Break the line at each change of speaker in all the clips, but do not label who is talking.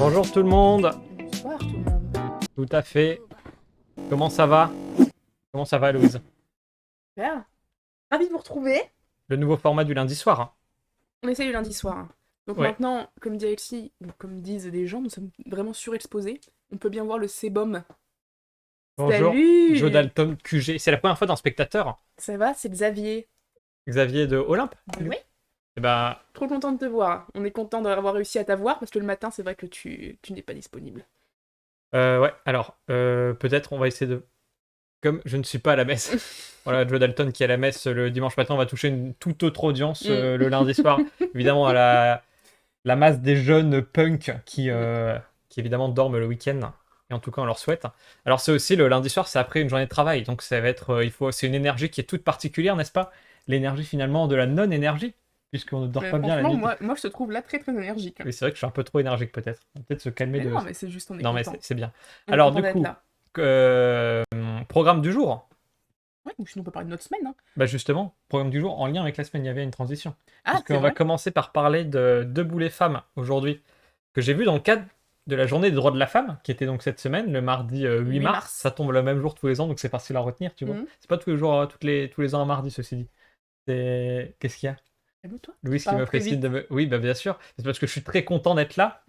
Bonjour tout le monde.
Bonsoir tout le monde.
Tout à fait. Comment ça va? Comment ça va, Louise?
Super. Ravi de vous retrouver.
Le nouveau format du lundi soir. Hein.
On essaye le lundi soir. Donc
Ouais.
maintenant, comme dit Alexis, ou comme disent des gens, nous sommes vraiment surexposés. On peut bien voir le sébum.
Bonjour.
Salut
Joe Dalton QG. C'est la première fois dans Spectateur.
Ça va, c'est Xavier.
Xavier de Olympe.
Oui.
Eh ben,
Trop content de te voir. On est content d'avoir réussi à t'avoir parce que le matin, c'est vrai que tu n'es pas disponible.
ouais. Alors, peut-être on va essayer de. Comme je ne suis pas à la messe. Voilà, Joe Dalton qui est à la messe le dimanche matin, on va toucher une toute autre audience le lundi soir. Évidemment, à la masse des jeunes punks qui évidemment dorment le week-end. Et en tout cas, on leur souhaite. Alors, c'est aussi le lundi soir, c'est après une journée de travail. Donc, ça va être. C'est une énergie qui est toute particulière, n'est-ce pas? L'énergie finalement de la non-énergie. Puisqu'on ne dort pas bien la nuit.
Moi, je te trouve là très très énergique.
Oui, c'est vrai que je suis un peu trop énergique peut-être. On va peut-être se calmer
Mais
de.
non, mais c'est juste on est
Non, mais
content.
c'est bien.
On est
Alors,
content
du coup,
d'être là.
programme du jour.
Ouais, ou sinon on peut parler de notre semaine. Hein.
Bah justement, programme du jour en lien avec la semaine, il y avait une transition.
Ah,
Parce
c'est
qu'on va
vrai.
commencer par parler de Debout les femmes aujourd'hui, que j'ai vu dans le cadre de la journée des droits de la femme, qui était donc cette semaine, le mardi 8 mars. Ça tombe le même jour tous les ans, donc c'est facile à retenir, tu vois. C'est pas tous les jours, tous les ans un mardi, ceci dit. Qu'est-ce qu'il y a?
Toi,
Louis qui me fait signe de me... Oui, bah bien sûr. C'est parce que je suis très content d'être là.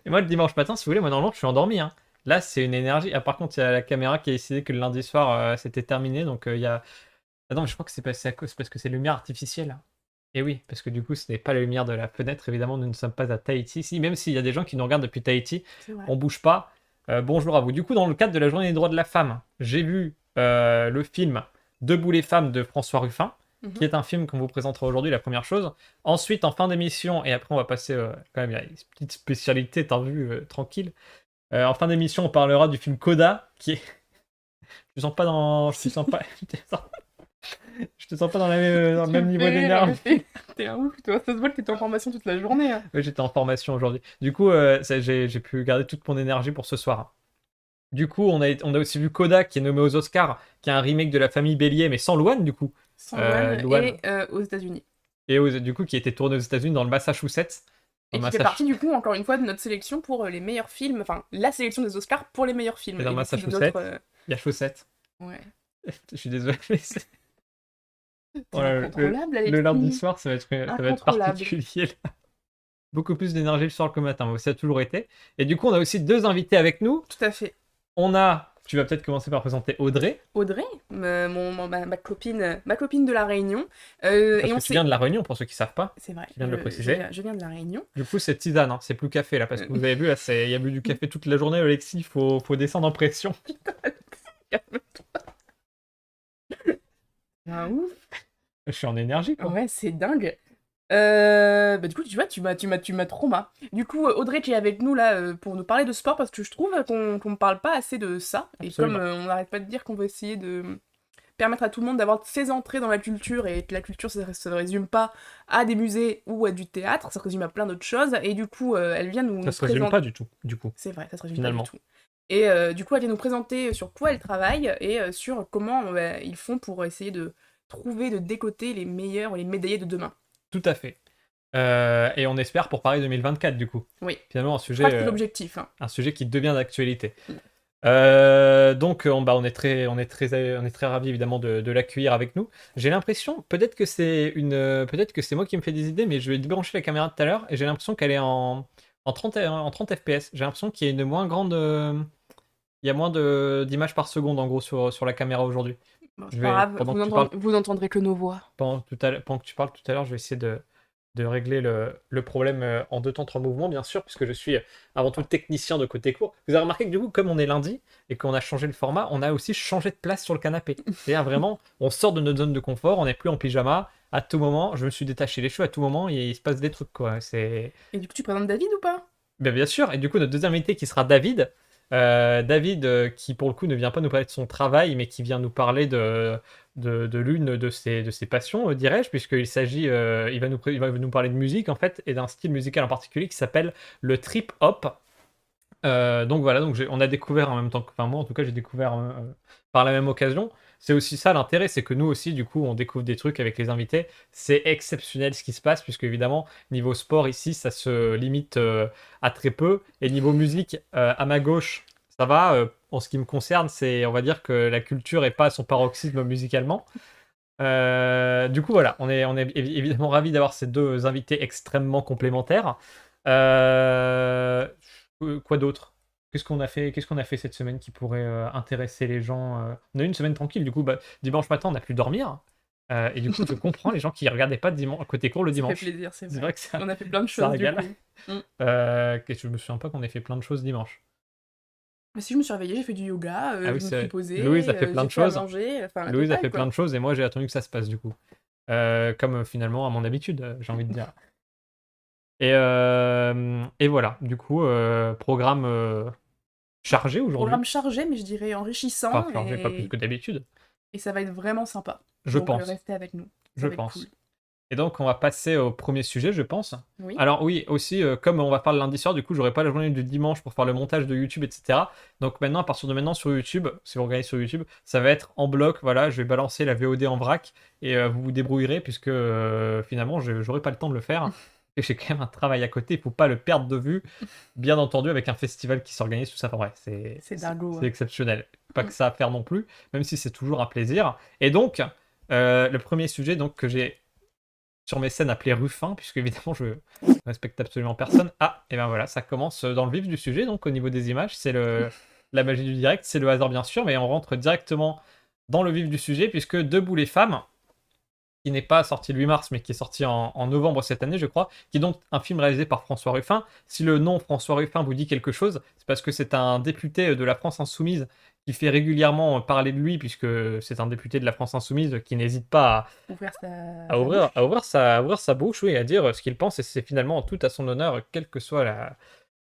Et moi, le dimanche matin, si vous voulez, moi, normalement, je suis endormi. Hein. Là, c'est une énergie. Ah, par contre, il y a la caméra qui a décidé que le lundi soir, c'était terminé. Donc, il y a... Ah non, mais je crois que c'est passé à cause parce que c'est lumière artificielle. Et oui, parce que du coup, ce n'est pas la lumière de la fenêtre. Évidemment, nous ne sommes pas à Tahiti. Si, même s'il y a des gens qui nous regardent depuis Tahiti, on bouge pas. Bonjour à vous. Du coup, dans le cadre de la journée des droits de la femme, j'ai vu le film Debout les femmes de François Ruffin. Qui est un film qu'on vous présentera aujourd'hui, la première chose. Ensuite, en fin d'émission, et après on va passer quand même, il y a une petite spécialité, t'as vu, tranquille. En fin d'émission, on parlera du film Coda, qui est... Je sens pas dans... Je sens pas... Je te sens pas dans le
Tu
même
me
niveau
fais rire, mais
d'énergie.
t'es un ouf, toi. Ça se voit que t'étais en formation toute la journée, hein.
Ouais, j'étais en formation aujourd'hui. Du coup, j'ai pu garder toute mon énergie pour ce soir. Du coup, on a aussi vu Coda qui est nommé aux Oscars, qui est un remake de La Famille Bélier, mais sans Louane du coup.
Sans Loane
Louane.
et aux États-Unis.
Et du coup, qui a été tourné aux États-Unis dans le Massachusetts. Dans
Et
le
qui fait partie,
Massach-
du coup, encore une fois, de notre sélection pour les meilleurs films. Enfin, la sélection des Oscars pour les meilleurs films.
et dans
Et
le
du coup, de d'autres.
Massachusetts, il y a Chaussettes.
Ouais.
Je suis désolé, mais
T'es
voilà,
incontrôlable,
le lundi
Alexis.
soir, ça va être
Incontrôlable.
particulier. Là. Beaucoup plus d'énergie le soir que le matin, mais ça a toujours été. Et du coup, on a aussi deux invités avec nous.
Tout à fait.
Tu vas peut-être commencer par présenter Audrey,
Audrey, ma copine de la Réunion.
parce
Et on
que tu viens
s'est.
de La Réunion, pour ceux qui savent pas.
C'est vrai,
Tu viens de le préciser.
je viens de la Réunion.
Du coup, c'est tisane, hein, c'est plus café là, parce que vous avez vu là, il y a bu du café toute la journée, Alexis, faut descendre en pression.
Calme-toi. Ah, ouf.
Je suis en énergie quoi.
Ouais, c'est dingue. Bah du coup, tu vois, tu m'as trauma. Du coup, Audrey qui est avec nous là pour nous parler de sport parce que je trouve qu'on parle pas assez de ça. Et comme
Absolument.
on n'arrête pas de dire qu'on veut essayer de permettre à tout le monde d'avoir ses entrées dans la culture et que la culture ça se résume pas à des musées ou à du théâtre, ça se résume à plein d'autres choses. Et du coup, elle vient nous
Ça se résume
présenter.
pas du tout, du coup,
C'est vrai, ça se résume pas
finalement.
du tout. Et du coup, elle vient nous présenter sur quoi elle travaille et sur comment ils font pour essayer de trouver, de décoter les meilleurs, les médaillés de demain.
Tout à fait. Et on espère pour Paris 2024 du coup.
Oui,
Finalement,
je crois que c'est l'objectif. Hein.
un sujet qui devient d'actualité. Donc, on est très ravis évidemment de l'accueillir avec nous. J'ai l'impression, peut-être que c'est moi qui me fais des idées, mais je vais débrancher la caméra tout à l'heure et j'ai l'impression qu'elle est en 30 FPS. J'ai l'impression qu'il y a une moins grande, il y a moins d'images par seconde en gros sur la caméra aujourd'hui.
Bon, c'est pas grave, vous entendrez que nos voix.
Pendant que tu parles tout à l'heure, je vais essayer de régler le problème en deux temps, trois mouvements, bien sûr, puisque je suis avant tout technicien de côté court. Vous avez remarqué que du coup, comme on est lundi et qu'on a changé le format, on a aussi changé de place sur le canapé. C'est-à-dire vraiment, on sort de notre zone de confort, on n'est plus en pyjama. À tout moment, je me suis détaché les cheveux, à tout moment, il se passe des trucs, quoi.
Et du coup, tu présentes David ou pas?
Bien sûr, et du coup, notre deuxième invité qui sera David. David, qui pour le coup ne vient pas nous parler de son travail, mais qui vient nous parler de l'une de ses passions, dirais-je, puisqu'il s'agit, il va nous parler de musique en fait, et d'un style musical en particulier qui s'appelle le trip hop. Donc voilà, on a découvert en même temps que, enfin moi en tout cas j'ai découvert par la même occasion. C'est aussi ça l'intérêt, c'est que nous aussi du coup on découvre des trucs avec les invités. C'est exceptionnel ce qui se passe puisque évidemment niveau sport ici ça se limite à très peu et niveau musique à ma gauche ça va. En ce qui me concerne, on va dire que la culture est pas à son paroxysme musicalement. Du coup voilà, on est évidemment ravis d'avoir ces deux invités extrêmement complémentaires. Euh, Quoi d'autre? Qu'est-ce qu'on a fait cette semaine qui pourrait intéresser les gens? On a eu une semaine tranquille, du coup, dimanche matin, on a pu dormir. Et du coup, je comprends les gens qui regardaient pas dimanche, côté court le
Ça fait
dimanche.
plaisir, c'est
C'est
vrai.
vrai que ça,
On a fait plein de
ça
choses du
régale.
coup. Mm.
Je me souviens pas qu'on ait fait plein de choses dimanche.
Mais si je me suis réveillée, j'ai fait du yoga,
Ah oui,
je me suis
c'est Louise
posée,
a fait plein
j'ai
de
fait à
choses.
manger, enfin la
Louise a
totale
fait plein
quoi.
de choses et moi j'ai attendu que ça se passe du coup. Comme finalement à mon habitude, j'ai envie de dire. Et voilà, du coup, programme chargé aujourd'hui.
Programme chargé, mais je dirais
Enfin,
enrichissant
chargé pas plus que d'habitude,
et ça va être vraiment sympa.
je
Donc
pense.
restez avec nous,
Je
ça va être cool.
pense. Et donc, on va passer au premier sujet, je pense.
Oui.
Alors oui, aussi, comme on va faire le lundi soir, du coup, j'aurai pas la journée du dimanche pour faire le montage de YouTube, etc. Donc maintenant, à partir de maintenant, sur YouTube, si vous regardez sur YouTube, ça va être en bloc. Voilà, je vais balancer la VOD en vrac et vous vous débrouillerez puisque finalement, j'aurai pas le temps de le faire. Et j'ai quand même un travail à côté, il faut pas le perdre de vue. Bien entendu, avec un festival qui s'organise, tout ça. Enfin bref,
C'est dingo.
c'est
Hein.
exceptionnel. Pas que ça à faire non plus, même si c'est toujours un plaisir. Et donc, le premier sujet donc, que j'ai sur mes scènes appelées Ruffin, puisque évidemment je respecte absolument personne. Ah, et ben voilà, ça commence dans le vif du sujet, donc au niveau des images, c'est la magie du direct, c'est le hasard bien sûr, mais on rentre directement dans le vif du sujet, puisque Debout les femmes, qui n'est pas sorti le 8 mars, mais qui est sorti en novembre cette année, je crois, qui est donc un film réalisé par François Ruffin. Si le nom François Ruffin vous dit quelque chose, c'est parce que c'est un député de la France Insoumise qui fait régulièrement parler de lui, puisque c'est un député de la France Insoumise qui n'hésite pas
Ouvrir sa,
à
sa bouche.
à ouvrir sa bouche, oui, à dire ce qu'il pense, et c'est finalement tout à son honneur, quel que soit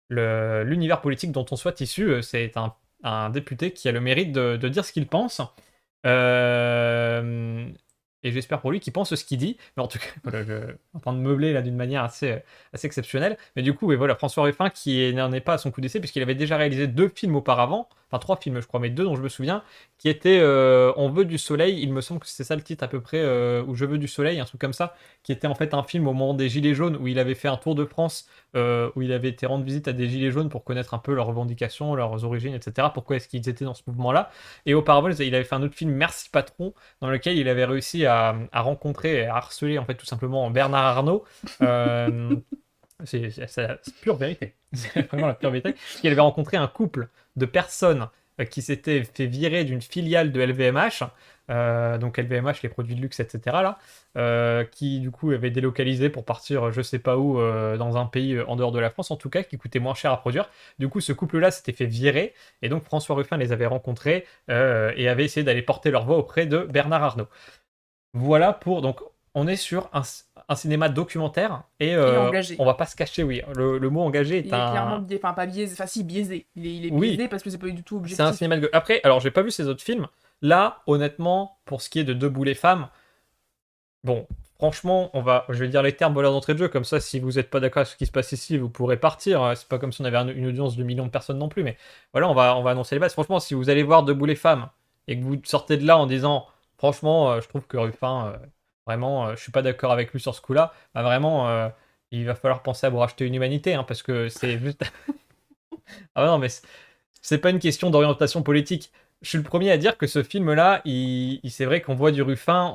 l'univers politique dont on soit issu. C'est un député qui a le mérite de dire ce qu'il pense. et j'espère pour lui qu'il pense ce qu'il dit. Mais en tout cas, voilà, je suis en train de meubler là d'une manière assez exceptionnelle. Mais du coup, et voilà, François Ruffin qui n'en est pas à son coup d'essai, puisqu'il avait déjà réalisé 2 films auparavant, enfin 3 films, je crois, mais 2 dont je me souviens, qui étaient On veut du soleil. Il me semble que c'est ça le titre à peu près, ou Je veux du soleil, un truc comme ça, qui était en fait un film au moment des Gilets jaunes où il avait fait un tour de France, où il avait été rendre visite à des Gilets jaunes pour connaître un peu leurs revendications, leurs origines, etc. Pourquoi est-ce qu'ils étaient dans ce mouvement-là. Et auparavant, il avait fait un autre film, Merci Patron, dans lequel il avait réussi à rencontrer et à harceler en fait tout simplement Bernard Arnault. Euh, c'est la pure vérité. C'est vraiment la pure vérité. Il avait rencontré un couple de personnes qui s'étaient fait virer d'une filiale de LVMH. Donc LVMH, les produits de luxe, etc. là, qui du coup avaient délocalisé pour partir je sais pas où, dans un pays en dehors de la France en tout cas, qui coûtait moins cher à produire. Du coup ce couple-là s'était fait virer, et donc François Ruffin les avait rencontrés, et avait essayé d'aller porter leur voix auprès de Bernard Arnault. Voilà pour... Donc on est sur un cinéma documentaire, et
Et engagé.
on va pas se cacher, oui, le mot engagé est
Il est clairement
un...
biaisé, enfin pas biaisé, enfin si biaisé. Il est
Oui,
biaisé parce que c'est pas du tout
c'est un
objectif.
cinéma de... Après, alors j'ai pas vu ces autres films. Là, honnêtement, pour ce qui est de Debout les femmes, bon, franchement, je vais dire les termes voilà d'entrée de jeu, comme ça, si vous n'êtes pas d'accord avec ce qui se passe ici, vous pourrez partir. C'est pas comme si on avait une audience de millions de personnes non plus, mais voilà, on va annoncer les bases. Franchement, si vous allez voir Debout les femmes et que vous sortez de là en disant, franchement, je trouve que Ruffin, vraiment, je suis pas d'accord avec lui sur ce coup-là, bah vraiment, il va falloir penser à vous racheter une humanité, hein, parce que c'est juste. Ah ouais, non, mais c'est pas une question d'orientation politique. Je suis le premier à dire que ce film-là, c'est vrai qu'on voit du Ruffin,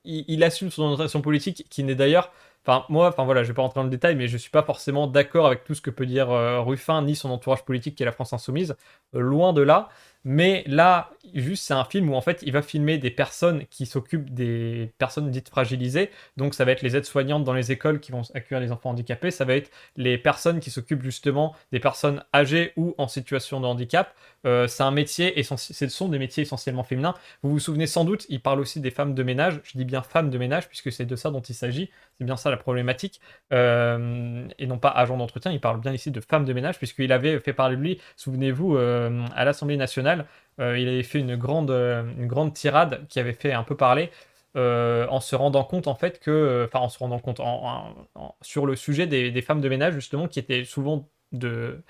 il assume son orientation politique, qui n'est d'ailleurs... Enfin, moi, enfin voilà, je vais pas rentrer dans le détail, mais je suis pas forcément d'accord avec tout ce que peut dire Ruffin, ni son entourage politique qui est la France Insoumise, loin de là. Mais là, juste, c'est un film où en fait, il va filmer des personnes qui s'occupent des personnes dites fragilisées. Donc, ça va être les aides-soignantes dans les écoles qui vont accueillir les enfants handicapés. Ça va être les personnes qui s'occupent justement des personnes âgées ou en situation de handicap. C'est un métier, ce sont des métiers essentiellement féminins. Vous vous souvenez sans doute, il parle aussi des femmes de ménage. Je dis bien femmes de ménage puisque c'est de ça dont il s'agit. C'est bien ça la problématique. Et non pas agents d'entretien. Il parle bien ici de femmes de ménage puisqu'il avait fait parler de lui, souvenez-vous, à l'Assemblée nationale. Il avait fait une grande tirade qui avait fait un peu parler, en se rendant compte en fait que, enfin en se rendant compte sur le sujet des femmes de ménage justement, qui étaient souvent de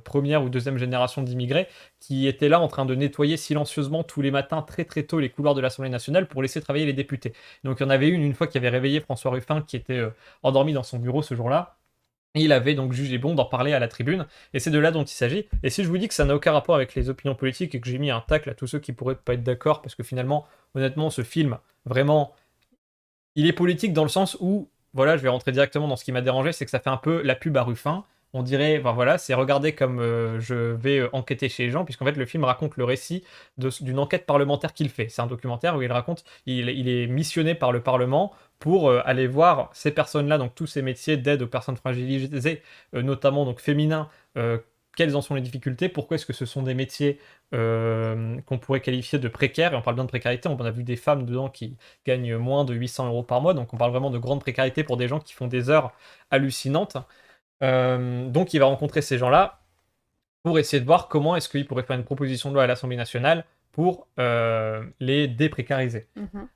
première ou deuxième génération d'immigrés, qui étaient là en train de nettoyer silencieusement tous les matins très très tôt les couloirs de l'Assemblée nationale pour laisser travailler les députés. Donc il y en avait une fois qui avait réveillé François Ruffin, qui était endormi dans son bureau ce jour-là. Et il avait donc jugé bon d'en parler à la tribune, et c'est de là dont il s'agit. Et si je vous dis que ça n'a aucun rapport avec les opinions politiques et que j'ai mis un tacle à tous ceux qui pourraient pas être d'accord, parce que finalement, honnêtement, ce film, vraiment, il est politique dans le sens où, voilà, je vais rentrer directement dans ce qui m'a dérangé, c'est que ça fait un peu la pub à Ruffin. On dirait, ben voilà, c'est regarder comme je vais enquêter chez les gens, puisqu'en fait le film raconte le récit d'une enquête parlementaire qu'il fait. C'est un documentaire où il raconte, il est missionné par le Parlement pour aller voir ces personnes-là, donc tous ces métiers d'aide aux personnes fragilisées, notamment donc féminins, quelles en sont les difficultés, pourquoi est-ce que ce sont des métiers qu'on pourrait qualifier de précaires, et on parle bien de précarité, on a vu des femmes dedans qui gagnent moins de 800 euros par mois, donc on parle vraiment de grande précarité pour des gens qui font des heures hallucinantes. Donc il va rencontrer ces gens-là pour essayer de voir comment est-ce qu'il pourrait faire une proposition de loi à l'Assemblée nationale pour les déprécariser.
Mhm.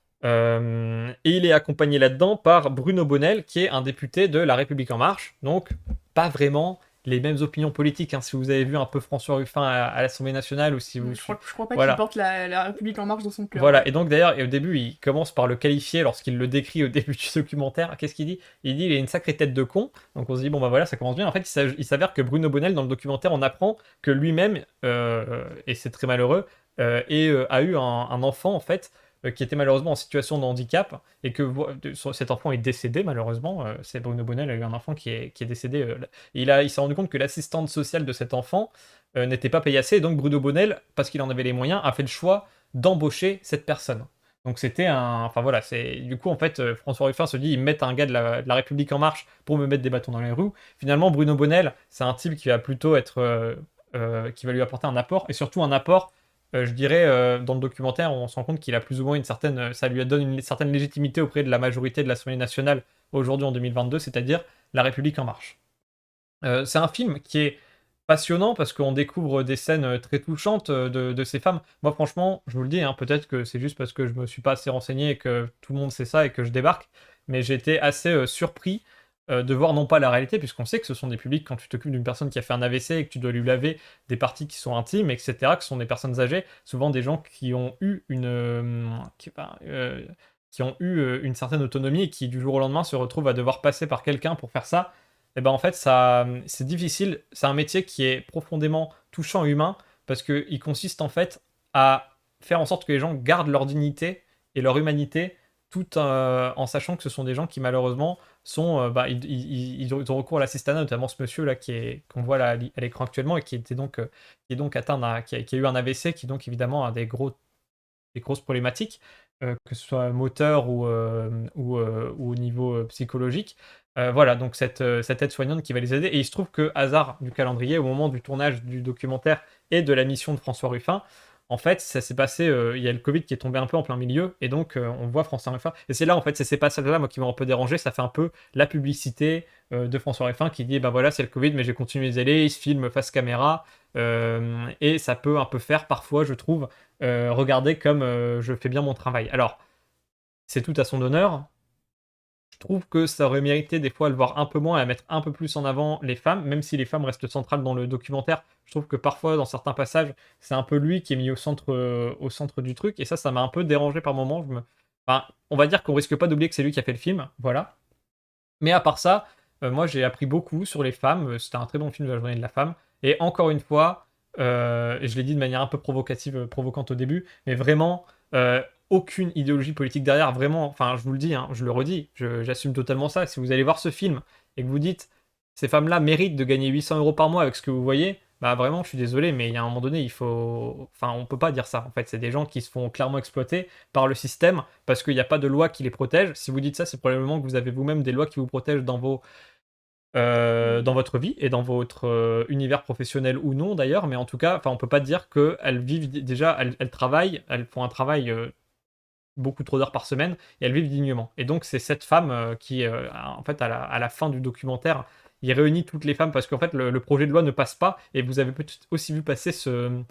Et il est accompagné là-dedans par Bruno Bonnell, qui est un député de La République En Marche, donc pas vraiment les mêmes opinions politiques, hein. Si vous avez vu un peu François Ruffin à l'Assemblée nationale, ou si vous...
Je crois pas qu'il
Voilà.
porte la République En Marche dans son cœur.
Voilà, et donc d'ailleurs, au début, il commence par le qualifier lorsqu'il le décrit au début du documentaire. Qu'est-ce qu'il dit? Il dit il a une sacrée tête de con. Donc on se dit, bon bah voilà, ça commence bien. En fait, il s'avère que Bruno Bonnell, dans le documentaire, on apprend que lui-même, et c'est très malheureux, a eu un enfant, en fait, qui était malheureusement en situation de handicap, et que cet enfant est décédé, malheureusement. C'est Bruno Bonnell a eu un enfant qui est décédé. Il s'est rendu compte que l'assistante sociale de cet enfant n'était pas payée assez, et donc Bruno Bonnell, parce qu'il en avait les moyens, a fait le choix d'embaucher cette personne. Donc c'était un... Enfin voilà, du coup en fait, François Ruffin se dit, ils mettent un gars de la République En Marche pour me mettre des bâtons dans les roues. Finalement, Bruno Bonnell, c'est un type qui va plutôt être... qui va lui apporter un apport, et surtout un apport, je dirais, dans le documentaire, on se rend compte qu'il a plus ou moins une certaine... Ça lui donne une certaine légitimité auprès de la majorité de l'Assemblée nationale aujourd'hui en 2022, c'est-à-dire la République En Marche. C'est un film qui est passionnant parce qu'on découvre des scènes très touchantes de ces femmes. Moi, franchement, je vous le dis, hein, peut-être que c'est juste parce que je me suis pas assez renseigné et que tout le monde sait ça et que je débarque, mais j'ai été assez surpris de voir non pas la réalité, puisqu'on sait que ce sont des publics quand tu t'occupes d'une personne qui a fait un AVC et que tu dois lui laver des parties qui sont intimes, etc., que ce sont des personnes âgées, souvent des gens qui ont eu qui ont eu une certaine autonomie et qui du jour au lendemain se retrouvent à devoir passer par quelqu'un pour faire ça. Et ben en fait, ça, c'est difficile. C'est un métier qui est profondément touchant et humain parce qu'il consiste en fait à faire en sorte que les gens gardent leur dignité et leur humanité tout en sachant que ce sont des gens qui malheureusement sont, ils ont recours à l'assistanat, notamment ce monsieur là qu'on voit là à l'écran actuellement et qui est donc atteint qui a eu un AVC, qui donc évidemment a des grosses problématiques, que ce soit moteur ou au niveau psychologique. Voilà, donc cette aide-soignante qui va les aider. Et il se trouve que, hasard du calendrier, au moment du tournage du documentaire et de la mission de François Ruffin, en fait, ça s'est passé, il y a le Covid qui est tombé un peu en plein milieu, et donc on voit François Ruffin. Et c'est là, en fait, c'est ces passages-là, moi, qui m'ont un peu dérangé. Ça fait un peu la publicité de François Ruffin qui dit, bah voilà, c'est le Covid, mais j'ai continué à les aller, il se filme face caméra, et ça peut un peu faire, parfois, je trouve, regarder comme je fais bien mon travail. Alors, c'est tout à son honneur. Je trouve que ça aurait mérité des fois à le voir un peu moins et à mettre un peu plus en avant les femmes, même si les femmes restent centrales dans le documentaire. Je trouve que parfois, dans certains passages, c'est un peu lui qui est mis au centre du truc, et ça m'a un peu dérangé par moments. Enfin, on va dire qu'on risque pas d'oublier que c'est lui qui a fait le film, voilà. Mais à part ça, moi j'ai appris beaucoup sur les femmes. C'était un très bon film de la journée de la femme. Et encore une fois, et je l'ai dit de manière un peu provocative, provocante au début, mais vraiment, aucune idéologie politique derrière. Vraiment, enfin, je vous le dis, hein, je le redis, j'assume totalement ça. Si vous allez voir ce film et que vous dites, ces femmes-là méritent de gagner 800 euros par mois avec ce que vous voyez, bah vraiment, je suis désolé, mais il y a un moment donné, il faut. Enfin, on peut pas dire ça. En fait, c'est des gens qui se font clairement exploiter par le système parce qu'il n'y a pas de loi qui les protège. Si vous dites ça, c'est probablement que vous avez vous-même des lois qui vous protègent dans votre vie et dans votre univers professionnel ou non d'ailleurs, mais en tout cas, enfin, on peut pas dire qu'elles vivent déjà, elles travaillent, elles font un travail beaucoup trop d'heures par semaine et elles vivent dignement. Et donc c'est cette femme qui, en fait, à la fin du documentaire, il réunit toutes les femmes parce qu'en fait le projet de loi ne passe pas et vous avez peut-être aussi vu passer ce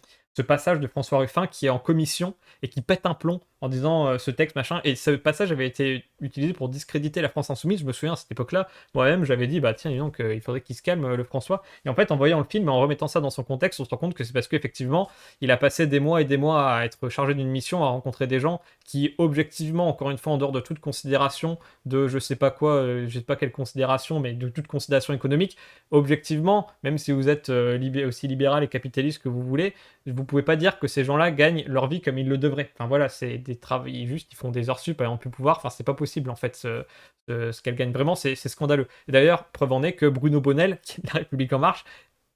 passage de François Ruffin qui est en commission et qui pète un plomb en disant ce texte machin, et ce passage avait été utilisé pour discréditer la France Insoumise. Je me souviens à cette époque-là, moi-même j'avais dit bah tiens dis donc il faudrait qu'il se calme le François, et en fait en voyant le film et en remettant ça dans son contexte, on se rend compte que c'est parce qu'effectivement il a passé des mois et des mois à être chargé d'une mission, à rencontrer des gens qui objectivement, encore une fois en dehors de toute considération de je sais pas quoi, je sais pas quelle considération, mais de toute considération économique, objectivement, même si vous êtes aussi libéral et capitaliste que vous voulez, vous pouvez pas dire que ces gens-là gagnent leur vie comme ils le devraient. Enfin voilà, c'est des travaux, juste ils font des heures sup et ont pu pouvoir. Enfin c'est pas possible en fait ce qu'elles gagnent vraiment, c'est scandaleux. Et d'ailleurs, preuve en est que Bruno Bonnell, qui est de La République En Marche,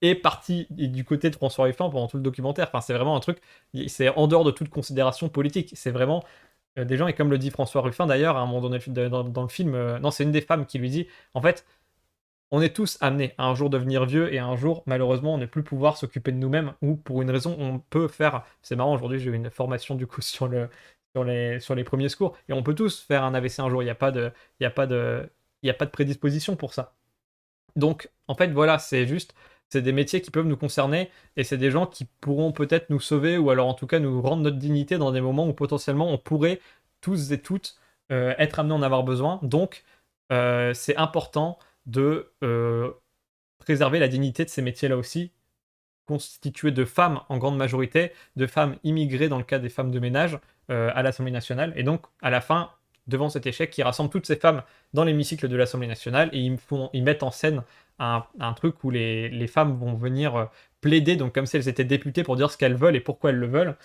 est parti du côté de François Ruffin pendant tout le documentaire. Enfin c'est vraiment un truc, c'est en dehors de toute considération politique. C'est vraiment des gens, et comme le dit François Ruffin d'ailleurs, à un moment donné dans le film, non c'est une des femmes qui lui dit, en fait, on est tous amenés à un jour devenir vieux et à un jour, malheureusement, ne plus pouvoir s'occuper de nous-mêmes ou pour une raison, on peut faire. C'est marrant, aujourd'hui, j'ai eu une formation du coup sur les premiers secours et on peut tous faire un AVC un jour. Il y a pas de, il y a pas de prédisposition pour ça. Donc, en fait, voilà, c'est des métiers qui peuvent nous concerner et c'est des gens qui pourront peut-être nous sauver ou alors en tout cas nous rendre notre dignité dans des moments où potentiellement on pourrait tous et toutes être amenés à en avoir besoin. Donc, c'est important de préserver la dignité de ces métiers-là aussi, constitués de femmes en grande majorité, de femmes immigrées dans le cas des femmes de ménage à l'Assemblée nationale. Et donc, à la fin, devant cet échec qui rassemble toutes ces femmes dans l'hémicycle de l'Assemblée nationale, et ils mettent en scène un truc où les femmes vont venir plaider, donc comme si elles étaient députées pour dire ce qu'elles veulent et pourquoi elles le veulent,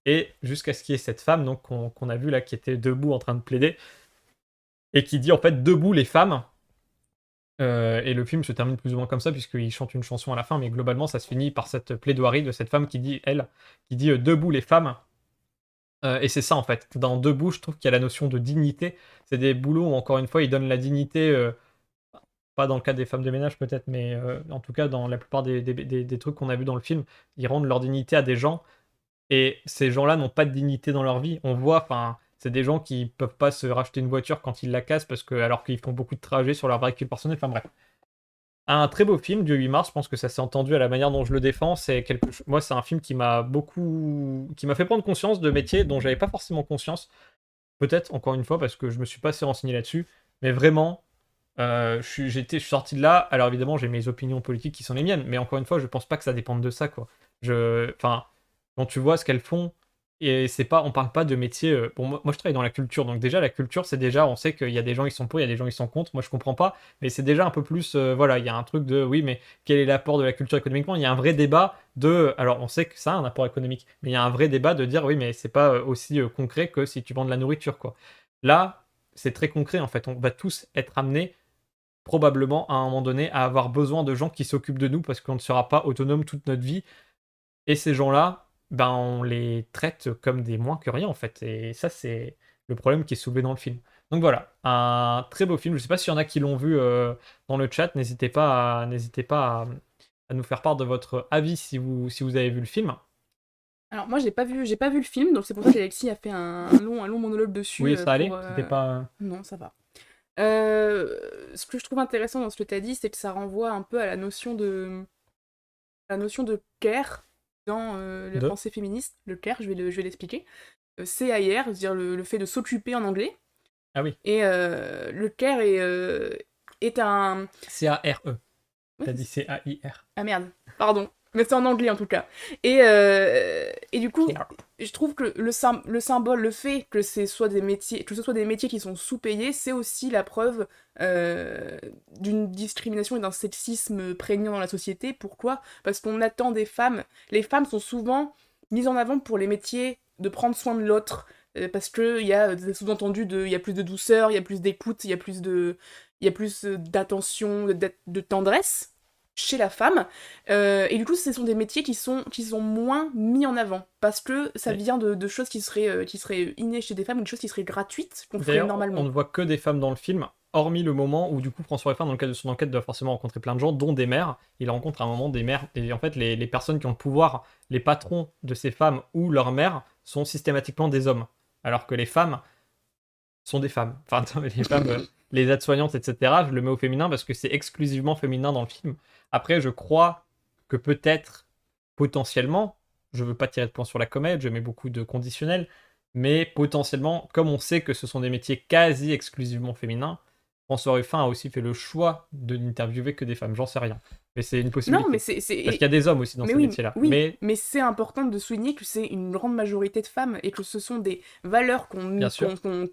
et jusqu'à ce qu'il y ait cette femme donc qu'on a vue là qui était debout en train de plaider, et qui dit en fait debout les femmes. Et le film se termine plus ou moins comme ça, puisqu'il chante une chanson à la fin, mais globalement, ça se finit par cette plaidoirie de cette femme qui dit, debout les femmes. Et c'est ça, en fait. Dans Debout, je trouve qu'il y a la notion de dignité. C'est des boulots où, encore une fois, ils donnent la dignité, pas dans le cas des femmes de ménage peut-être, mais en tout cas, dans la plupart des trucs qu'on a vus dans le film, ils rendent leur dignité à des gens. Et ces gens-là n'ont pas de dignité dans leur vie. On voit, enfin, c'est des gens qui peuvent pas se racheter une voiture quand ils la cassent, alors qu'ils font beaucoup de trajets sur leur véhicule personnel. Enfin bref. Un très beau film du 8 mars, je pense que ça s'est entendu à la manière dont je le défends. Moi, c'est un film qui m'a fait prendre conscience de métiers dont j'avais pas forcément conscience. Peut-être, encore une fois, parce que je me suis pas assez renseigné là-dessus. Mais vraiment, je suis sorti de là. Alors évidemment, j'ai mes opinions politiques qui sont les miennes. Mais encore une fois, je pense pas que ça dépende de ça, quoi. Enfin, quand tu vois ce qu'elles font, et c'est pas, on parle pas de métier. Bon, moi, je travaille dans la culture, donc déjà la culture, c'est déjà, on sait qu'il y a des gens qui sont pour, il y a des gens qui sont contre. Moi, je comprends pas, mais c'est déjà un peu plus, voilà, il y a un truc de, oui, mais quel est l'apport de la culture économiquement? Il y a un vrai débat de, alors on sait que ça a un apport économique, mais il y a un vrai débat de dire, oui, mais c'est pas aussi concret que si tu vends de la nourriture, quoi. Là, c'est très concret en fait. On va tous être amenés probablement à un moment donné à avoir besoin de gens qui s'occupent de nous parce qu'on ne sera pas autonome toute notre vie. Et ces gens-là, ben, on les traite comme des moins que rien, en fait. Et ça, c'est le problème qui est soulevé dans le film. Donc voilà, un très beau film. Je sais pas s'il y en a qui l'ont vu dans le chat. N'hésitez pas à nous faire part de votre avis si vous avez vu le film.
Alors moi j'ai pas vu le film, donc c'est pour ça qu'Alexis a fait un long monologue dessus
Oui, ça
pour...
allait. C'était pas.
Non, ça va. Ce que je trouve intéressant dans ce que tu as dit, c'est que ça renvoie un peu à la notion de care dans la
De.
pensée féministe. Le care, je vais l'expliquer. C-A-I-R, c'est-à-dire le fait de s'occuper en anglais.
Ah oui.
Et le care est un...
C-A-R-E.
Ouais,
T'as dit C-A-I-R.
ah merde, pardon. Mais c'est en anglais en tout cas. Et du coup,
Care.
je trouve que le symbole, le fait que que ce soit des métiers qui sont sous-payés, c'est aussi la preuve d'une discrimination et d'un sexisme prégnant dans la société. Pourquoi? Parce qu'on attend des femmes. Les femmes sont souvent mises en avant pour les métiers de prendre soin de l'autre. Parce qu'il y a des sous-entendus il y a plus de douceur, il y a plus d'écoute, il y a plus d'attention, de tendresse chez la femme. Et du coup, ce sont des métiers qui sont moins mis en avant. Parce que ça
Mais
vient de choses qui seraient innées chez des femmes, ou des choses qui seraient gratuites, qu'on ferait
d'ailleurs, on
normalement.
ne voit que des femmes dans le film, hormis le moment où du coup François Ruffin, dans le cadre de son enquête, doit forcément rencontrer plein de gens, dont des mères. Il rencontre à un moment des mères, et en fait les personnes qui ont le pouvoir, les patrons de ces femmes ou leurs mères, sont systématiquement des hommes. Alors que les femmes sont des femmes. Enfin, non, mais les femmes, les aides-soignantes, etc., je le mets au féminin parce que c'est exclusivement féminin dans le film. Après, je crois que peut-être, potentiellement, je veux pas tirer de points sur la comète, je mets beaucoup de conditionnels, mais potentiellement, comme on sait que ce sont des métiers quasi exclusivement féminins, François Ruffin a aussi fait le choix de n'interviewer que des femmes, j'en sais rien. Mais c'est une
Non, mais
possibilité. Parce qu'il y a des hommes aussi dans
mais
ces
oui,
métiers-là.
oui,
Mais,
mais c'est important de souligner que c'est une grande majorité de femmes et que ce sont des valeurs
bien sûr,
qu'on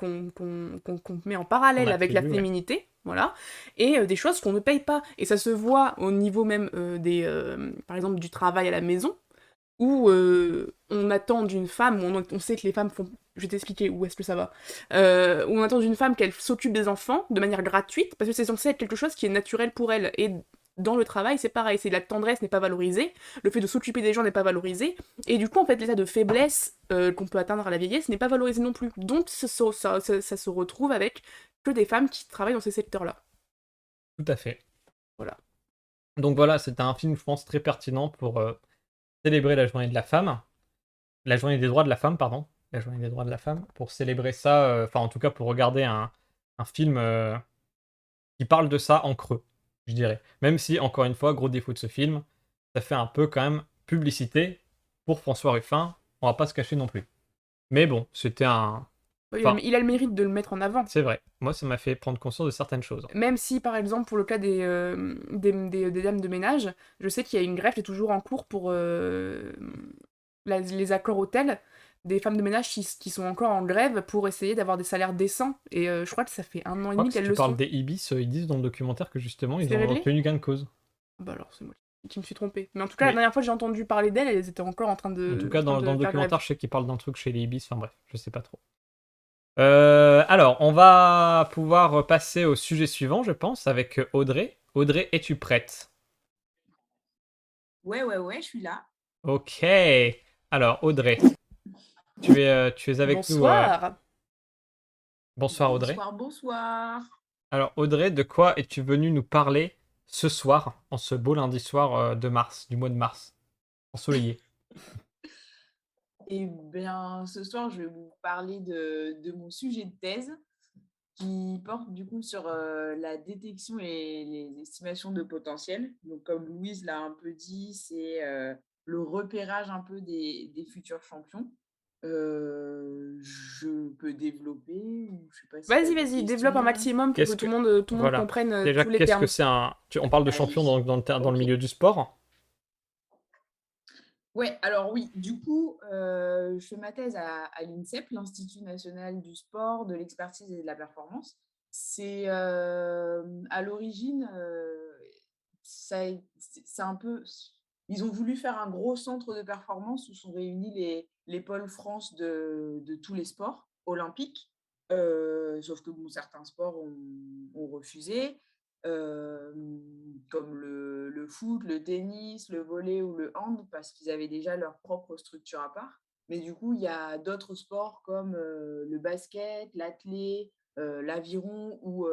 met en
on
parallèle avec la
attribue, ouais.
féminité, voilà, et des choses qu'on ne paye pas. Et ça se voit au niveau même par exemple, du travail à la maison, où on attend d'une femme, on sait que les femmes font... Je vais t'expliquer où est-ce que ça va. Où on attend d'une femme qu'elle s'occupe des enfants de manière gratuite, parce que c'est censé être quelque chose qui est naturel pour elle. Et dans le travail, c'est pareil, c'est la tendresse n'est pas valorisée, le fait de s'occuper des gens n'est pas valorisé, et du coup, en fait, l'état de faiblesse qu'on peut atteindre à la vieillesse n'est pas valorisé non plus. Donc, ça se retrouve avec que des femmes qui travaillent dans ces secteurs-là.
Tout à fait.
Voilà.
Donc voilà, c'était un film, je pense, très pertinent pour célébrer la journée de la femme, la journée des droits de la femme, pardon, la journée des droits de la femme, pour célébrer ça, enfin en tout cas pour regarder un film qui parle de ça en creux, je dirais. Même si, encore une fois, gros défaut de ce film, ça fait un peu quand même publicité pour François Ruffin, on va pas se cacher non plus. Mais bon, c'était un... Enfin,
Il a le mérite de le mettre en avant.
c'est vrai, moi ça m'a fait prendre conscience de certaines choses.
Même si, par exemple, pour le cas des dames de ménage, je sais qu'il y a une greffe qui est toujours en cours pour les accords hôtels des femmes de ménage qui sont encore en grève pour essayer d'avoir des salaires décents. Et je crois que ça fait un an
Je
et
crois
demi
que si
qu'elles
tu
le
parles
sont.
des Ibis, ils disent dans le documentaire que justement ils
C'est
ont
réglé?
obtenu gain de cause.
Bah alors, c'est moi qui me suis trompée. Mais en tout cas, la
Mais
dernière fois que j'ai entendu parler d'elles, elles étaient encore
en tout
en
cas,
train
dans
de
le
faire grève.
documentaire, je sais qu'ils parlent d'un truc chez les Ibis, enfin bref, je sais pas trop. Alors, on va pouvoir passer au sujet suivant, je pense, avec Audrey. Audrey, es-tu prête?
Ouais, ouais, ouais, je suis là.
Ok. Alors, Audrey, tu es avec nous.
Bonsoir!
Bonsoir, Audrey.
Bonsoir, bonsoir.
Alors, Audrey, de quoi es-tu venue nous parler ce soir, en ce beau lundi soir de mars, du mois de mars, ensoleillé?
Eh bien, ce soir, je vais vous parler de mon sujet de thèse
qui porte du coup sur la détection et les estimations de potentiel. Donc, comme Louise l'a un peu dit, c'est le repérage un peu des futurs champions. Je peux développer ou je sais pas si tu as des
Vas-y, développe un
questions.
maximum pour que
Qu'est-ce que...
tout le monde
Voilà.
comprenne
Déjà,
tous les
qu'est-ce que
termes.
c'est un... On parle de
Allez,
champion dans le
ok.
milieu du sport.
Ouais, alors oui, du coup, je fais ma thèse à l'INSEP, l'Institut national du sport, de l'expertise et de la performance. C'est à l'origine, c'est un peu. Ils ont voulu faire un gros centre de performance où sont réunis les pôles France de tous les sports olympiques, sauf que bon, certains sports ont refusé. euh, Comme le foot, le tennis, le volley ou le hand, parce qu'ils avaient déjà leur propre structure à part. Mais du coup, il y a d'autres sports comme le basket, l'athlé, l'aviron, où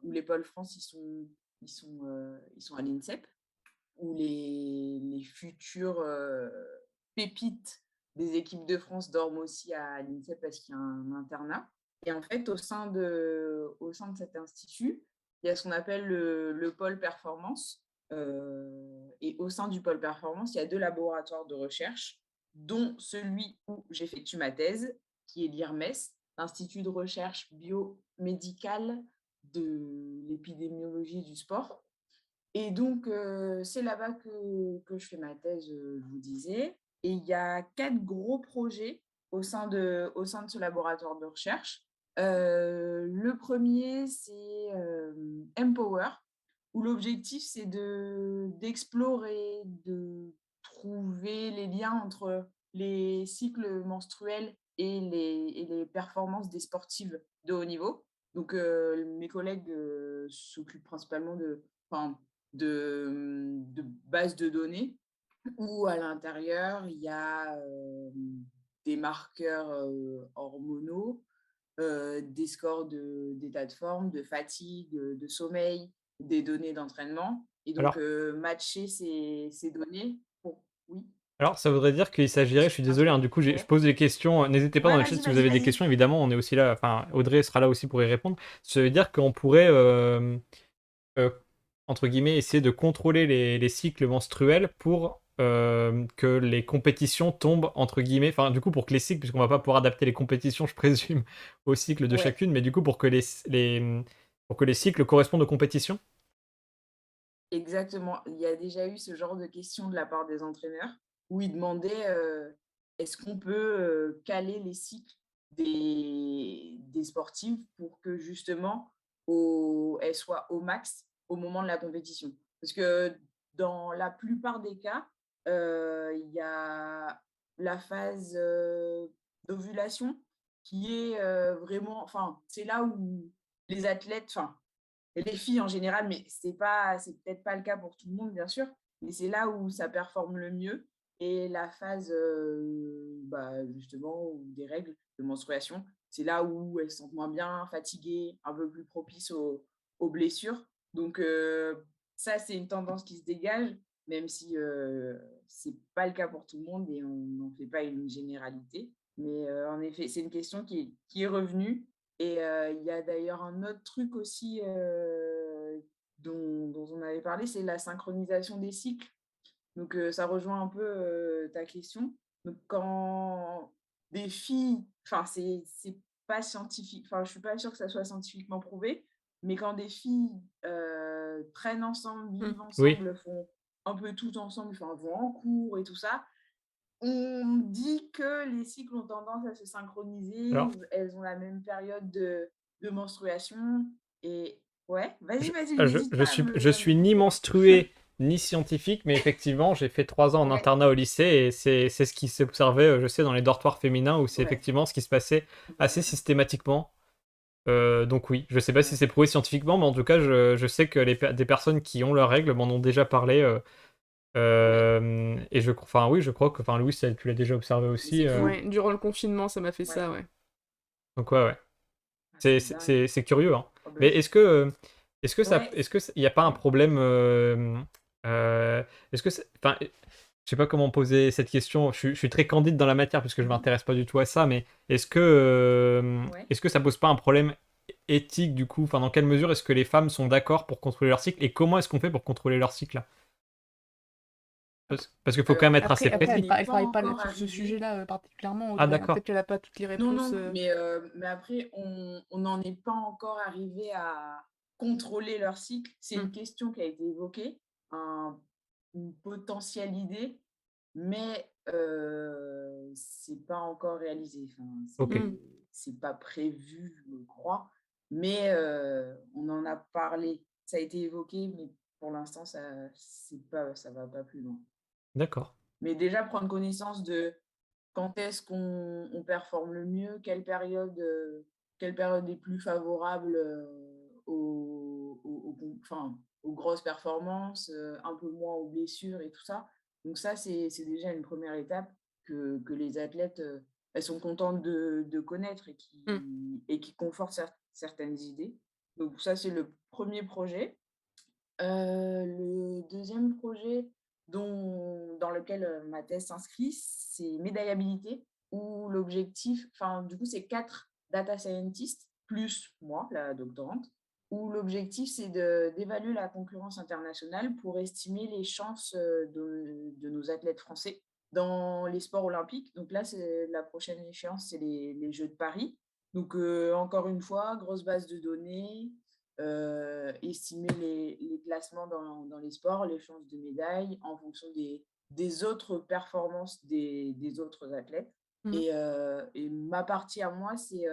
les pôles France, ils sont à l'INSEP, où les futures pépites des équipes de France dorment aussi à l'INSEP parce qu'il y a un internat. Et en fait, au sein de cet institut, il y a ce qu'on appelle le pôle performance. Et au sein du pôle performance, il y a 2 laboratoires de recherche, dont celui où j'effectue ma thèse, qui est l'IRMES, l'Institut de recherche biomédicale de l'épidémiologie du sport. Et donc, c'est là-bas que je fais ma thèse, je vous disais. Et il y a 4 gros projets au sein de ce laboratoire de recherche. Le premier, c'est Empower, où l'objectif, c'est d'explorer, de trouver les liens entre les cycles menstruels et les performances des sportives de haut niveau. Donc, mes collègues s'occupent principalement de bases de données où à l'intérieur, il y a des marqueurs hormonaux, des scores d'état de forme, de fatigue, de sommeil, des données d'entraînement. Et donc,
Alors,
matcher ces données pour... Oui,
alors, ça voudrait dire qu'il s'agirait, je suis
un
désolé,
truc.
hein, du coup, je
Ouais,
pose des questions. N'hésitez pas dans
ouais,
le chat
vas-y,
si vous
vas-y,
avez des
vas-y.
questions, évidemment, on est aussi là, enfin, Audrey sera là aussi pour y répondre. Ça veut dire qu'on pourrait, euh, entre guillemets, essayer de contrôler les cycles menstruels pour que les compétitions tombent, entre guillemets, enfin, du coup, pour que les cycles, puisqu'on va pas pouvoir adapter les compétitions, je présume, au cycle de
Ouais,
chacune, mais du coup, pour que les cycles correspondent aux compétitions.
exactement. Il y a déjà eu ce genre de questions de la part des entraîneurs où ils demandaient est-ce qu'on peut caler les cycles des sportives pour que justement elles soient au max au moment de la compétition. Parce que dans la plupart des cas, il y a la phase d'ovulation qui est vraiment, enfin, c'est là où les athlètes, enfin, et les filles en général, mais c'est peut-être pas le cas pour tout le monde, bien sûr, mais c'est là où ça performe le mieux. Et la phase, justement, des règles de menstruation, c'est là où elles se sentent moins bien, fatiguées, un peu plus propices aux blessures. Donc, ça, c'est une tendance qui se dégage, même si c'est pas le cas pour tout le monde et on n'en fait pas une généralité. Mais en effet, c'est une question qui est revenue et il y a d'ailleurs un autre truc aussi dont on avait parlé, c'est la synchronisation des cycles. Donc ça rejoint un peu ta question. Donc quand des filles, enfin c'est pas scientifique, enfin je suis pas sûre que ça soit scientifiquement prouvé, mais quand des filles traînent ensemble, vivent
Oui.
ensemble, font un peu tout ensemble, enfin vont en cours et tout ça, on dit que les cycles ont tendance à se synchroniser,
Alors,
elles ont la même période de menstruation. Et ouais, vas-y,
Je,
vas-y,
je,
n'hésite
je
pas
suis, je
à me
suis ni
couper. Hein.
menstrué ni scientifique, mais effectivement, j'ai fait 3 ans en
Ouais,
internat au lycée et c'est ce qui s'observait, je sais, dans les dortoirs féminins où c'est
ouais,
effectivement ce qui se passait assez
voilà,
systématiquement. Donc oui, je sais pas si
ouais.
c'est prouvé scientifiquement, mais en tout cas, je sais que des personnes qui ont leurs règles m'en ont déjà parlé.
Ouais,
Et enfin oui, je crois que, enfin Louis, tu l'as déjà observé
mais
aussi.
c'est fou.
Ouais, durant le confinement, ça m'a fait
Ouais,
ça, ouais.
Donc ouais, ouais.
ah,
C'est
c'est dingue.
c'est curieux, hein.
Oh,
Mais
bah, ouais,
est-ce que il n'y a pas un
ouais.
problème est-ce que enfin, je sais pas comment poser cette question. Je suis très candide dans la matière puisque je
Mhm.
m'intéresse pas du tout à ça, mais
Ouais.
est-ce que ça pose pas un problème éthique du coup? Enfin, dans quelle mesure est-ce que les femmes sont d'accord pour contrôler leur cycle et comment est-ce qu'on fait pour contrôler leur cycle là? Parce qu'il faut quand même
Alors,
être assez
Après,
on
précis.
n'est
elle
pas
travaille pas
encore
sur ce
arrivé.
sujet-là particulièrement,
Ah
Audrey, hein.
d'accord.
Peut-être qu'elle a pas toutes les
Non,
réponses.
non, mais après, on n'en est pas encore arrivé à contrôler leur cycle. C'est
Hmm.
une question qui a été évoquée, un une potentielle idée, mais c'est pas encore réalisé. Enfin,
Ok.
Hmm.
c'est pas prévu, je crois, mais on en a parlé. Ça a été évoqué, mais pour l'instant, ça va pas plus loin.
D'accord.
Mais déjà prendre connaissance de quand est-ce qu'on performe le mieux, quelle période est plus favorable, enfin, aux grosses performances, un peu moins aux blessures et tout ça. Donc ça, c'est déjà une première étape que les athlètes, elles sont contentes de connaître
Hmm.
et qui conforte certaines idées. Donc ça, c'est le premier projet. Le deuxième projet dans lequel, ma thèse s'inscrit, c'est médaillabilité, où l'objectif enfin, du coup, c'est 4 data scientists plus moi, la doctorante, où l'objectif, c'est d'évaluer la concurrence internationale pour estimer les chances, de nos athlètes français dans les sports olympiques. Donc là, c'est la prochaine échéance, c'est les Jeux de Paris. Donc, encore une fois, grosse base de données, estimer les classements dans les sports, les chances de médaille en fonction des autres performances des autres athlètes.
Hmm.
Et ma partie à moi, c'est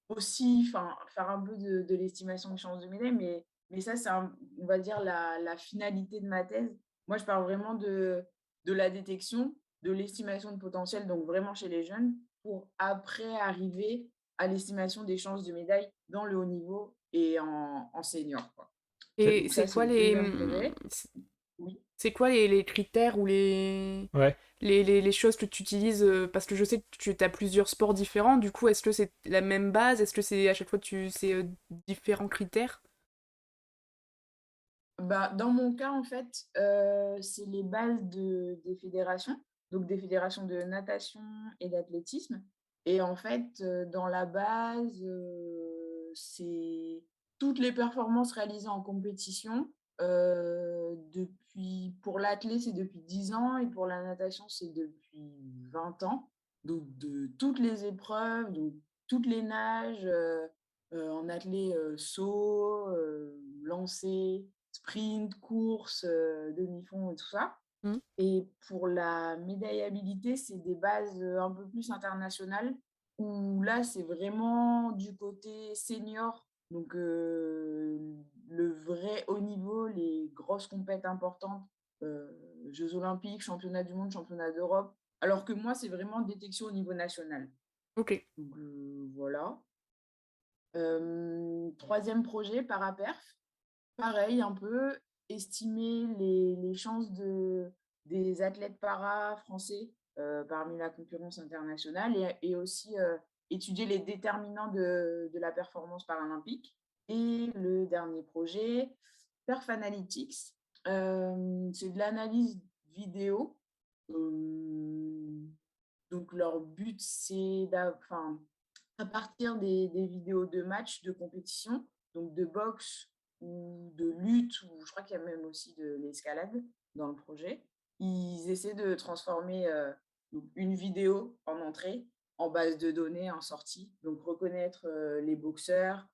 aussi faire un peu de l'estimation des chances de médaille, mais ça, on va dire, la finalité de ma thèse. Moi, je parle vraiment de la détection, de l'estimation de potentiel, donc vraiment chez les jeunes, pour après arriver à l'estimation des chances de médaille dans le haut niveau et en senior, quoi.
Et
Donc ça, c'est le deuxième projet. Oui.
c'est quoi les critères ou
Ouais.
les choses que tu utilises parce que je sais que tu as plusieurs sports différents, du coup, est-ce que c'est la même base? Est-ce que c'est à chaque fois c'est différents critères?
Bah, dans mon cas, en fait, c'est les bases des fédérations, donc des fédérations de natation et d'athlétisme. Et en fait, dans la base, c'est toutes les performances réalisées en compétition. Pour l'athlé, c'est depuis 10 ans et pour la natation, c'est depuis 20 ans. Donc, de toutes les épreuves, donc toutes les nages, en athlé, saut, lancer, sprint, course, demi-fond et tout ça.
Hmm.
Et pour la médaillabilité, c'est des bases, un peu plus internationales, où là, c'est vraiment du côté senior, donc le vrai haut niveau, les grosses compètes importantes, jeux olympiques, championnats du monde, championnats d'Europe. Alors que moi, c'est vraiment détection au niveau national.
Ok.
Donc voilà. 3e projet, paraperf. Pareil, un peu estimer les chances des athlètes para français parmi la concurrence internationale et aussi étudier les déterminants de la performance paralympique. Et le dernier projet, Perf Analytics, c'est de l'analyse vidéo. Euh, donc leur but, c'est à partir des vidéos de matchs, de compétition, donc de boxe ou de lutte, ou je crois qu'il y a même aussi de l'escalade dans le projet, ils essaient de transformer donc une vidéo en entrée en base de données en sortie. Donc reconnaître les boxeurs,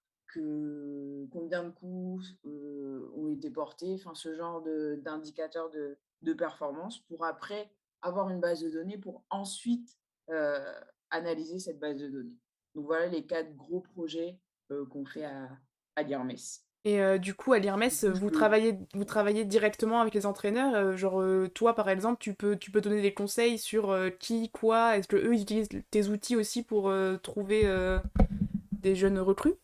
combien de coups ont été portés, enfin ce genre d'indicateurs de performance pour après avoir une base de données pour ensuite analyser cette base de données. Donc voilà les 4 gros projets qu'on fait à l'IRMES.
Et du coup, à l'IRMES,
Du coup,
vous travaillez directement avec les entraîneurs. Genre, toi, par exemple, tu peux donner des conseils sur qui, quoi. Est-ce que eux, ils utilisent tes outils aussi pour trouver des jeunes recrues?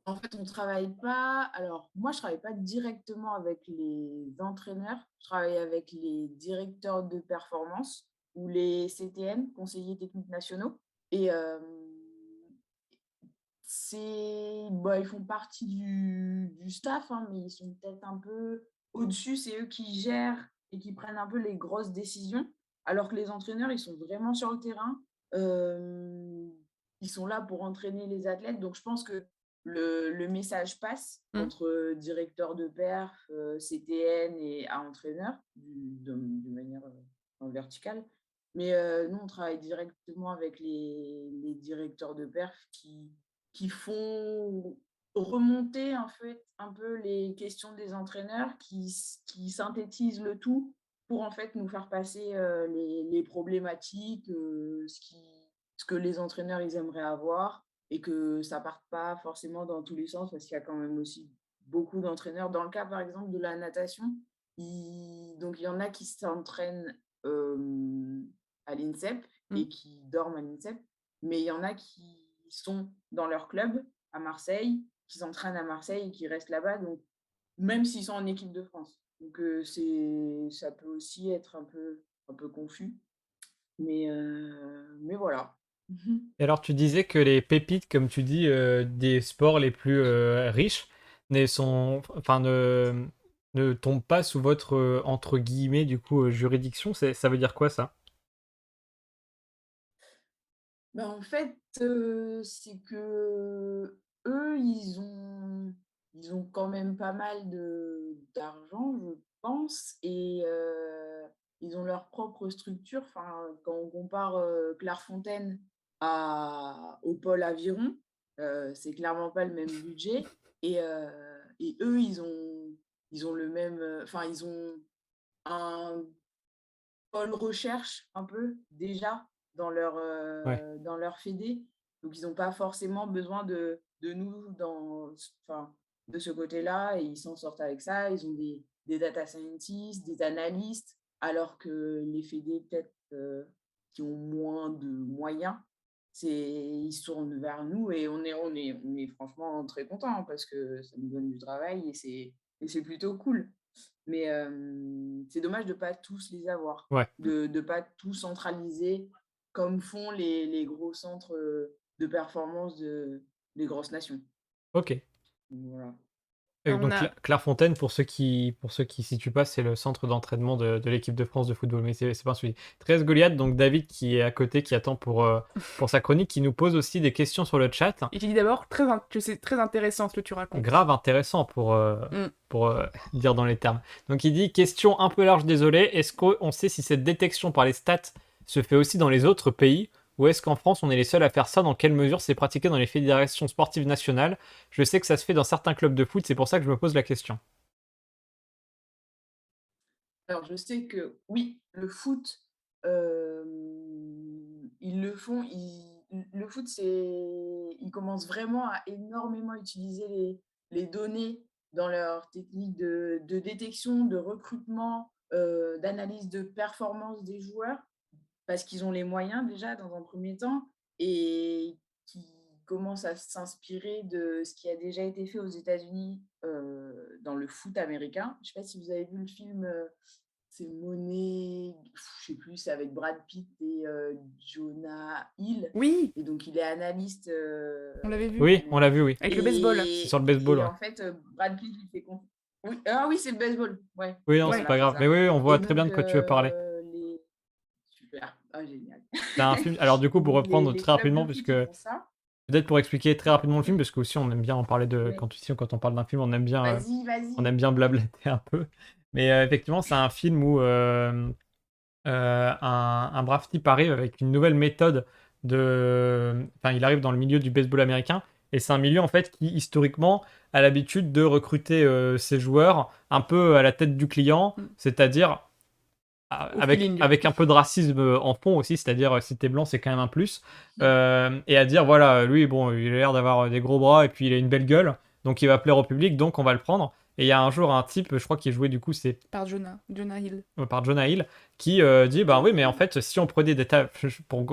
en fait, on travaille pas. Alors, moi, je travaille pas directement avec les entraîneurs. Je travaille avec les directeurs de performance ou les CTN, conseillers techniques nationaux. Et ils font partie du staff, hein, mais ils sont peut-être un peu au-dessus. C'est eux qui gèrent et qui prennent un peu les grosses décisions, alors que les entraîneurs, ils sont vraiment sur le terrain. Euh, ils sont là pour entraîner les athlètes. Donc, je pense que le message passe entre directeur de perf, CTN et à entraîneur, d'une manière en verticale. Mais nous, on travaille directement avec les directeurs de perf qui font remonter en fait un peu les questions des entraîneurs, qui synthétisent le tout pour en fait nous faire passer les problématiques, ce que les entraîneurs ils aimeraient avoir et que ça parte pas forcément dans tous les sens parce qu'il y a quand même aussi beaucoup d'entraîneurs. Dans le cas par exemple de la natation, donc il y en a qui s'entraînent à l'INSEP et qui dorment à l'INSEP, mais il y en a qui sont dans leur club à Marseille, qui s'entraînent à Marseille et qui restent là-bas, donc même s'ils sont en équipe de France. Donc ça peut aussi être un peu confus, mais voilà.
Et alors, tu disais que les pépites, comme tu dis, des sports les plus riches, ne tombent pas sous votre, entre guillemets, du coup, juridiction. Ça veut dire quoi, ça?
Ben, en fait, c'est que eux, ils ont quand même pas mal d'argent, je pense, et ils ont leur propre structure. Enfin, quand on compare Clairefontaine au pôle aviron, c'est clairement pas le même budget. Et eux, ils ont le même, enfin, ils ont un pôle recherche un peu déjà
Ouais.
dans leur fédé. Donc, ils n'ont pas forcément besoin de nous enfin, de ce côté-là et ils s'en sortent avec ça. Ils ont des data scientists, des analystes, alors que les fédés, peut-être, qui ont moins de moyens, ils se tournent vers nous et on est franchement très contents parce que ça nous donne du travail et c'est plutôt cool. Mais c'est dommage de ne pas tous les avoir,
Ouais.
de ne pas tout centraliser comme font les gros centres de performance des grosses nations.
Ok.
Voilà.
Donc
On a...
Clairefontaine, pour ceux qui situent pas, c'est le centre d'entraînement de l'équipe de France de football. Mais c'est pas un suivi. 13 Goliath, donc David qui est à côté, qui attend pour sa chronique, qui nous pose aussi des questions sur le chat.
Et tu dis d'abord que c'est très intéressant ce que tu racontes.
Grave intéressant pour dire dans les termes. Donc il dit, question un peu large, désolé, est-ce qu'on sait si cette détection par les stats se fait aussi dans les autres pays ou est-ce qu'en France on est les seuls à faire ça? Dans quelle mesure c'est pratiqué dans les fédérations sportives nationales? Je sais que ça se fait dans certains clubs de foot, c'est pour ça que je me pose la question.
Alors, je sais que oui, le foot, ils le font. Le foot, ils commencent vraiment à énormément utiliser les données dans leur technique de détection, de recrutement, d'analyse de performance des joueurs, parce qu'ils ont les moyens déjà dans un premier temps et qui commencent à s'inspirer de ce qui a déjà été fait aux États-Unis dans le foot américain. Je ne sais pas si vous avez vu le film. C'est Money, je sais plus, c'est avec Brad Pitt et Jonah Hill.
Oui,
Et donc, il est analyste.
on l'avait vu.
Oui, on l'a vu, oui.
Avec le baseball.
C'est sur le baseball,
Et
ouais.
en fait, Brad Pitt lui fait confiance. Oui. Ah oui, c'est le baseball. Ouais.
Oui, non,
Ouais.
c'est
Voilà,
pas grave.
ça.
Mais oui, on voit
Et
très bien de
donc,
quoi tu veux parler.
Super. Ah, génial.
C'est un film. Alors du coup,
Et
pour
donc,
reprendre
les
très
clubs de
rapidement,
foot,
puisque
ils font ça.
peut-être pour expliquer très rapidement le film,
Oui.
parce qu'aussi on aime bien en parler
Oui.
quand on parle d'un film, on aime bien
Vas-y.
blablater un peu. Mais effectivement, c'est un film où un brave type arrive avec une nouvelle méthode Enfin, il arrive dans le milieu du baseball américain, et c'est un milieu en fait qui historiquement a l'habitude de recruter ses joueurs un peu à la tête du client, c'est-à-dire
Au feeling.
avec un peu de racisme en fond aussi, c'est-à-dire si t'es blanc c'est quand même un plus, et à dire voilà, lui bon il a l'air d'avoir des gros bras et puis il a une belle gueule, donc il va plaire au public, donc on va le prendre. Et il y a un jour un type, je crois qu'il est joué du coup c'est
Par Jonah Hill.
par Jonah Hill, qui dit bah oui mais en fait si on prenait des tables pour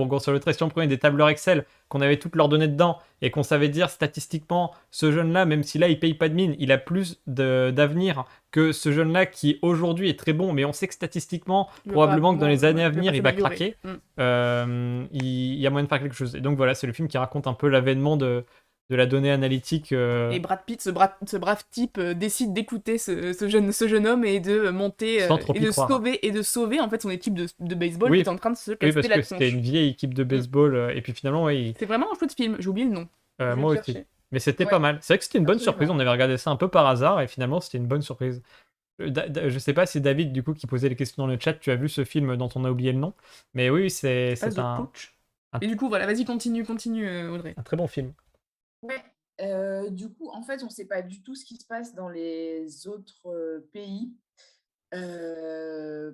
grossir le trait, si on prenait des tableurs Excel, qu'on avait toutes leurs données dedans et qu'on savait dire statistiquement ce jeune là, même si là il paye pas de mine, il a plus d'avenir que ce jeune là qui aujourd'hui est très bon, mais on sait que statistiquement probablement que dans les années à venir il va craquer, il y a moyen de faire quelque chose. Et donc voilà, c'est le film qui raconte un peu l'avènement de la donnée analytique.
Et Brad Pitt, ce brave type, décide d'écouter ce jeune homme et de monter
Sans trop
et
y
de
croire.
sauver en fait son équipe de baseball
Oui,
qui est en train de se
Oui,
casser
parce
la
que c'était
tronche.
une vieille équipe de baseball. Et puis finalement, oui,
C'est vraiment un chouette film, j'ai oublié le nom. Je vais
moi
le
aussi.
chercher.
Mais c'était
Ouais.
pas mal. C'est vrai que c'était une bonne
Absolument.
surprise. On avait regardé ça un peu par hasard et finalement, c'était une bonne surprise. Je sais pas si David, du coup, qui posait les questions dans le chat, tu as vu ce film dont on a oublié le nom. Mais oui, c'est
Pas The
un
Pooch.
un-
Et du coup, voilà, vas-y, continue, Audrey.
très bon film.
Ouais. Du coup, en fait, on ne sait pas du tout ce qui se passe dans les autres pays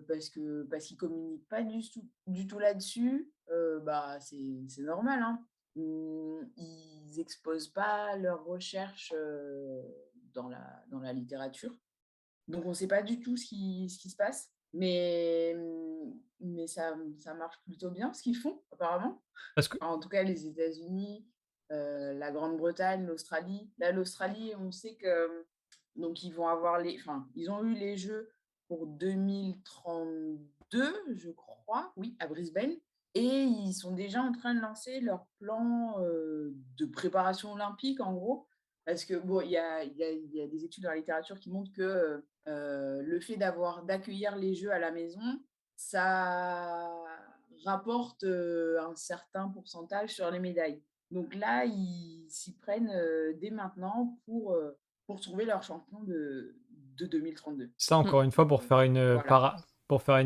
parce qu'ils communiquent pas du tout là-dessus. Bah, c'est normal, hein. Ils exposent pas leurs recherches dans la littérature. Donc, on ne sait pas du tout ce qui se passe. Mais ça marche plutôt bien ce qu'ils font, apparemment.
Parce que
En tout cas, les États-Unis, la Grande-Bretagne, l'Australie. Là, l'Australie, on sait que donc ils vont avoir ils ont eu les Jeux pour 2032, je crois, oui, à Brisbane, et ils sont déjà en train de lancer leur plan de préparation olympique, en gros, parce que bon, il y a des études dans la littérature qui montrent que le fait d'accueillir les Jeux à la maison, ça rapporte un certain pourcentage sur les médailles. Donc là, ils s'y prennent dès maintenant pour trouver leur champion de 2032.
ça, encore une fois, pour faire
Voilà.
pour faire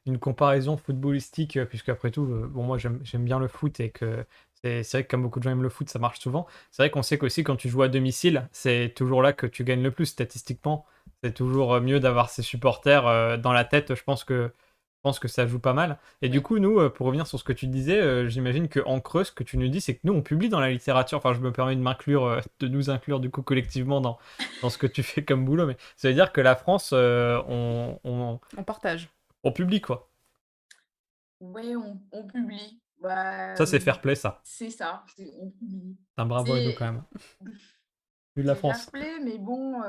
une comparaison footballistique, puisque après tout, bon, moi j'aime bien le foot et que c'est vrai que comme beaucoup de gens aiment le foot, ça marche souvent. C'est vrai qu'on sait qu'aussi quand tu joues à domicile, c'est toujours là que tu gagnes le plus statistiquement. C'est toujours mieux d'avoir ses supporters dans la tête. Je pense que ça joue pas mal. Et du
Ouais.
coup, nous, pour revenir sur ce que tu disais, j'imagine qu'en creux, ce que tu nous dis, c'est que nous, on publie dans la littérature. Enfin, je me permets de de nous inclure du coup collectivement dans ce que tu fais comme boulot, mais ça veut dire que la France,
On partage.
on publie quoi.
Ouais, on publie. Bah,
Ça, c'est fair play, ça.
c'est ça, on publie.
Un bravo à nous quand
C'est
même. Vu de la
c'est fair
France.
play, mais bon,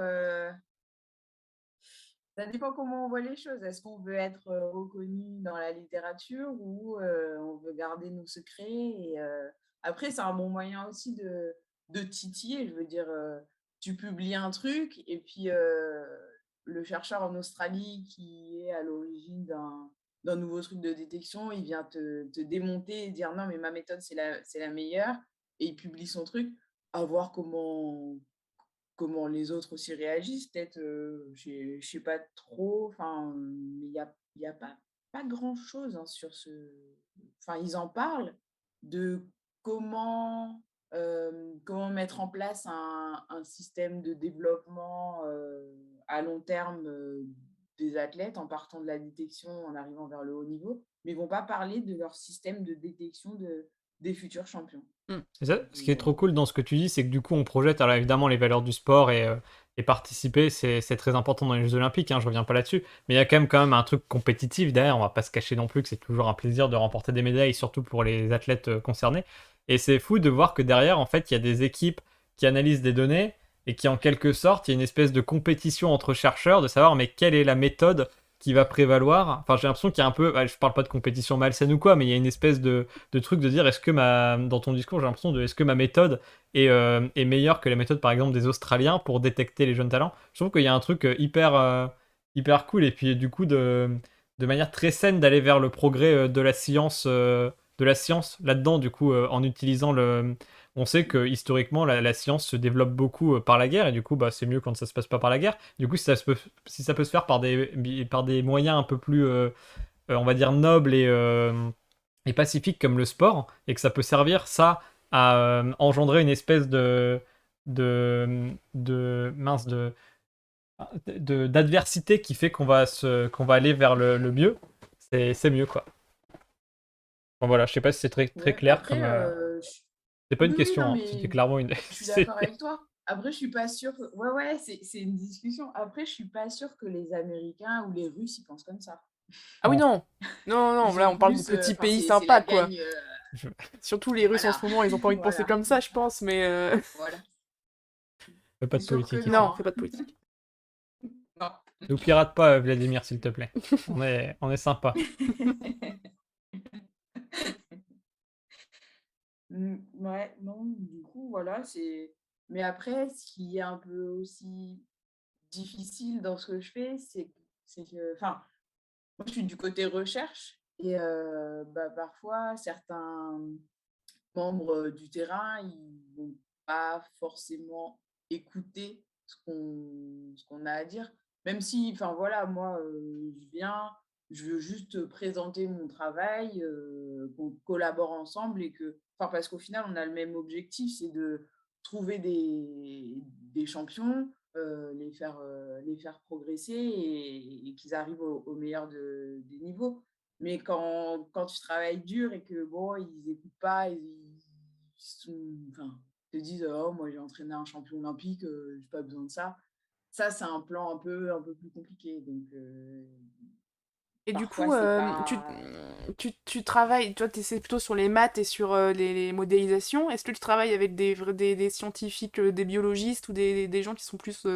ça dépend comment on voit les choses. Est-ce qu'on veut être reconnu dans la littérature ou on veut garder nos secrets après, c'est un bon moyen aussi de titiller. Je veux dire, tu publies un truc et puis le chercheur en Australie qui est à l'origine d'un nouveau truc de détection, il vient te démonter et dire non, mais ma méthode, c'est la meilleure. Et il publie son truc. À voir comment les autres aussi réagissent, peut-être, je sais pas trop, enfin, mais il y a pas grand-chose hein, sur ce. Enfin, ils en parlent de comment, comment mettre en place un système de développement à long terme des athlètes en partant de la détection, en arrivant vers le haut niveau, mais ils vont pas parler de leur système de détection des futurs champions.
Et ça, ce qui est
Voilà.
trop cool dans ce que tu dis, c'est que du coup, on projette alors évidemment les valeurs du sport et participer, c'est très important dans les Jeux Olympiques, hein, je reviens pas là-dessus. Mais il y a quand même un truc compétitif derrière, on va pas se cacher non plus que c'est toujours un plaisir de remporter des médailles, surtout pour les athlètes concernés. Et c'est fou de voir que derrière, en fait, il y a des équipes qui analysent des données et qui, en quelque sorte, il y a une espèce de compétition entre chercheurs de savoir, mais quelle est la méthode qui va prévaloir. Enfin, j'ai l'impression qu'il y a un peu, je parle pas de compétition malsaine ou quoi, mais il y a une espèce de truc de dire dans ton discours, j'ai l'impression est-ce que ma méthode est meilleure que la méthode par exemple des Australiens pour détecter les jeunes talents. Je trouve qu'il y a un truc hyper cool et puis du coup de manière très saine d'aller vers le progrès de la science là-dedans du coup en utilisant le. On sait que historiquement la science se développe beaucoup par la guerre et du coup bah, c'est mieux quand ça se passe pas par la guerre. Du coup si ça peut se faire par des moyens un peu plus on va dire nobles et pacifique comme le sport, et que ça peut servir ça à engendrer une espèce mince d'adversité qui fait qu'on va aller vers le mieux, c'est mieux quoi. Bon voilà, je sais pas si c'est très
Ouais,
clair
après,
comme c'est pas une
oui, oui,
question,
non,
hein, c'était
mais
clairement une
je suis d'accord avec toi. Après, je suis pas sûre. Ouais, ouais, c'est une discussion. Après, je suis pas sûre que les Américains ou les Russes, ils pensent comme ça.
Ah oui,
Bon,
non. Non, non,
Ils
là,
sont
on parle de
plus.
petits
Enfin,
pays
c'est la
sympas, quoi.
gagne.
je-
Surtout les Russes en
Voilà.
ce moment, ils ont pas envie de penser
Voilà.
comme ça, je pense, mais...
Voilà.
fais pas
C'est
de
sûr que
politique ici.
Non,
non.
on fait pas de politique.
Non.
Nous pirate pas Vladimir s'il te plaît. On est sympa.
Ouais, non, du coup, voilà, c'est mais après, ce qui est un peu aussi difficile dans ce que je fais, c'est que enfin, moi, je suis du côté recherche et bah, parfois, certains membres, du terrain, ils vont pas forcément écouter ce qu'on a à dire. Même si, enfin voilà, moi, je viens, je veux juste présenter mon travail, qu'on collabore ensemble et que enfin parce qu'au final, on a le même objectif, c'est de trouver des champions, les faire progresser et qu'ils arrivent au meilleur des niveaux. Mais quand tu travailles dur et que bon, ils écoutent pas, ils sont enfin, te disent: «Oh moi j'ai entraîné un champion olympique, j'ai pas besoin de ça». Ça, c'est un plan un peu plus compliqué donc
Et du
parfois
coup,
c'est
tu,
pas
tu travailles, toi, c'est plutôt sur les maths et sur les modélisations. Est-ce que tu travailles avec des scientifiques, des biologistes ou des gens qui sont plus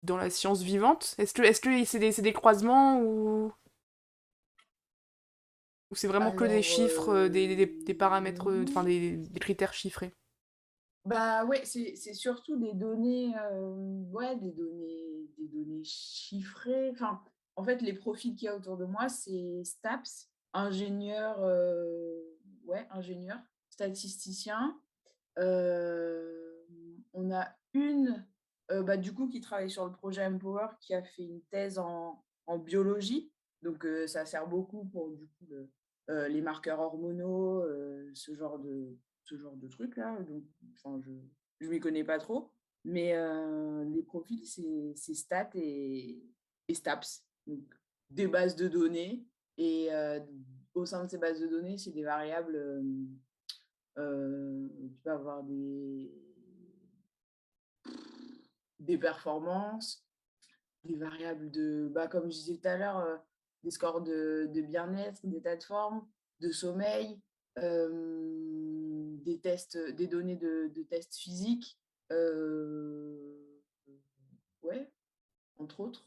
dans la science vivante? Est-ce que c'est des croisements ou c'est vraiment que des
alors,
chiffres, des paramètres, enfin des critères chiffrés?
bah, ouais, c'est surtout des données, ouais, des données chiffrées. Enfin, en fait, les profils qu'il y a autour de moi, c'est STAPS, ingénieur, ouais, ingénieur, statisticien. On a une, bah, du coup, qui travaille sur le projet Empower, qui a fait une thèse en biologie. Donc, ça sert beaucoup pour, du coup, les marqueurs hormonaux, ce genre de trucs-là. Donc, enfin, je m'y connais pas trop. Mais, les profils, c'est stats et STAPS. Donc, des bases de données et au sein de ces bases de données, c'est des variables, tu peux avoir des performances, des variables bah, comme je disais tout à l'heure, des scores de bien-être, d'état de forme, de sommeil, des tests, des données de tests physiques, ouais, entre autres.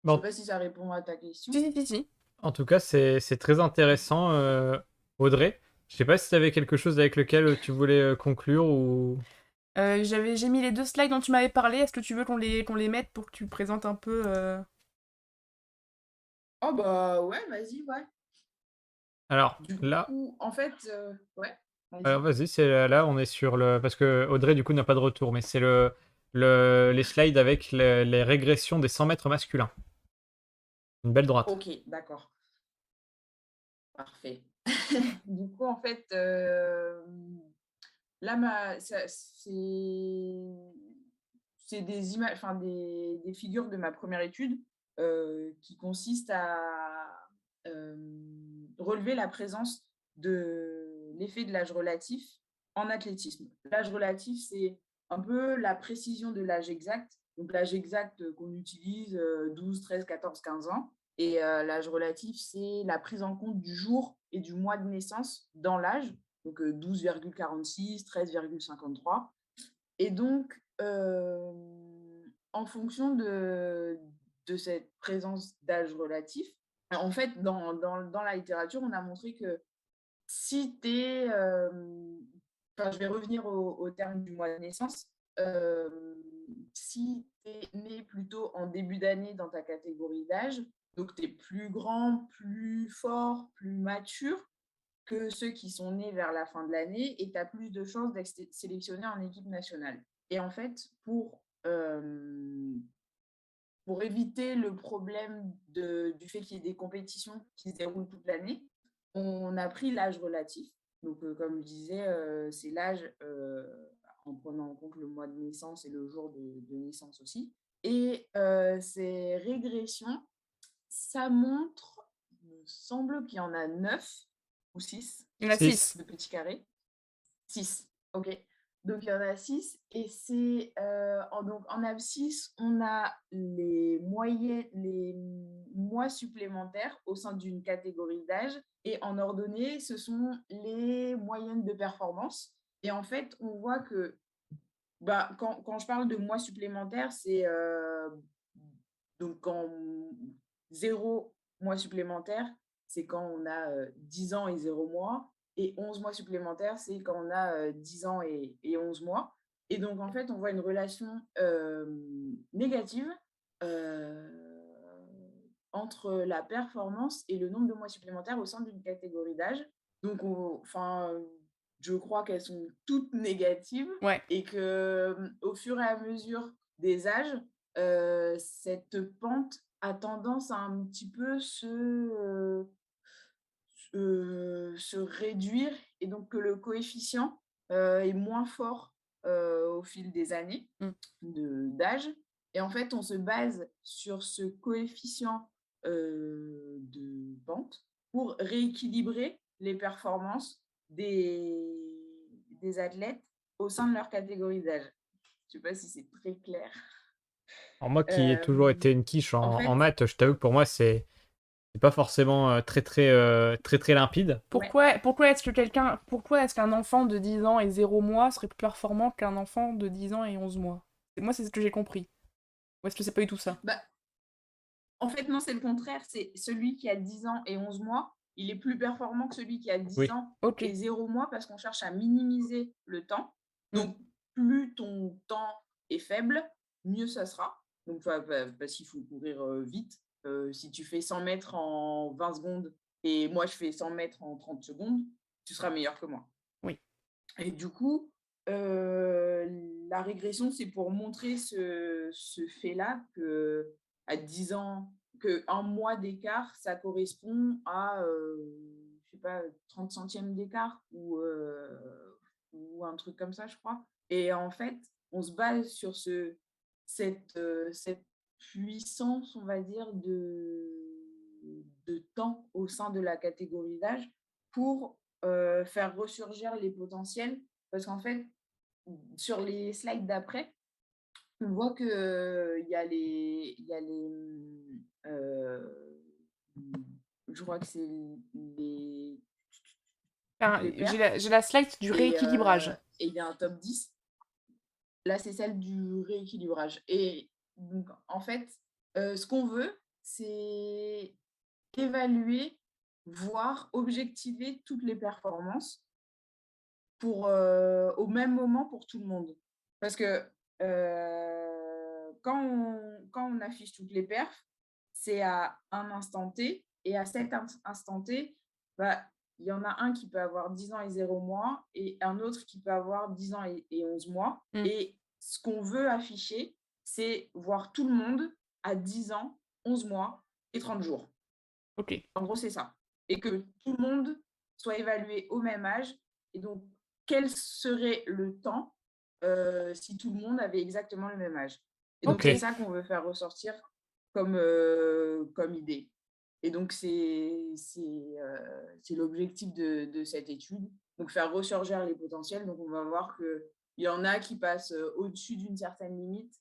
Je sais
Bon,
pas si ça répond à ta
Si,
question.
si, si, si.
en tout cas, c'est très intéressant, Audrey. Je sais pas si tu avais quelque chose avec lequel tu voulais conclure ou.
J'ai mis les 2 slides dont tu m'avais parlé. Est-ce que tu veux qu'on les mette pour que tu présentes un peu
Oh bah ouais, vas-y, ouais.
Alors
Du
là,
coup, en fait, ouais,
alors
vas-y.
vas-y, c'est là, on est sur le. Parce que Audrey, du coup, n'a pas de retour, mais c'est les slides avec les régressions des 100 mètres masculins. Une belle droite.
Ok, d'accord. Parfait. Du coup, en fait, là, c'est des images, enfin des figures de ma première étude qui consistent à relever la présence de l'effet de l'âge relatif en athlétisme. L'âge relatif, c'est un peu la précision de l'âge exact. Donc, l'âge exact qu'on utilise, 12, 13, 14, 15 ans. Et l'âge relatif, c'est la prise en compte du jour et du mois de naissance dans l'âge, donc 12,46, 13,53. Et donc, en fonction de cette présence d'âge relatif, en fait, dans la littérature, on a montré que si tu es, enfin, je vais revenir au terme du mois de naissance, euh, si tu es né plutôt en début d'année dans ta catégorie d'âge, donc tu es plus grand, plus fort, plus mature que ceux qui sont nés vers la fin de l'année et tu as plus de chances d'être sélectionné en équipe nationale. Et en fait, pour éviter le problème du fait qu'il y ait des compétitions qui se déroulent toute l'année, on a pris l'âge relatif. Donc, comme je disais, c'est l'âge en prenant en compte le mois de naissance et le jour de naissance aussi. Et ces régressions, ça montre, il me semble qu'il y en a 9 ou 6
Il y en a
6.
6.
de petits carrés. 6, ok. Donc, il y en a 6. Et c'est donc, en abscisse, on a les mois supplémentaires au sein d'une catégorie d'âge. Et en ordonnée, ce sont les moyennes de performance. Et en fait, on voit que bah, quand je parle de mois supplémentaires, c'est donc quand 0 mois supplémentaire, c'est quand on a 10 ans et 0 mois. et 11 mois supplémentaires, c'est quand on a 10 ans et 11 mois. Et donc, en fait, on voit une relation négative entre la performance et le nombre de mois supplémentaires au sein d'une catégorie d'âge. Donc, je crois qu'elles sont toutes négatives
Ouais.
et que au fur et à mesure des âges, cette pente a tendance à un petit peu se réduire et donc que le coefficient est moins fort au fil des années
Mmh.
d'âge. Et en fait, on se base sur ce coefficient de pente pour rééquilibrer les performances des athlètes au sein de leur catégorie d'âge. Je ne sais pas si c'est très clair.
Alors moi qui ai toujours été une quiche
En
en
fait,
maths, je t'avoue que pour moi, c'est pas forcément très limpide.
Pourquoi est-ce qu'un enfant de 10 ans et 0 mois serait plus performant qu'un enfant de 10 ans et 11 mois? Moi, c'est ce que j'ai compris. Ou est-ce que c'est pas du tout ça?
bah, en fait, non, c'est le contraire. C'est celui qui a 10 ans et 11 mois, il est plus performant que celui qui a 10
Oui.
ans
Ok.
et 0 mois parce qu'on cherche à minimiser le temps.
Mm.
Donc, plus ton temps est faible, mieux ça sera. Donc, parce qu'il faut courir vite. Si tu fais 100 mètres en 20 secondes et moi, je fais 100 mètres en 30 secondes, tu seras meilleur que moi.
Oui.
Et du coup, la régression, c'est pour montrer ce fait-là que à 10 ans, qu'un mois d'écart, ça correspond à, je sais pas, 30 centièmes d'écart ou un truc comme ça, je crois. Et en fait, on se base sur cette puissance, on va dire, de temps au sein de la catégorie d'âge pour faire ressurgir les potentiels. Parce qu'en fait, sur les slides d'après, on voit qu'il y a je crois que c'est les
Enfin,
les perfs
j'ai la slide du rééquilibrage.
et il y a un top 10. Là, c'est celle du rééquilibrage. Et donc, en fait, ce qu'on veut, c'est évaluer, voir, objectiver toutes les performances pour, au même moment pour tout le monde. Parce que quand on affiche toutes les perfs, c'est à un instant T. Et à cet instant T, bah, il y en a un qui peut avoir 10 ans et 0 mois et un autre qui peut avoir 10 ans et 11 mois.
Mm.
Et ce qu'on veut afficher, c'est voir tout le monde à 10 ans, 11 mois et 30 jours.
Ok.
En gros, c'est ça. Et que tout le monde soit évalué au même âge. Et donc, quel serait le temps si tout le monde avait exactement le même âge? Et donc,
Ok.
c'est ça qu'on veut faire ressortir comme idée. Et donc, c'est l'objectif de cette étude. Donc, faire ressurgir les potentiels. Donc, on va voir qu'il y en a qui passent au-dessus d'une certaine limite.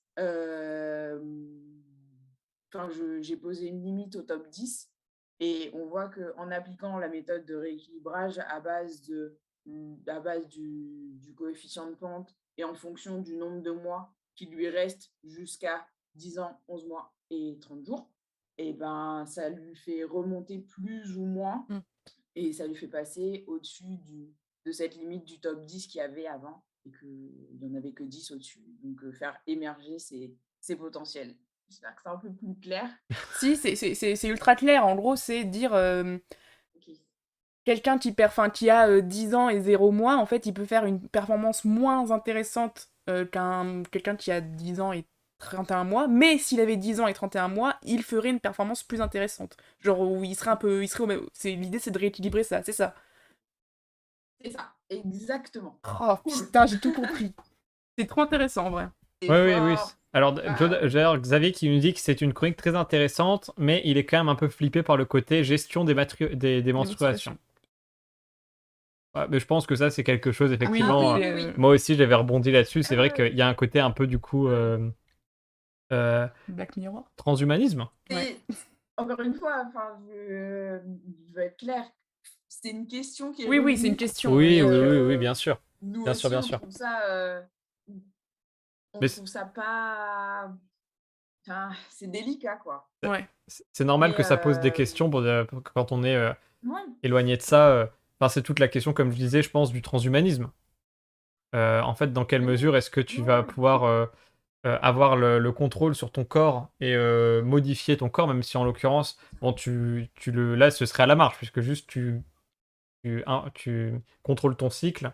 J'ai posé une limite au top 10. Et on voit qu'en appliquant la méthode de rééquilibrage à base du coefficient de pente et en fonction du nombre de mois qui lui reste jusqu'à 10 ans, 11 mois et 30 jours, et ben, ça lui fait remonter plus ou moins
Mm.
et ça lui fait passer au-dessus de cette limite du top 10 qu'il y avait avant et qu'il n'y en avait que 10 au-dessus. Donc, faire émerger ses potentiels. J'espère que c'est un peu plus clair.
Si, c'est ultra clair. En gros, c'est dire
Ok.
quelqu'un qui a 10 ans et 0 mois, en fait, il peut faire une performance moins intéressante quelqu'un qui a 10 ans et 31 mois, mais s'il avait 10 ans et 31 mois, il ferait une performance plus intéressante. Genre où il serait un peu... Il serait au même... L'idée, c'est de rééquilibrer ça, c'est ça.
C'est ça, exactement.
Oh
Cool.
putain, j'ai tout compris. C'est trop intéressant, en vrai.
C'est
Oui.
fort.
Alors,
Ah.
j'ai alors Xavier qui nous dit que c'est une chronique très intéressante, mais il est quand même un peu flippé par le côté gestion des menstruations. Ouais, mais je pense que ça, c'est quelque chose, effectivement.
Oui,
oui.
Moi aussi, j'avais rebondi là-dessus. C'est vrai
Ah,
qu'il y a un côté un peu, du coup,
Black Mirror.
transhumanisme.
Ouais.
Encore une fois, je veux être clair. C'est une question qui est
Oui, c'est une
revenue.
question.
Oui,
mais,
oui, bien sûr.
Nous
Bien
aussi,
sûr, bien
on
sûr.
trouve ça,
Mais
pas. Enfin, c'est délicat, quoi.
Ouais.
c'est normal
Mais
que ça pose des questions quand on est
ouais.
éloigné de ça. Enfin, c'est toute la question, comme je disais, je pense, du transhumanisme. En fait, dans quelle mesure est-ce que tu vas pouvoir avoir le contrôle sur ton corps et modifier ton corps, même si en l'occurrence, bon, là, ce serait à la marge, puisque juste tu contrôles ton cycle,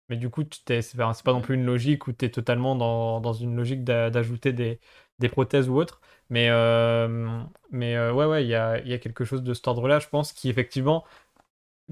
mais du coup, c'est pas non plus une logique où tu es totalement dans une logique d'ajouter des prothèses ou autre. Mais ouais, il y a quelque chose de cet ordre-là, je pense, qui effectivement,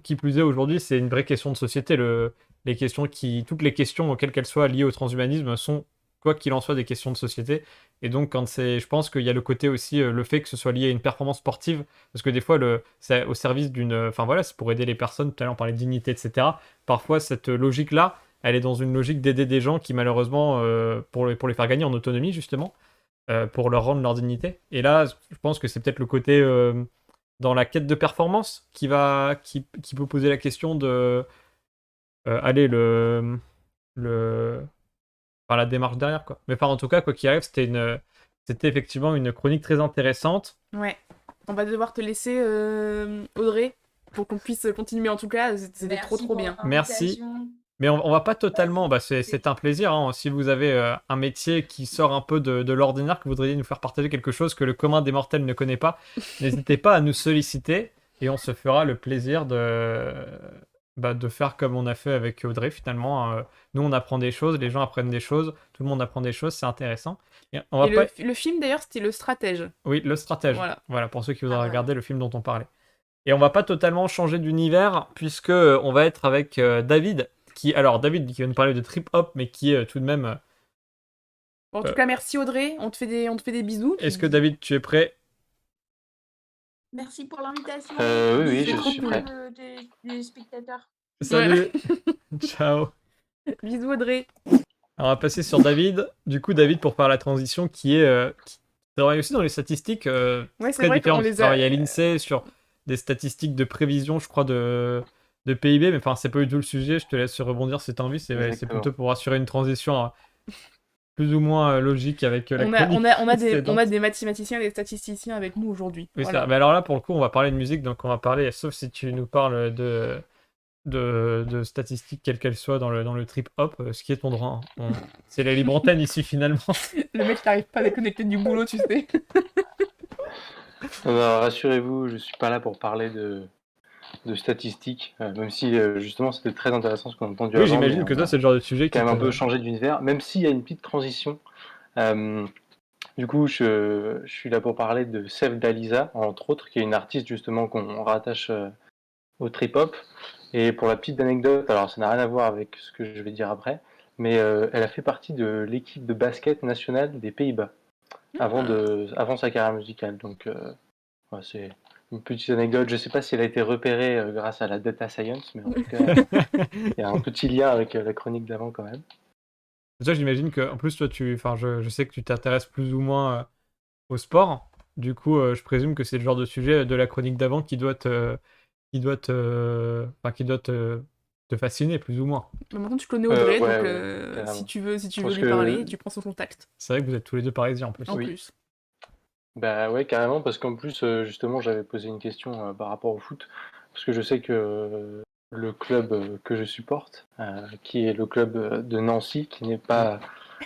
qui plus est aujourd'hui, c'est une vraie question de société. Toutes les questions, auxquelles qu'elles soient liées au transhumanisme, sont, quoi qu'il en soit, des questions de société. Et donc, je pense qu'il y a le côté aussi, le fait que ce soit lié à une performance sportive, parce que des fois, c'est au service enfin voilà, c'est pour aider les personnes. Tout à l'heure, on parlait de dignité, etc. Parfois, cette logique-là, elle est dans une logique d'aider des gens qui, malheureusement, pour les faire gagner en autonomie, justement, pour leur rendre leur dignité. Et là, je pense que c'est peut-être le côté dans la quête de performance qui peut poser la question de allez, enfin, la démarche derrière, quoi. Mais en tout cas, quoi qu'il arrive, c'était effectivement une chronique très intéressante.
Ouais. On va devoir te laisser, Audrey, pour qu'on puisse continuer. En tout cas, c'était trop
Merci
trop
pour
bien.
Merci.
l'invitation.
Mais on va pas totalement, c'est un plaisir, hein. Si vous avez un métier qui sort un peu de l'ordinaire, que vous voudriez nous faire partager quelque chose que le commun des mortels ne connaît pas, n'hésitez pas à nous solliciter et on se fera le plaisir de faire comme on a fait avec Audrey finalement. Nous on apprend des choses, les gens apprennent des choses, tout le monde apprend des choses, c'est intéressant. Et on va
Et
pas...
le film, d'ailleurs, c'était Le Stratège.
Oui, Le Stratège.
Voilà.
Voilà, pour ceux qui voudraient
voilà.
regarder le film dont on parlait. Et on va pas totalement changer d'univers, puisque on va être avec David, David qui va nous parler de trip hop, mais qui est tout de même.
Bon, en tout cas, merci Audrey. On te fait des bisous.
Est-ce que David, tu es prêt?
Merci pour l'invitation.
Oui,
C'est
je
trop
suis
cool.
prêt.
Des spectateurs.
Salut. Ciao.
Bisous Audrey.
Alors, on va passer sur David. Du coup, David, pour faire la transition, qui travaille aussi dans les statistiques
Ouais, c'est
très
vrai qu'on
différentes.
les
Il
a.
travaille à l'INSEE sur des statistiques de prévision, je crois, de PIB, mais enfin, c'est pas du tout le sujet. Je te laisse rebondir si t'as envie. C'est
Exactement.
plutôt pour assurer une transition plus ou moins logique avec la
On
chronique
a
précédente.
des mathématiciens et des statisticiens avec nous aujourd'hui.
Oui,
Voilà.
ça. Mais alors là, pour le coup, on va parler de musique, donc on va parler, sauf si tu nous parles de statistiques, quelles qu'elles soient, dans le trip hop, ce qui est ton droit, hein. C'est la libre antenne ici, finalement.
Le mec qui n'arrive pas à déconnecter du boulot, tu sais.
Rassurez-vous, je suis pas là pour parler de statistiques, même si justement c'était très intéressant ce qu'on a entendu
Oui,
avant.
j'imagine
mais
que
on
toi,
a
c'est le genre de sujet qui
quand même un
te...
peu changé d'univers, même s'il y a une petite transition. Du coup, je suis là pour parler de Sef Dalisa, entre autres, qui est une artiste justement qu'on rattache au trip-hop. Et pour la petite anecdote, alors ça n'a rien à voir avec ce que je vais dire après, mais elle a fait partie de l'équipe de basket nationale des Pays-Bas avant sa carrière musicale. Donc, ouais, c'est une petite anecdote. Je ne sais pas si elle a été repérée grâce à la data science, mais en tout cas, il y a un petit lien avec la chronique d'avant quand même.
Toi, j'imagine que, en plus, toi, enfin, je sais que tu t'intéresses plus ou moins au sport. Du coup, je présume que c'est le genre de sujet de la chronique d'avant enfin, qui doit te fasciner, plus ou moins.
Mais maintenant, tu connais Audrey,
Ouais,
donc
ouais, carrément.
si tu veux
Parce
lui
que-
parler, tu prends son contact.
C'est vrai que vous êtes tous les deux parisiens, en plus.
En
Oui.
plus.
Bah ouais, carrément, parce qu'en plus, justement, j'avais posé une question par rapport au foot, parce que je sais que le club que je supporte, qui est le club de Nancy, qui n'est pas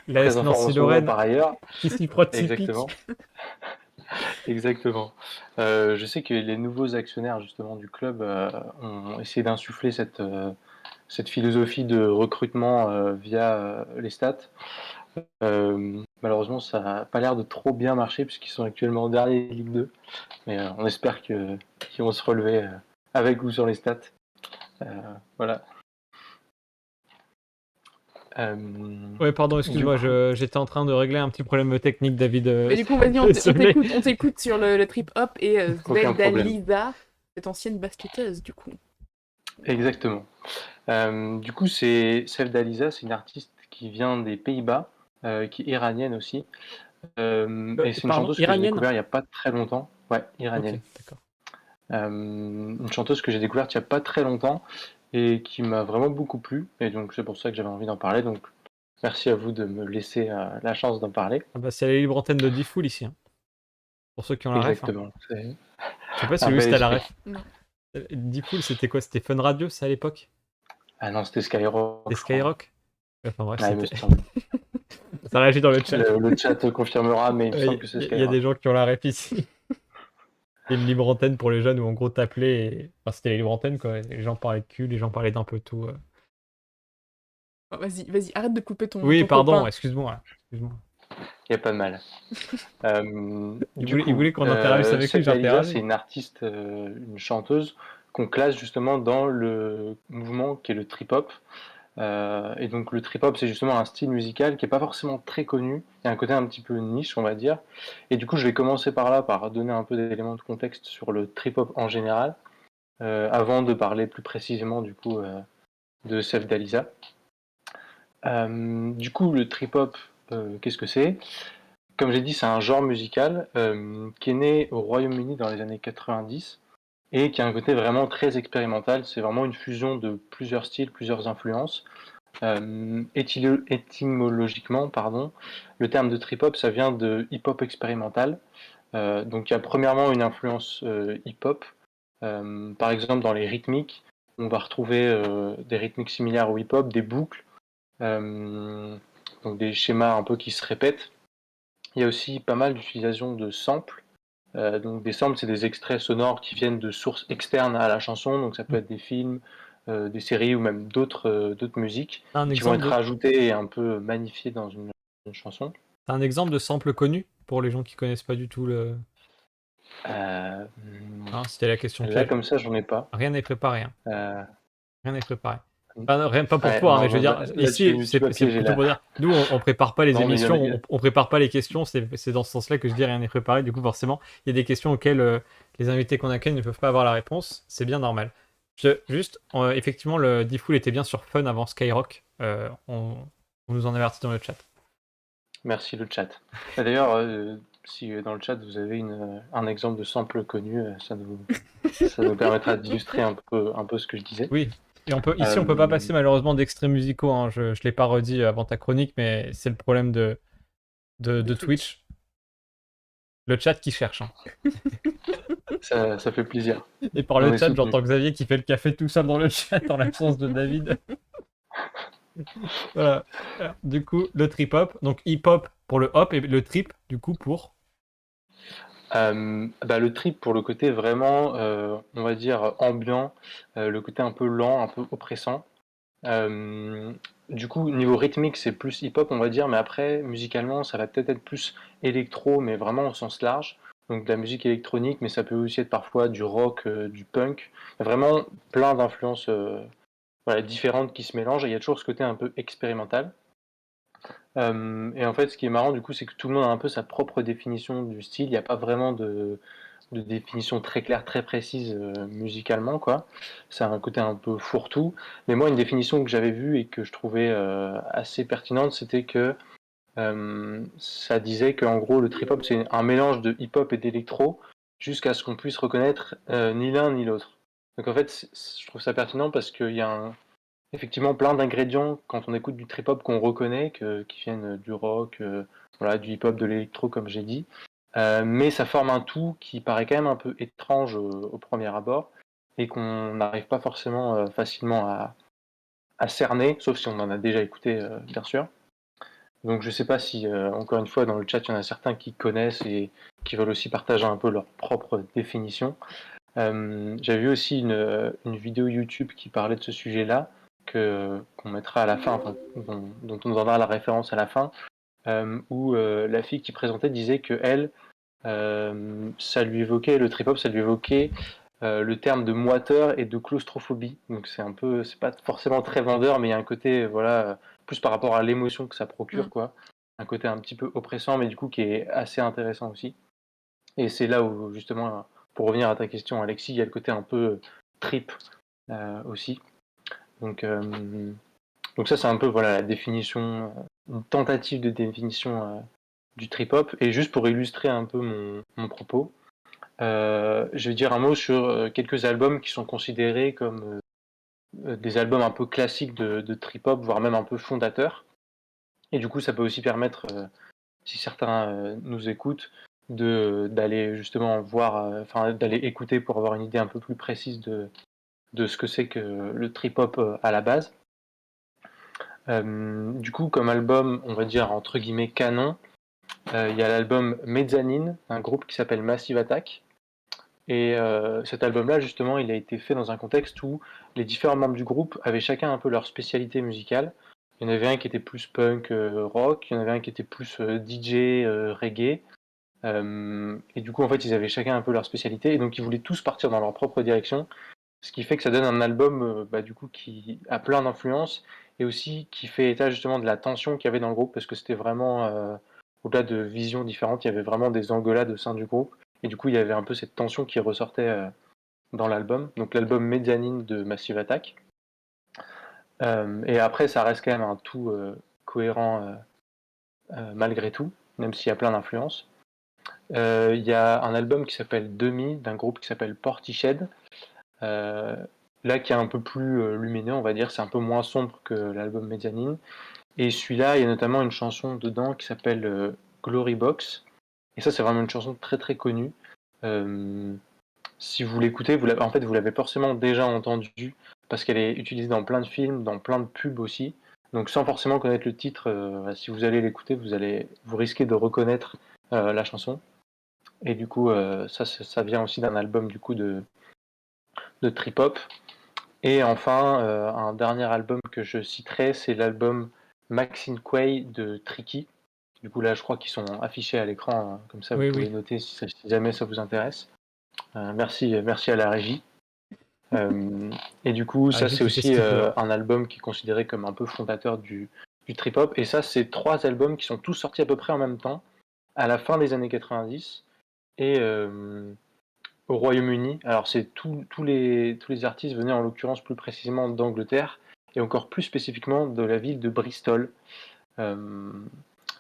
La
très
S
en forme en ce moment
Nancy-Lorraine,
par ailleurs.
qui s'y frotte s'y pique.
Exactement. Exactement. Je sais que les nouveaux actionnaires justement du club ont essayé d'insuffler cette philosophie de recrutement via les stats. Malheureusement, ça n'a pas l'air de trop bien marcher puisqu'ils sont actuellement en dernier de Ligue 2. Mais on espère qu'ils vont se relever avec ou sur les stats. Voilà.
Ouais, pardon, excuse-moi, j'étais en train de régler un petit problème technique, David.
Mais du coup, vas-y,
désolé.
on t'écoute sur le trip hop et
Aucun
Svelda
problème.
Lisa, cette ancienne basketteuse, du coup.
Exactement. Du coup, Sef Dalisa, c'est une artiste qui vient des Pays-Bas, qui est iranienne aussi. Et c'est une
Pardon,
chanteuse que j'ai
iranienne?
découverte il n'y a pas très longtemps. Ouais, iranienne.
Ok, d'accord.
Une chanteuse que j'ai découverte il n'y a pas très longtemps et qui m'a vraiment beaucoup plu. Et donc, c'est pour ça que j'avais envie d'en parler. Donc, merci à vous de me laisser la chance d'en parler.
Ah bah, c'est la libre antenne de Diffoul ici, hein. Pour ceux qui ont la ref. Hein.
Exactement. C'est
Je sais pas si
un
Louis
bel
t'as la
esprit.
ref.
Non.
D-Fool, c'était quoi? C'était Fun Radio, ça, à l'époque?
Ah non, c'était Skyrock,
C'était
je crois.
Skyrock? Enfin bref,
Ouais, il me
c'était.
semble.
Ça réagit dans le chat.
Le chat confirmera, mais il me semble que c'est
Il y a des
Skyrock.
gens qui ont la ref ici. C'est une libre antenne pour les jeunes où en gros t'appelais et. Enfin, c'était les libres antennes quoi. Et les gens parlaient de cul, les gens parlaient d'un peu tout.
Oh, vas-y, vas-y, arrête de couper
Oui,
ton
pardon,
copain.
excuse-moi. Excuse-moi.
Il n'y a pas de mal.
Il voulait qu'on interagisse avec lui,
Seb Dalisa, c'est
j'interagis.
une artiste, une chanteuse qu'on classe justement dans le mouvement qui est le trip-hop. Et donc le trip-hop, c'est justement un style musical qui n'est pas forcément très connu. Il y a un côté un petit peu niche, on va dire. Et du coup, je vais commencer par là, par donner un peu d'éléments de contexte sur le trip-hop en général, avant de parler plus précisément du coup de Seb Dalisa. Du coup, le trip-hop, qu'est-ce que c'est? Comme j'ai dit, c'est un genre musical qui est né au Royaume-Uni dans les années 90 et qui a un côté vraiment très expérimental. C'est vraiment une fusion de plusieurs styles, plusieurs influences. Étymologiquement, pardon, le terme de trip-hop, ça vient de hip-hop expérimental. Donc il y a premièrement une influence hip-hop. Par exemple, dans les rythmiques, on va retrouver des rythmiques similaires au hip-hop, des boucles, donc des schémas un peu qui se répètent. Il y a aussi pas mal d'utilisation de samples. Donc des samples, c'est des extraits sonores qui viennent de sources externes à la chanson, donc ça peut être des films, des séries ou même d'autres musiques
T'as un
qui vont
exemple
être
de,
rajoutées et un peu magnifiées dans une chanson.
t'as un exemple de sample connu pour les gens qui connaissent pas du tout le.
Euh,
Hein, c'était la question
Là,
piège.
comme ça, j'en ai pas.
Rien n'est préparé. Hein.
Euh,
Rien n'est préparé. Enfin, rien, pas pour
ouais,
toi, hein,
non,
mais je veux
non,
dire,
là,
ici,
tu
c'est
vas
c'est
piéger
plutôt
là.
pour dire, nous, on prépare pas les
Non, mais
émissions, on prépare pas les questions, c'est dans ce sens-là que je dis rien n'est préparé, du coup, forcément, il y a des questions auxquelles les invités qu'on accueille ne peuvent pas avoir la réponse, c'est bien normal. Juste, effectivement, le D-Fool était bien sur Fun avant Skyrock, on nous en avertit dans le chat.
Merci le chat. D'ailleurs, si dans le chat vous avez un exemple de sample connu, ça nous permettra d'illustrer un peu ce que je disais.
Oui, et ici, on peut pas passer malheureusement d'extraits musicaux, hein, je l'ai pas redit avant ta chronique, mais c'est le problème de Twitch. Le chat qui cherche. Hein.
Ça fait plaisir.
Et par
On
le
est
chat,
soutenu.
j'entends Xavier qui fait le café tout seul dans le chat en l'absence de David. Voilà. Alors, du coup, le trip-hop, donc hip-hop pour le hop et le trip, du coup, pour.
Le trip pour le côté vraiment, on va dire, ambiant, le côté un peu lent, un peu oppressant. Du coup, niveau rythmique, c'est plus hip-hop, on va dire, mais après, musicalement, ça va peut-être être plus électro, mais vraiment au sens large. Donc de la musique électronique, mais ça peut aussi être parfois du rock, du punk. Il y a vraiment plein d'influences voilà, différentes qui se mélangent, et il y a toujours ce côté un peu expérimental. Et en fait, ce qui est marrant, du coup, c'est que tout le monde a un peu sa propre définition du style. Il n'y a pas vraiment de définition très claire, très précise musicalement, quoi. C'est un côté un peu fourre-tout. Mais moi, une définition que j'avais vue et que je trouvais assez pertinente, c'était que ça disait qu'en gros, le trip-hop, c'est un mélange de hip-hop et d'électro, jusqu'à ce qu'on puisse reconnaître ni l'un ni l'autre. Donc en fait, je trouve ça pertinent parce qu'il y a effectivement plein d'ingrédients quand on écoute du trip-hop qu'on reconnaît, qui viennent du rock, voilà, du hip-hop, de l'électro, comme j'ai dit. Mais ça forme un tout qui paraît quand même un peu étrange au premier abord et qu'on n'arrive pas forcément facilement à cerner, sauf si on en a déjà écouté, bien sûr. Donc je sais pas si, encore une fois, dans le chat, il y en a certains qui connaissent et qui veulent aussi partager un peu leur propre définition. J'avais vu aussi une vidéo YouTube qui parlait de ce sujet-là, qu'on mettra à la fin, enfin, dont on donnera la référence à la fin, où la fille qui présentait disait que elle, ça lui évoquait, le trip-hop, ça lui évoquait le terme de moiteur et de claustrophobie. Donc c'est pas forcément très vendeur, mais il y a un côté, voilà, plus par rapport à l'émotion que ça procure, quoi. Un côté un petit peu oppressant, mais du coup qui est assez intéressant aussi. Et c'est là où, justement, pour revenir à ta question, Alexis, il y a le côté un peu trip aussi. Donc ça, c'est un peu voilà, la définition, une tentative de définition du trip-hop. Et juste pour illustrer un peu mon propos, je vais dire un mot sur quelques albums qui sont considérés comme des albums un peu classiques de trip-hop, voire même un peu fondateurs. Et du coup, ça peut aussi permettre, si certains nous écoutent, d'aller justement voir, enfin d'aller écouter pour avoir une idée un peu plus précise de ce que c'est que le trip-hop à la base. Du coup, comme album, on va dire entre guillemets canon, il y a l'album Mezzanine, un groupe qui s'appelle Massive Attack. Et cet album-là, justement, il a été fait dans un contexte où les différents membres du groupe avaient chacun un peu leur spécialité musicale. Il y en avait un qui était plus punk rock, il y en avait un qui était plus DJ reggae. Et du coup, en fait, ils avaient chacun un peu leur spécialité, et donc ils voulaient tous partir dans leur propre direction, ce qui fait que ça donne un album du coup, qui a plein d'influences, et aussi qui fait état justement de la tension qu'il y avait dans le groupe, parce que c'était vraiment, au-delà de visions différentes, il y avait vraiment des engueulades au sein du groupe, et du coup, il y avait un peu cette tension qui ressortait dans l'album, donc l'album Mezzanine de Massive Attack. Et après, ça reste quand même un tout cohérent malgré tout, même s'il y a plein d'influences. Il y a un album qui s'appelle Demi, d'un groupe qui s'appelle Portiched, là qui est un peu plus lumineux, on va dire, c'est un peu moins sombre que l'album Mezzanine. Et celui-là, il y a notamment une chanson dedans qui s'appelle Glory Box, et ça c'est vraiment une chanson très très connue. Si vous l'écoutez, en fait vous l'avez forcément déjà entendue, parce qu'elle est utilisée dans plein de films, dans plein de pubs aussi. Donc sans forcément connaître le titre, si vous allez l'écouter, vous risquez de reconnaître la chanson. Et du coup, ça vient aussi d'un album du coup de trip-hop. Et enfin, un dernier album que je citerai, c'est l'album Maxine Quay de Tricky. Du coup, là, je crois qu'ils sont affichés à l'écran, comme ça vous
Oui,
pouvez
oui.
noter si jamais ça vous intéresse. Merci à la régie. Et du coup, ça
Régie
c'est
qui fait ce
aussi
qu'il peut.
un album qui est considéré comme un peu fondateur du trip-hop. Et ça, c'est 3 albums qui sont tous sortis à peu près en même temps, à la fin des années 90. Et au Royaume-Uni, alors c'est tous les artistes venaient en l'occurrence plus précisément d'Angleterre, et encore plus spécifiquement de la ville de Bristol. Euh,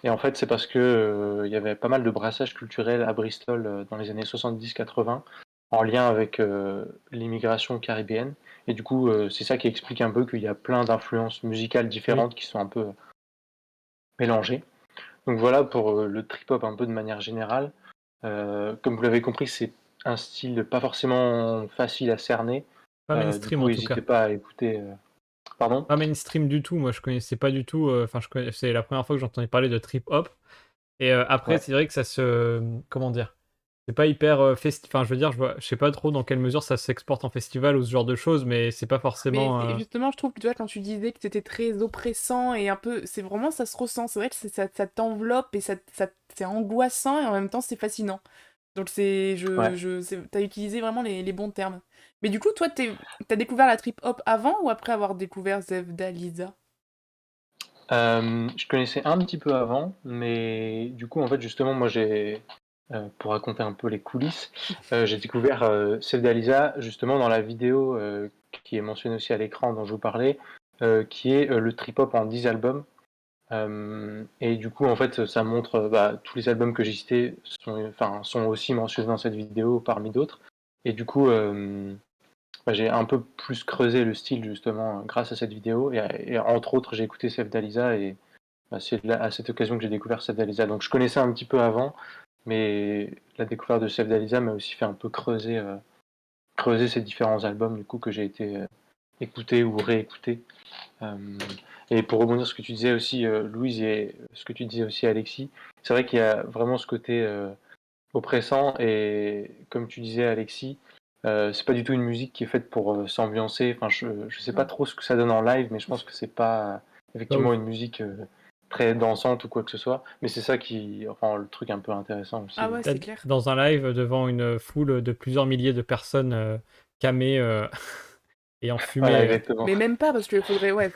et en fait, c'est parce que il y avait pas mal de brassage culturel à Bristol dans les années 70-80, en lien avec l'immigration caribéenne. Et du coup, c'est ça qui explique un peu qu'il y a plein d'influences musicales
Oui.
différentes qui sont un peu mélangées. Donc voilà pour le trip-hop un peu de manière générale. Comme vous l'avez compris, c'est un style pas forcément facile à cerner.
Pas
Du
mainstream
coup,
en tout
n'hésitez
cas.
pas à écouter. Pardon?
Pas mainstream du tout. Moi, je connaissais pas du tout. Enfin, c'est la première fois que j'entendais parler de trip hop. Et après,
Ouais.
c'est vrai que ça se. Comment dire? C'est pas hyper Enfin, je veux dire, je sais pas trop dans quelle mesure ça s'exporte en festival ou ce genre de choses, mais c'est pas
Mais
forcément.
justement, je trouve que tu vois, quand tu disais que c'était très oppressant et un peu. C'est vraiment, ça se ressent. C'est vrai que ça t'enveloppe et c'est angoissant et en même temps, c'est fascinant. Donc,
Ouais.
t'as utilisé vraiment les bons termes. Mais du coup, toi, t'as découvert la trip hop avant ou après avoir découvert Zevda Lisa?
Je connaissais un petit peu avant, mais du coup, en fait, justement, moi, pour raconter un peu les coulisses, j'ai découvert Save Dalisa justement dans la vidéo qui est mentionnée aussi à l'écran dont je vous parlais, qui est le trip-hop en 10 albums. Et du coup, en fait, ça montre tous les albums que j'ai cités sont aussi mentionnés dans cette vidéo parmi d'autres. Et du coup, j'ai un peu plus creusé le style justement grâce à cette vidéo. Et entre autres, j'ai écouté Sef Dalisa, et c'est à cette occasion que j'ai découvert Sef Dalisa. Donc je connaissais un petit peu avant, mais la découverte de Sef Dalisa m'a aussi fait un peu creuser ces différents albums du coup que j'ai été écouter ou réécouter. Euh, et pour rebondir sur ce que tu disais aussi, Louise, et ce que tu disais aussi, Alexis, c'est vrai qu'il y a vraiment ce côté oppressant, et comme tu disais, Alexis, c'est pas du tout une musique qui est faite pour s'ambiancer. Enfin, je sais pas
Non.
trop ce que ça donne en live, mais je pense que c'est pas
Pas
effectivement
ouf.
une musique très dansante ou quoi que ce soit. Mais c'est ça qui rend le truc un peu intéressant aussi.
Ah ouais, c'est clair.
Dans un live devant une foule de plusieurs milliers de personnes camées et
Voilà,
enfumées.
exactement.
Mais même pas, parce qu'il faudrait, ouais,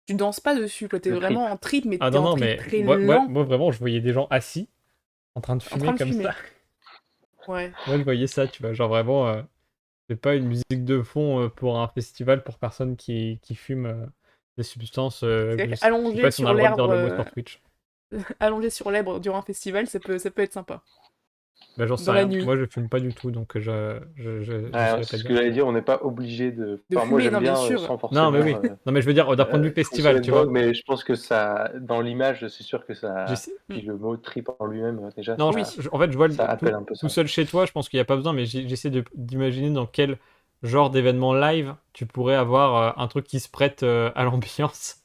tu danses pas dessus, quoi. T'es
Le trip.
vraiment en trip, mais
Ah
t'es
non,
en
non,
trip
mais
très
moi,
lent,
vraiment, je voyais des gens assis en train de
en train
fumer
de
comme ça.
fumer. Ouais.
Moi, je voyais ça, tu vois. Genre vraiment, c'est pas une musique de fond pour un festival pour personnes qui fument des substances.
C'est
Je
vrai
sais pas
qu'allonger
si on a
sur
le droit de dire
l'herbe,
le mot sur Twitch.
allonger sur l'herbe durant un festival, ça peut être sympa.
Bah, j'en sais
Dans la
rien.
nuit.
Moi, je fume pas du tout, donc je saurais pas
C'est ce
dire.
que j'allais dire, on n'est pas obligé de.
De
Enfin, moi,
fumer,
j'aime
non, bien
bien
sûr.
sans
Non, mais
forcément
oui. Non, mais je veux dire, d'un point de vue festival,
consommer de
tu vois.
drogue, mais je pense que ça, dans l'image, c'est sûr que
Je
ça.
sais-
Mm.
Puis le mot trip en lui-même, déjà,
Non,
Oui.
en fait, je vois
ça appelle un peu
tout
ça.
seul chez toi, je pense qu'il n'y a pas besoin, mais j'essaie d'imaginer dans quel genre d'événement live tu pourrais avoir un truc qui se prête à l'ambiance.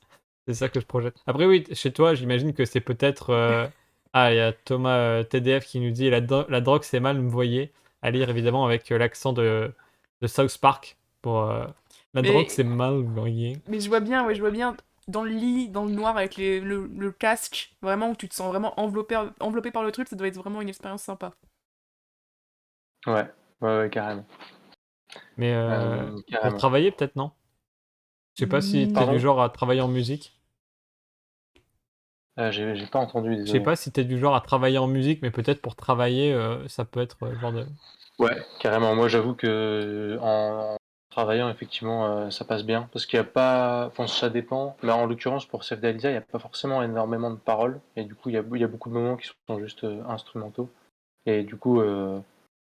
C'est ça que je projette. Après, oui, chez toi, j'imagine que c'est peut-être. Ah, il y a Thomas TDF qui nous dit la drogue, c'est mal, me voyez. À lire évidemment avec l'accent de South Park. Pour, la drogue,
Mais,
c'est mal, me voyez.
mais je vois bien, ouais, je vois bien dans le lit, dans le noir, avec le casque, vraiment, où tu te sens vraiment enveloppé par le truc, ça doit être vraiment une expérience sympa.
Ouais, ouais, carrément.
Mais pour
Carrément.
travailler, peut-être non. Je sais pas si t'es du
Pardon?
genre à travailler en musique.
J'ai pas entendu,
Je sais
désolé.
pas si t'es du genre à travailler en musique, mais peut-être pour travailler, ça peut être le genre de.
Ouais, carrément. Moi, j'avoue que en travaillant, effectivement, ça passe bien. Parce qu'il n'y a pas. Enfin, ça dépend. Mais en l'occurrence, pour Sef Dalisa, il n'y a pas forcément énormément de paroles. Et du coup, il y a beaucoup de moments qui sont juste instrumentaux. Et du coup,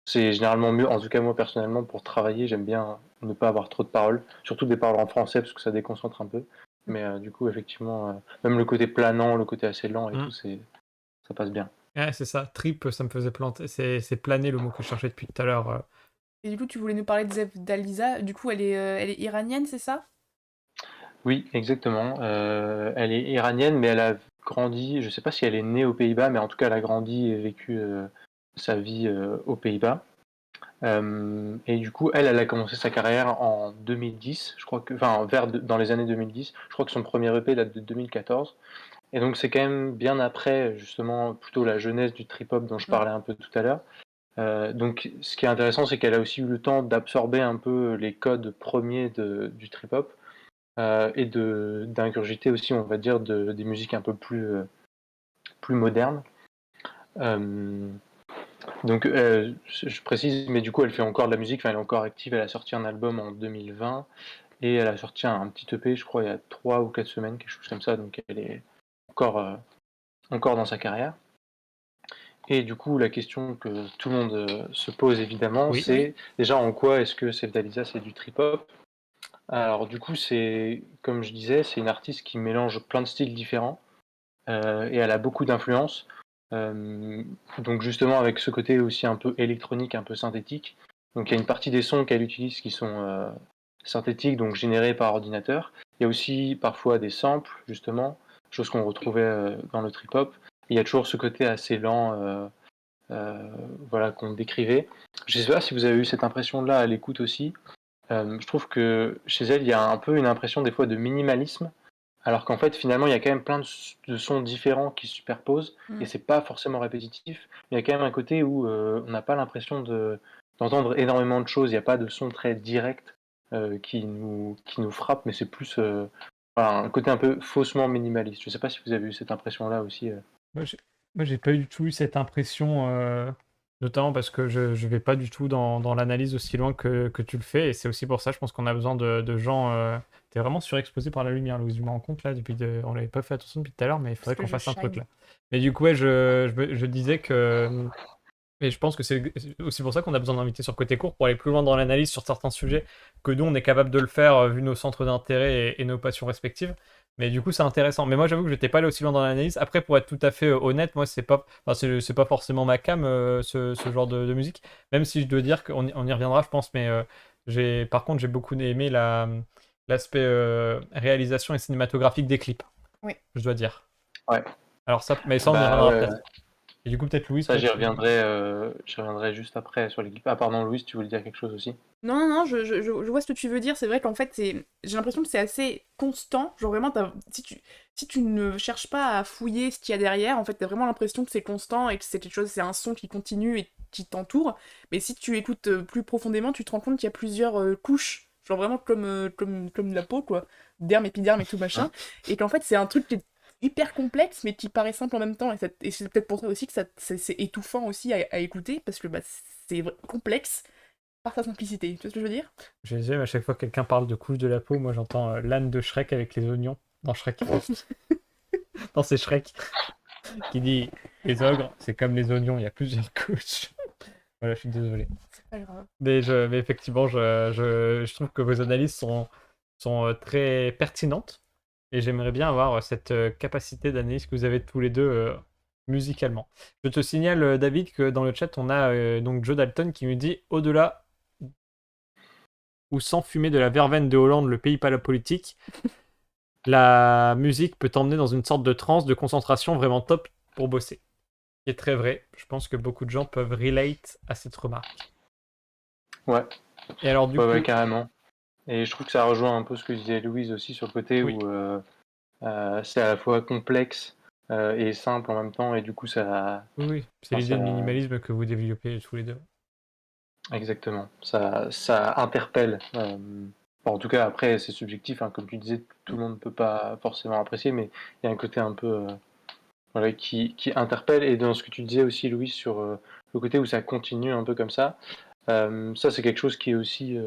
c'est généralement mieux. En tout cas, moi, personnellement, pour travailler, j'aime bien ne pas avoir trop de paroles. Surtout des paroles en français, parce que ça déconcentre un peu. Mais du coup, effectivement, même le côté planant, le côté assez lent et tout, ça passe bien.
Ouais, c'est ça. Trip, ça me faisait planter. C'est planer le mot que je cherchais depuis tout à l'heure.
Et du coup, tu voulais nous parler de Zev Dalisa, du coup, elle est iranienne, c'est ça?
Oui, exactement. Elle est iranienne, mais elle a grandi, je sais pas si elle est née aux Pays-Bas, mais en tout cas, elle a grandi et vécu sa vie aux Pays-Bas. Et du coup, elle a commencé sa carrière en 2010, je crois que, enfin, dans les années 2010. Je crois que son premier EP date de 2014. Et donc, c'est quand même bien après, justement, plutôt la jeunesse du trip-hop dont je parlais un peu tout à l'heure. Donc, ce qui est intéressant, c'est qu'elle a aussi eu le temps d'absorber un peu les codes premiers du trip-hop et d'ingurgiter aussi, on va dire, des musiques un peu plus modernes. Euh, donc, je précise, mais du coup, elle fait encore de la musique, enfin, elle est encore active, elle a sorti un album en 2020 et elle a sorti un petit EP, je crois, il y a 3 ou 4 semaines, quelque chose comme ça, donc elle est encore dans sa carrière. Et du coup, la question que tout le monde se pose évidemment,
Oui.
c'est déjà en quoi est-ce que Sef Dalisa c'est du trip-hop? Alors du coup, comme je disais, c'est une artiste qui mélange plein de styles différents et elle a beaucoup d'influences. Euh, donc justement avec ce côté aussi un peu électronique, un peu synthétique. Donc il y a une partie des sons qu'elle utilise qui sont synthétiques, donc générés par ordinateur. Il y a aussi parfois des samples, justement, chose qu'on retrouvait dans le trip-hop. Il y a toujours ce côté assez lent, voilà, qu'on décrivait. Je ne sais pas si vous avez eu cette impression-là à l'écoute aussi. Je trouve que chez elle, il y a un peu une impression des fois de minimalisme, alors qu'en fait, finalement, il y a quand même plein de sons différents qui se superposent, et c'est pas forcément répétitif. Il y a quand même un côté où on n'a pas l'impression d'entendre énormément de choses, il n'y a pas de son très direct qui nous frappe, mais c'est plus voilà, un côté un peu faussement minimaliste. Je sais pas si vous avez eu cette impression-là aussi.
Moi, j'ai pas du tout eu cette impression, notamment parce que je vais pas du tout dans l'analyse aussi loin que tu le fais, et c'est aussi pour ça, je pense qu'on a besoin de gens. T'es vraiment surexposé par la lumière, Louise, je me rends compte là, on l'avait pas fait attention depuis tout à l'heure, mais il faudrait
que
qu'on
je
fasse un truc
shine.
là. Mais du coup, ouais, je disais que. Et je pense que c'est aussi pour ça qu'on a besoin d'invités sur Côté Court pour aller plus loin dans l'analyse sur certains sujets que nous, on est capable de le faire vu nos centres d'intérêt et nos passions respectives. Mais du coup, c'est intéressant. Mais moi, j'avoue que j'étais pas allé aussi loin dans l'analyse. Après, pour être tout à fait honnête, moi, c'est pas forcément ma came, ce genre de musique. Même si je dois dire qu'on y reviendra, je pense. Mais par contre, j'ai beaucoup aimé l'aspect réalisation et cinématographique des clips.
Oui.
Je dois dire.
Ouais.
Alors mais ça, on y
Bah
reviendra
ouais,
peut-être. Et du coup, peut-être Louise.
ça
toi,
j'y reviendrai juste après sur l'équipe. Ah pardon, Louis, tu voulais dire quelque chose aussi?
Non, non, non, je vois ce que tu veux dire. C'est vrai qu'en fait, j'ai l'impression que c'est assez constant. Genre vraiment, si tu ne cherches pas à fouiller ce qu'il y a derrière, en fait, t'as vraiment l'impression que c'est constant et que c'est quelque chose, c'est un son qui continue et qui t'entoure. Mais si tu écoutes plus profondément, tu te rends compte qu'il y a plusieurs couches. Genre vraiment comme la peau, quoi. Derme, épiderme et tout machin. Et qu'en fait, c'est un truc qui est hyper complexe, mais qui paraît simple en même temps. Et c'est peut-être pour ça aussi que c'est étouffant aussi à écouter, parce que bah, c'est complexe par sa simplicité. Tu vois ce que je veux dire?
Je disais, à chaque fois que quelqu'un parle de couche de la peau, moi j'entends l'âne de Shrek avec les oignons dans Shrek. Non, c'est Shrek qui dit les ogres, c'est comme les oignons, il y a plusieurs couches. Voilà, je suis désolé.
C'est pas grave.
Mais effectivement, je trouve que vos analyses sont très pertinentes. Et j'aimerais bien avoir cette capacité d'analyse que vous avez tous les deux musicalement. Je te signale, David, que dans le chat, on a donc Joe Dalton qui nous dit au-delà ou sans fumer de la verveine de Hollande, le pays pas la politique, la musique peut t'emmener dans une sorte de transe, de concentration vraiment top pour bosser. Ce qui est très vrai. Je pense que beaucoup de gens peuvent relate à cette remarque.
Ouais,
Et alors, du
ouais,
coup,
carrément. Et je trouve que ça rejoint un peu ce que disait Louise aussi sur le côté
Oui.
où c'est à la fois complexe et simple en même temps, et du coup ça,
oui, c'est
enfin,
l'idée de
ça,
minimalisme que vous développez tous les deux.
exactement, ça interpelle. En tout cas, après c'est subjectif, hein, comme tu disais, tout le monde ne peut pas forcément apprécier, mais il y a un côté un peu voilà, qui interpelle. Et dans ce que tu disais aussi, Louise, sur le côté où ça continue un peu comme ça c'est quelque chose qui est aussi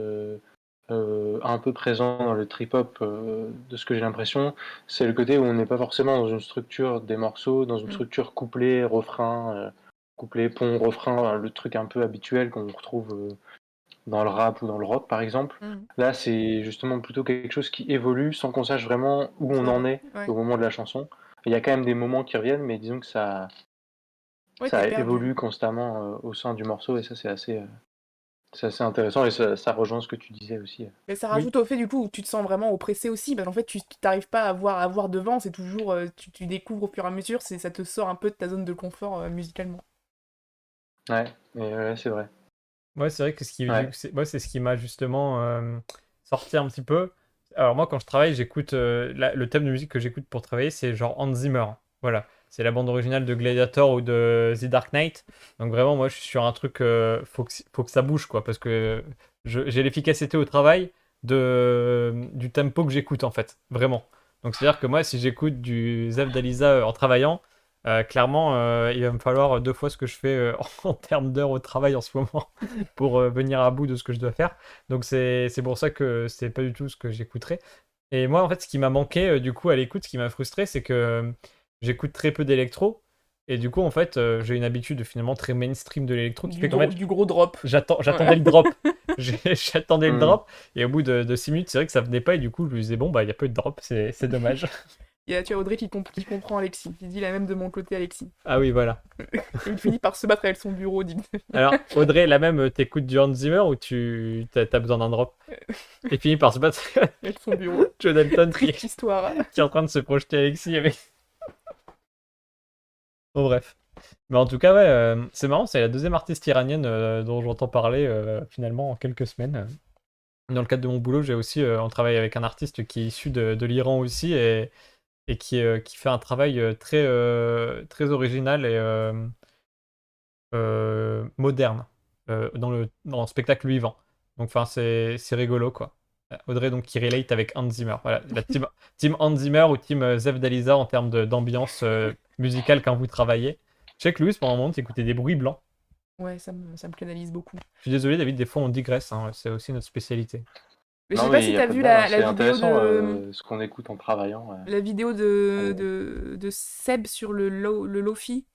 un peu présent dans le trip-hop, de ce que j'ai l'impression. C'est le côté où on n'est pas forcément dans une structure des morceaux, dans une structure couplet, refrain, couplet, pont, refrain, le truc un peu habituel qu'on retrouve dans le rap ou dans le rock, par exemple. Là, c'est justement plutôt quelque chose qui évolue sans qu'on sache vraiment où on en est
Ouais.
au moment de la chanson. Il y a quand même des moments qui reviennent, mais disons que ça
Ouais, t'es perdu.
évolue constamment au sein du morceau, et ça, c'est assez intéressant, et ça rejoint ce que tu disais aussi.
Mais ça rajoute au fait du coup où tu te sens vraiment oppressé aussi, parce qu'en fait tu t'arrives pas à voir devant, c'est toujours tu découvres au fur et à mesure, ça te sort un peu de ta zone de confort musicalement.
Ouais, c'est vrai.
Ouais, c'est vrai que
Ouais.
moi, c'est ce qui m'a justement sorti un petit peu. Alors moi, quand je travaille, j'écoute le thème de musique que j'écoute pour travailler, c'est genre Hans Zimmer. Voilà, c'est la bande originale de Gladiator ou de The Dark Knight. Donc vraiment, moi, je suis sur un truc, faut que ça bouge, quoi, parce que j'ai l'efficacité au travail du tempo que j'écoute, en fait, vraiment. Donc c'est-à-dire que moi, si j'écoute du Zev d'Aliza en travaillant, clairement, il va me falloir 2 fois ce que je fais en termes d'heures au travail en ce moment pour venir à bout de ce que je dois faire. Donc c'est pour ça que c'est pas du tout ce que j'écouterai. Et moi, en fait, ce qui m'a manqué du coup à l'écoute, ce qui m'a frustré, c'est que j'écoute très peu d'électro. Et du coup, en fait, j'ai une habitude finalement très mainstream de l'électro qui fait qu'en fait,
Du gros drop.
j'attendais le drop. J'attendais le
Mm.
drop. Et au bout de 6 minutes, c'est vrai que ça venait pas. Et du coup, je me disais, bon, bah, il y a peu de drop. C'est dommage.
Tu as Audrey qui comprend Alexis, qui dit la même de mon côté Alexis.
Ah oui, voilà.
Et il finit par se battre avec son bureau, dit.
Alors, Audrey, la même, t'écoutes du Hans Zimmer ou t'as besoin d'un drop? Et finit par se battre
Avec son bureau.
Joe Dalton
Triste histoire.
qui est en train de se projeter Alexis avec. Bon, bref. Mais en tout cas, ouais, c'est marrant, c'est la deuxième artiste iranienne dont j'entends parler finalement en quelques semaines. Dans le cadre de mon boulot, j'ai aussi, on travaille avec un artiste qui est issu de l'Iran aussi et qui fait un travail très original et moderne dans le spectacle vivant. Donc, enfin, c'est rigolo, quoi. Audrey, donc, qui relate avec Hans Zimmer. Voilà, la team Hans Zimmer ou team Zev Daliza en termes d'ambiance musicale quand vous travaillez. Je sais que Louis, pendant un moment, t'écoutais des bruits blancs.
Ouais, ça me canalise beaucoup.
Je suis désolé, David, des fois on digresse, hein, c'est aussi notre spécialité.
Mais je
Non,
sais pas
mais
si
y a
t'as
pas de
vu
mal, hein.
la
C'est
vidéo
intéressant
de.
ce qu'on écoute en travaillant.
La vidéo de Seb sur le Lofi.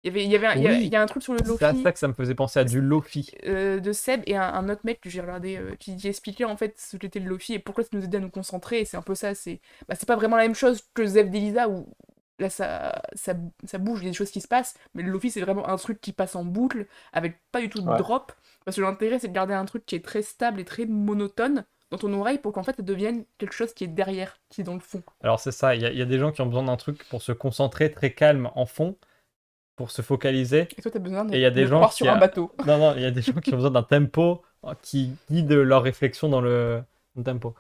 Il y
Oui,
a un truc sur le
c'est à
Lofi
ça que ça me faisait penser à du Lofi.
de Seb et un autre mec que j'ai regardé qui expliquait en fait ce qu'était le Lofi et pourquoi ça nous aidait à nous concentrer. Et c'est un peu ça, c'est pas vraiment la même chose que Zev d'Elisa où là ça bouge, il y a des choses qui se passent, mais le Lofi c'est vraiment un truc qui passe en boucle avec pas du tout de
Ouais.
drop. Parce que l'intérêt c'est de garder un truc qui est très stable et très monotone dans ton oreille pour qu'en fait ça devienne quelque chose qui est derrière, qui est dans le fond.
Alors c'est ça, il y a des gens qui ont besoin d'un truc pour se concentrer très calme en fond, pour se focaliser.
Et toi t'as besoin
Et il y a des
de
gens
croire
qui
sur un bateau.
Non, il y a des gens qui ont besoin d'un tempo qui guide leur réflexion dans le tempo.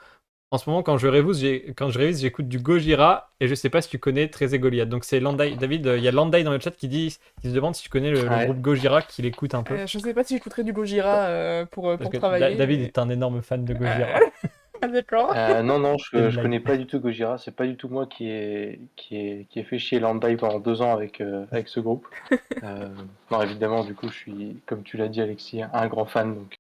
En ce moment, quand je révise, j'écoute du Gojira et je sais pas si tu connais Très et Goliath. Donc c'est Landai. David, il y a Landai dans le chat qui se demande si tu connais le
Ouais.
groupe Gojira, qu'il écoute un peu.
Je sais pas si j'écouterais du Gojira pour
Parce que
travailler.
David
mais-
est un énorme fan de Gojira.
D'accord.
Non,
C'est une
je
blague.
connais pas du tout Gojira. C'est pas du tout moi qui ai fait chier Landai pendant 2 ans avec ce groupe. Non, évidemment, du coup, je suis, comme tu l'as dit, Alexis, un grand fan. Donc,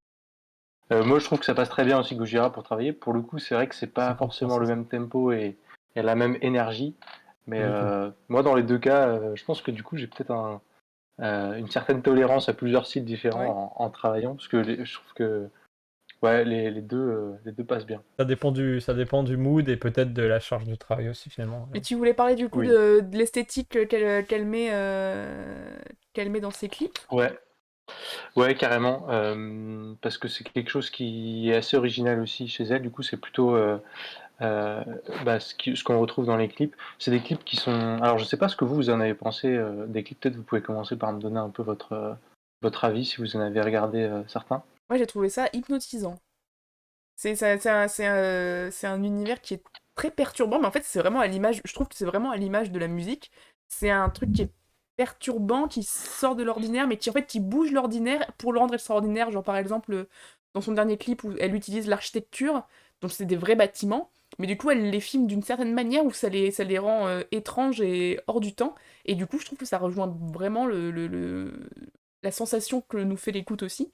moi, je trouve que ça passe très bien aussi Gojira pour travailler. Pour le coup, c'est vrai que c'est pas
C'est
forcément le
compréhensible.
même tempo et la même énergie. Mais
Pas du tout.
moi, dans les deux cas, je pense que du coup, j'ai peut-être une certaine tolérance à plusieurs styles différents
Ouais.
en travaillant, parce que je trouve que ouais, les deux passent bien.
Ça dépend du mood et peut-être de la charge de travail aussi, finalement.
Et tu voulais parler du coup
Oui.
de l'esthétique qu'elle met dans ses clips.
Ouais, ouais, carrément, parce que c'est quelque chose qui est assez original aussi chez elle. Du coup, c'est plutôt bah, ce qu'on retrouve dans les clips. C'est des clips qui sont. Alors, je sais pas ce que vous en avez pensé des clips. Peut-être vous pouvez commencer par me donner un peu votre avis si vous en avez regardé certains.
Moi j'ai trouvé ça hypnotisant. C'est un univers qui est très perturbant, mais en fait c'est vraiment à l'image, je trouve que c'est vraiment à l'image de la musique. C'est un truc qui est perturbant, qui sort de l'ordinaire, mais qui en fait qui bouge l'ordinaire pour le rendre extraordinaire. Genre par exemple dans son dernier clip où elle utilise l'architecture, donc c'est des vrais bâtiments, mais du coup elle les filme d'une certaine manière où ça les rend étranges et hors du temps. Et du coup je trouve que ça rejoint vraiment la sensation que nous fait l'écoute aussi.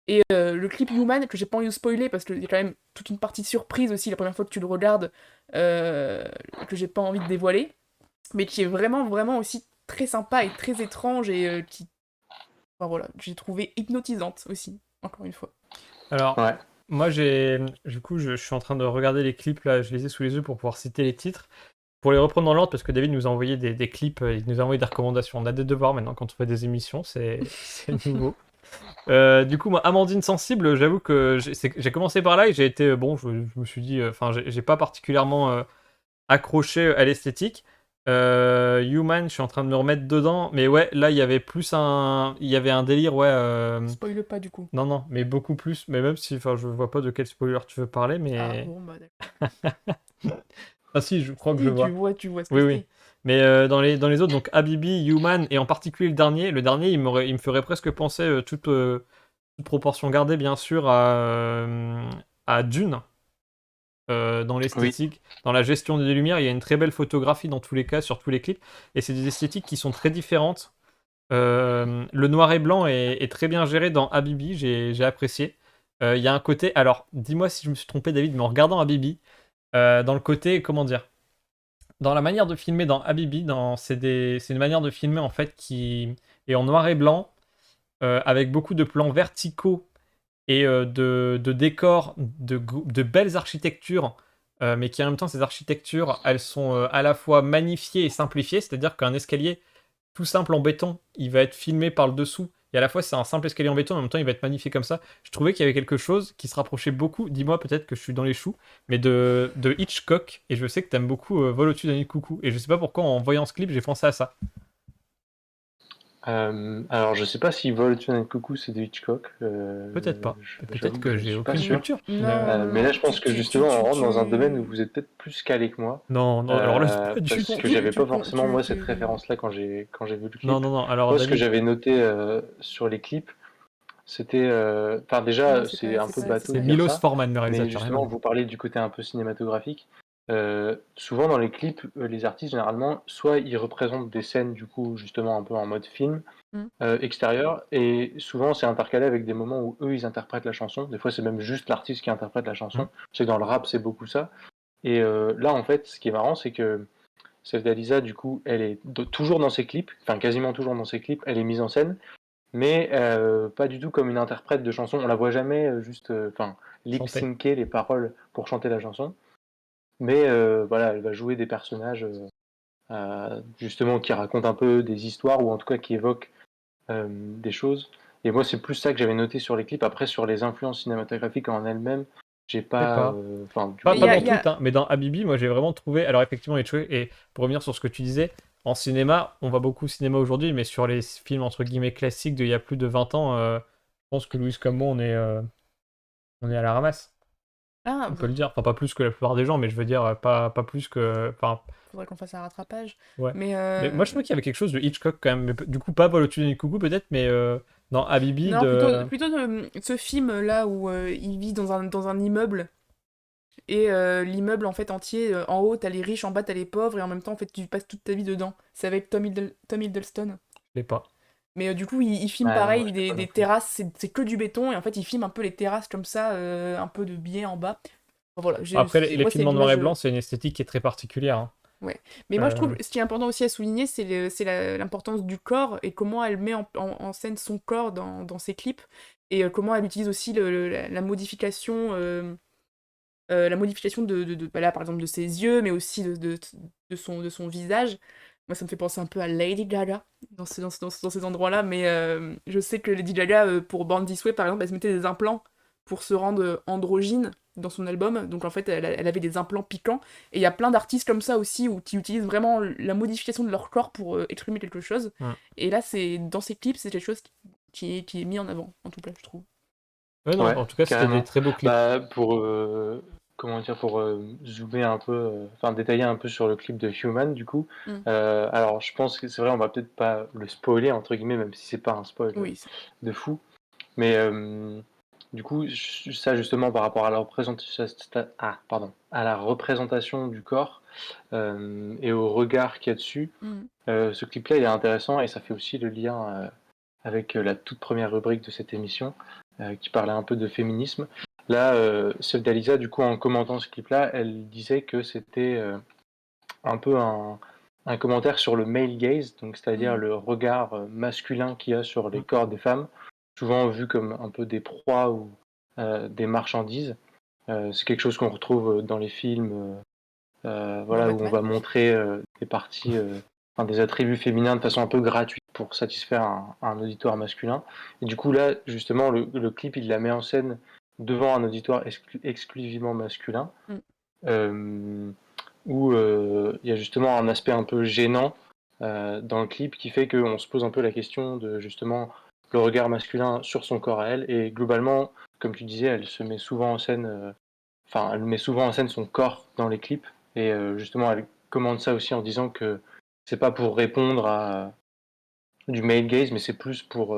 Et le clip Human, que j'ai pas envie de spoiler parce qu'il y a quand même toute une partie surprise aussi la première fois que tu le regardes, que j'ai pas envie de dévoiler, mais qui est vraiment, vraiment aussi très sympa et très étrange et qui. Enfin voilà, j'ai trouvé hypnotisante aussi, encore une fois.
Alors,
Ouais.
moi, du coup, je suis en train de regarder les clips, là, je les ai sous les yeux pour pouvoir citer les titres. Pour les reprendre dans l'ordre, parce que David nous a envoyé des clips, il nous a envoyé des recommandations. On a des devoirs maintenant quand on fait des émissions, c'est nouveau. Du coup, moi, Amandine Sensible, j'avoue que j'ai commencé par là et j'ai été, bon, je me suis dit, enfin, j'ai pas particulièrement accroché à l'esthétique. Human, je suis en train de me remettre dedans, mais ouais, là, il y avait un délire, ouais.
Spoile pas du coup.
Non, non, mais beaucoup plus. Mais même si, enfin, je vois pas de quel spoiler tu veux parler, mais.
Ah bon, bah d'accord.
Ah si, je crois que je
Si,
vois.
tu vois ce que
Oui,
c'est.
oui. Mais dans les autres, donc Habibi, Human, et en particulier le dernier, il me ferait presque penser, toute proportion gardée, bien sûr, à Dune, dans
Oui.
l'esthétique, dans la gestion des lumières. Il y a une très belle photographie dans tous les cas, sur tous les clips, et c'est des esthétiques qui sont très différentes. Le noir et blanc est très bien géré dans Habibi, j'ai apprécié. Il y a un côté, alors dis-moi si je me suis trompé David, mais en regardant Habibi, dans le côté, comment dire, dans la manière de filmer dans Habibi, c'est une manière de filmer en fait qui est en noir et blanc, avec beaucoup de plans verticaux et de décors, de belles architectures, mais qui en même temps, ces architectures, elles sont à la fois magnifiées et simplifiées, c'est-à-dire qu'un escalier tout simple en béton, il va être filmé par le dessous. Et à la fois, c'est un simple escalier en béton, en même temps, il va être magnifié comme ça. Je trouvais qu'il y avait quelque chose qui se rapprochait beaucoup, dis-moi peut-être que je suis dans les choux, mais de Hitchcock. Et je sais que t'aimes beaucoup Vol au-dessus d'un nid de coucou. Et je sais pas pourquoi, en voyant ce clip, j'ai pensé à ça.
Alors, je sais pas si Vol au-dessus d'un coucou c'est de Hitchcock.
Peut-être pas. Peut-être
J'avoue
que
je
j'ai
suis pas
aucune
sûr.
culture.
Non,
Mais là, je pense que justement, on rentre dans un domaine où vous êtes peut-être plus calé que moi.
Non, non, alors là, pas du
Parce
tout.
que j'avais pas
tu-
forcément moi cette
tu-
référence-là quand j'ai vu le
Non,
clip.
non, non. Alors,
Moi, ce que
David,
j'avais noté sur les clips, c'était. Enfin, déjà,
Non,
c'est un peu
c'est
bateau
c'est
de dire
Milos
ça,
Forman, le
mais
réalisateur. Rien à
justement,
voir.
vous parlez du côté un peu cinématographique. Souvent, dans les clips, les artistes, généralement, soit ils représentent des scènes, du coup, justement, un peu en mode film
Mm.
extérieur, et souvent, c'est intercalé avec des moments où eux, ils interprètent la chanson. Des fois, c'est même juste l'artiste qui interprète la chanson.
Mm.
Je sais que dans le rap, c'est beaucoup ça. Et là, en fait, ce qui est marrant, c'est que Seth Dalisa, du coup, elle est toujours dans ses clips, enfin quasiment toujours dans ses clips, elle est mise en scène, mais pas du tout comme une interprète de chanson. On la voit jamais juste, enfin,
Chanter.
lip-syncer les paroles pour chanter la chanson, mais voilà, elle va jouer des personnages justement qui racontent un peu des histoires ou en tout cas qui évoquent des choses. Et moi, c'est plus ça que j'avais noté sur les clips. Après, sur les influences cinématographiques en elles-mêmes, j'ai
Je sais
pas,
pas.
enfin, du
Pas,
Mais
coup,
pas dans
y a-
toutes, hein, mais dans Habibi, moi j'ai vraiment trouvé. Alors effectivement, et pour revenir sur ce que tu disais, en cinéma, on voit beaucoup au cinéma aujourd'hui, mais sur les films entre guillemets classiques d'il y a plus de 20 ans, je pense que Louis comme moi, on est à la ramasse.
Ah,
On peut le dire. Enfin, pas plus que la plupart des gens, mais je veux dire, pas plus que. Enfin,
faudrait qu'on fasse un rattrapage.
ouais.
Mais,
Mais moi je trouvais qu'il y avait quelque chose de Hitchcock quand même. Mais du coup, pas Vol au-dessus du coucou peut-être, mais dans Habibi
non,
de.
plutôt ce film-là où il vit dans un immeuble. Et l'immeuble en fait entier, en haut t'as les riches, en bas t'as les pauvres, et en même temps en fait tu passes toute ta vie dedans. C'est avec Tom Hiddleston.
Je sais pas.
Mais du coup il filme
ouais, non,
pareil
je sais pas non
des
plus.
terrasses, c'est que du béton, et en fait il filme un peu les terrasses comme ça, un peu de biais en bas. Enfin, voilà,
Après, les
moi c'est
films en noir et
l'image.
blanc, c'est une esthétique qui est très particulière, hein.
Mais moi, je trouve,
Euh,
ce qui est important aussi à souligner, c'est l'importance du corps et comment elle met en scène son corps dans ses clips et comment elle utilise aussi la modification, bah là, par exemple, de ses yeux, mais aussi de son visage. Moi, ça me fait penser un peu à Lady Gaga dans ces endroits-là, mais je sais que Lady Gaga, pour Born This Way, par exemple, elle se mettait des implants pour se rendre androgyne dans son album. Donc en fait, elle avait des implants piquants. Et il y a plein d'artistes comme ça aussi qui utilisent vraiment la modification de leur corps pour exprimer quelque chose.
hmm.
Et là, dans ces clips, c'est quelque chose qui est mis en avant, en tout cas, je trouve.
Ouais, non,
Ouais,
en tout cas, c'était des
carrément.
très beaux clips.
Bah, comment dire, pour zoomer un peu, enfin détailler un peu sur le clip de Human, du coup.
Mm.
Alors, je pense que c'est vrai, on va peut-être pas le spoiler, entre guillemets, même si c'est pas un spoil
Oui,
de fou. Mais du coup, ça justement par rapport à la représentation, à la représentation du corps et au regard qu'il y a dessus, ce clip-là il est intéressant et ça fait aussi le lien avec la toute première rubrique de cette émission qui parlait un peu de féminisme. Là, Sef Dalisa, du coup, en commentant ce clip-là, elle disait que c'était un peu un commentaire sur le male gaze, donc c'est-à-dire le regard masculin qu'il y a sur les corps des femmes, souvent vu comme un peu des proies ou des marchandises. C'est quelque chose qu'on retrouve dans les films, voilà, où on
Batman.
va montrer des parties, enfin, des attributs féminins de façon un peu gratuite pour satisfaire un auditoire masculin. Et du coup, là, justement, le clip, il la met en scène devant un auditoire exclusivement masculin.
Mm.
Euh, où il y a justement un aspect un peu gênant dans le clip qui fait qu'on se pose un peu la question de justement le regard masculin sur son corps à elle. Et globalement, comme tu disais, elle se met souvent en scène, enfin, elle met souvent en scène son corps dans les clips. Et justement, elle commande ça aussi en disant que c'est pas pour répondre à du male gaze, mais c'est plus pour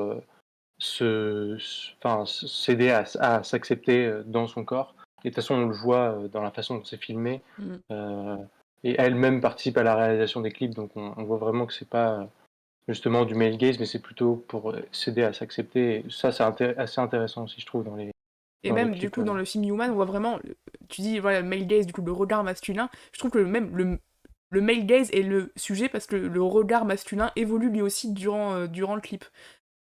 enfin, s'aider à s'accepter dans son corps. Et de toute façon, on le voit dans la façon dont c'est filmé.
Mm.
Euh, et elle-même participe à la réalisation des clips, donc on voit vraiment que c'est pas justement du male gaze, mais c'est plutôt pour s'aider à s'accepter. Et ça, c'est assez intéressant aussi, je trouve,
Et
dans les
même, du
clips.
coup, dans le film Human, on voit vraiment, tu dis, voilà, male gaze, du coup, le regard masculin. Je trouve que même le male gaze est le sujet parce que le regard masculin évolue lui aussi durant le clip.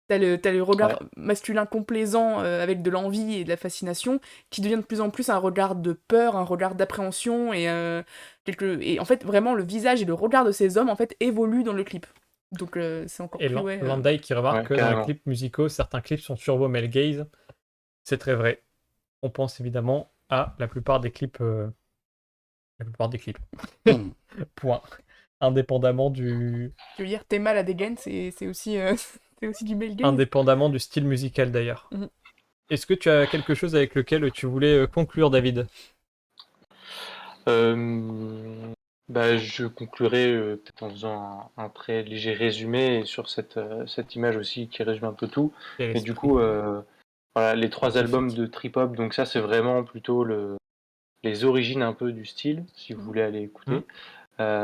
T'as le regard
Ouais.
masculin complaisant avec de l'envie et de la fascination qui devient de plus en plus un regard de peur, un regard d'appréhension et en fait vraiment le visage et le regard de ces hommes en fait évoluent dans le clip. Donc c'est encore
Et
plus
Landai qui remarque
Ouais,
que dans les
carrément.
clips musicaux, certains clips sont turbo male gaze. C'est très vrai. On pense évidemment à la plupart des clips. La plupart des clips. Point. Indépendamment du.
Je veux dire t'es mal à dégaine c'est aussi c'est aussi du male gaze.
Indépendamment du style musical d'ailleurs.
Mhm.
Est-ce que tu as quelque chose avec lequel tu voulais conclure, David?
Bah, je conclurai peut-être en faisant un très léger résumé sur cette image aussi qui résume un peu tout.
Quel
Et du
esprit
coup, voilà, les 3 albums
scientifique.
de trip hop, donc ça c'est vraiment plutôt les origines un peu du style, si vous voulez aller
Hmm.
écouter.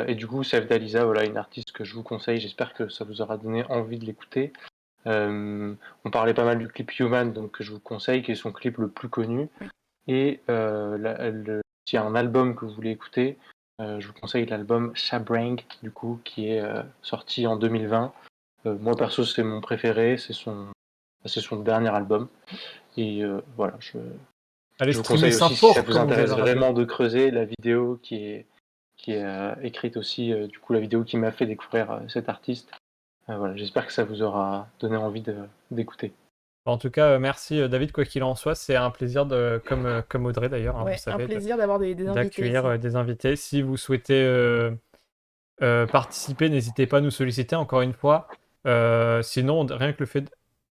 Et du coup, Sef Dalisa, voilà, une artiste que je vous conseille, j'espère que ça vous aura donné envie de l'écouter. On parlait pas mal du clip Human, donc que je vous conseille, qui est son clip le plus connu.
Oui.
Et s'il y a un album que vous voulez écouter, je vous conseille l'album Shabrang, du coup, qui est sorti en 2020. Moi, perso, c'est mon préféré, c'est son dernier album. Et voilà,
Allez
je vous
streamer
conseille
ça
aussi, si ça
fort,
vous
comme on dit à
intéresse
la radio.
vraiment de creuser, la vidéo qui est écrite aussi, du coup, la vidéo qui m'a fait découvrir cet artiste. Voilà, j'espère que ça vous aura donné envie d'écouter.
En tout cas, merci David, quoi qu'il en soit, c'est un plaisir comme Audrey d'ailleurs, hein, vous
Ouais, un
savez,
plaisir d'avoir des invités
d'accueillir
ici.
des invités. Si vous souhaitez participer, n'hésitez pas à nous solliciter encore une fois. Sinon, rien que le fait,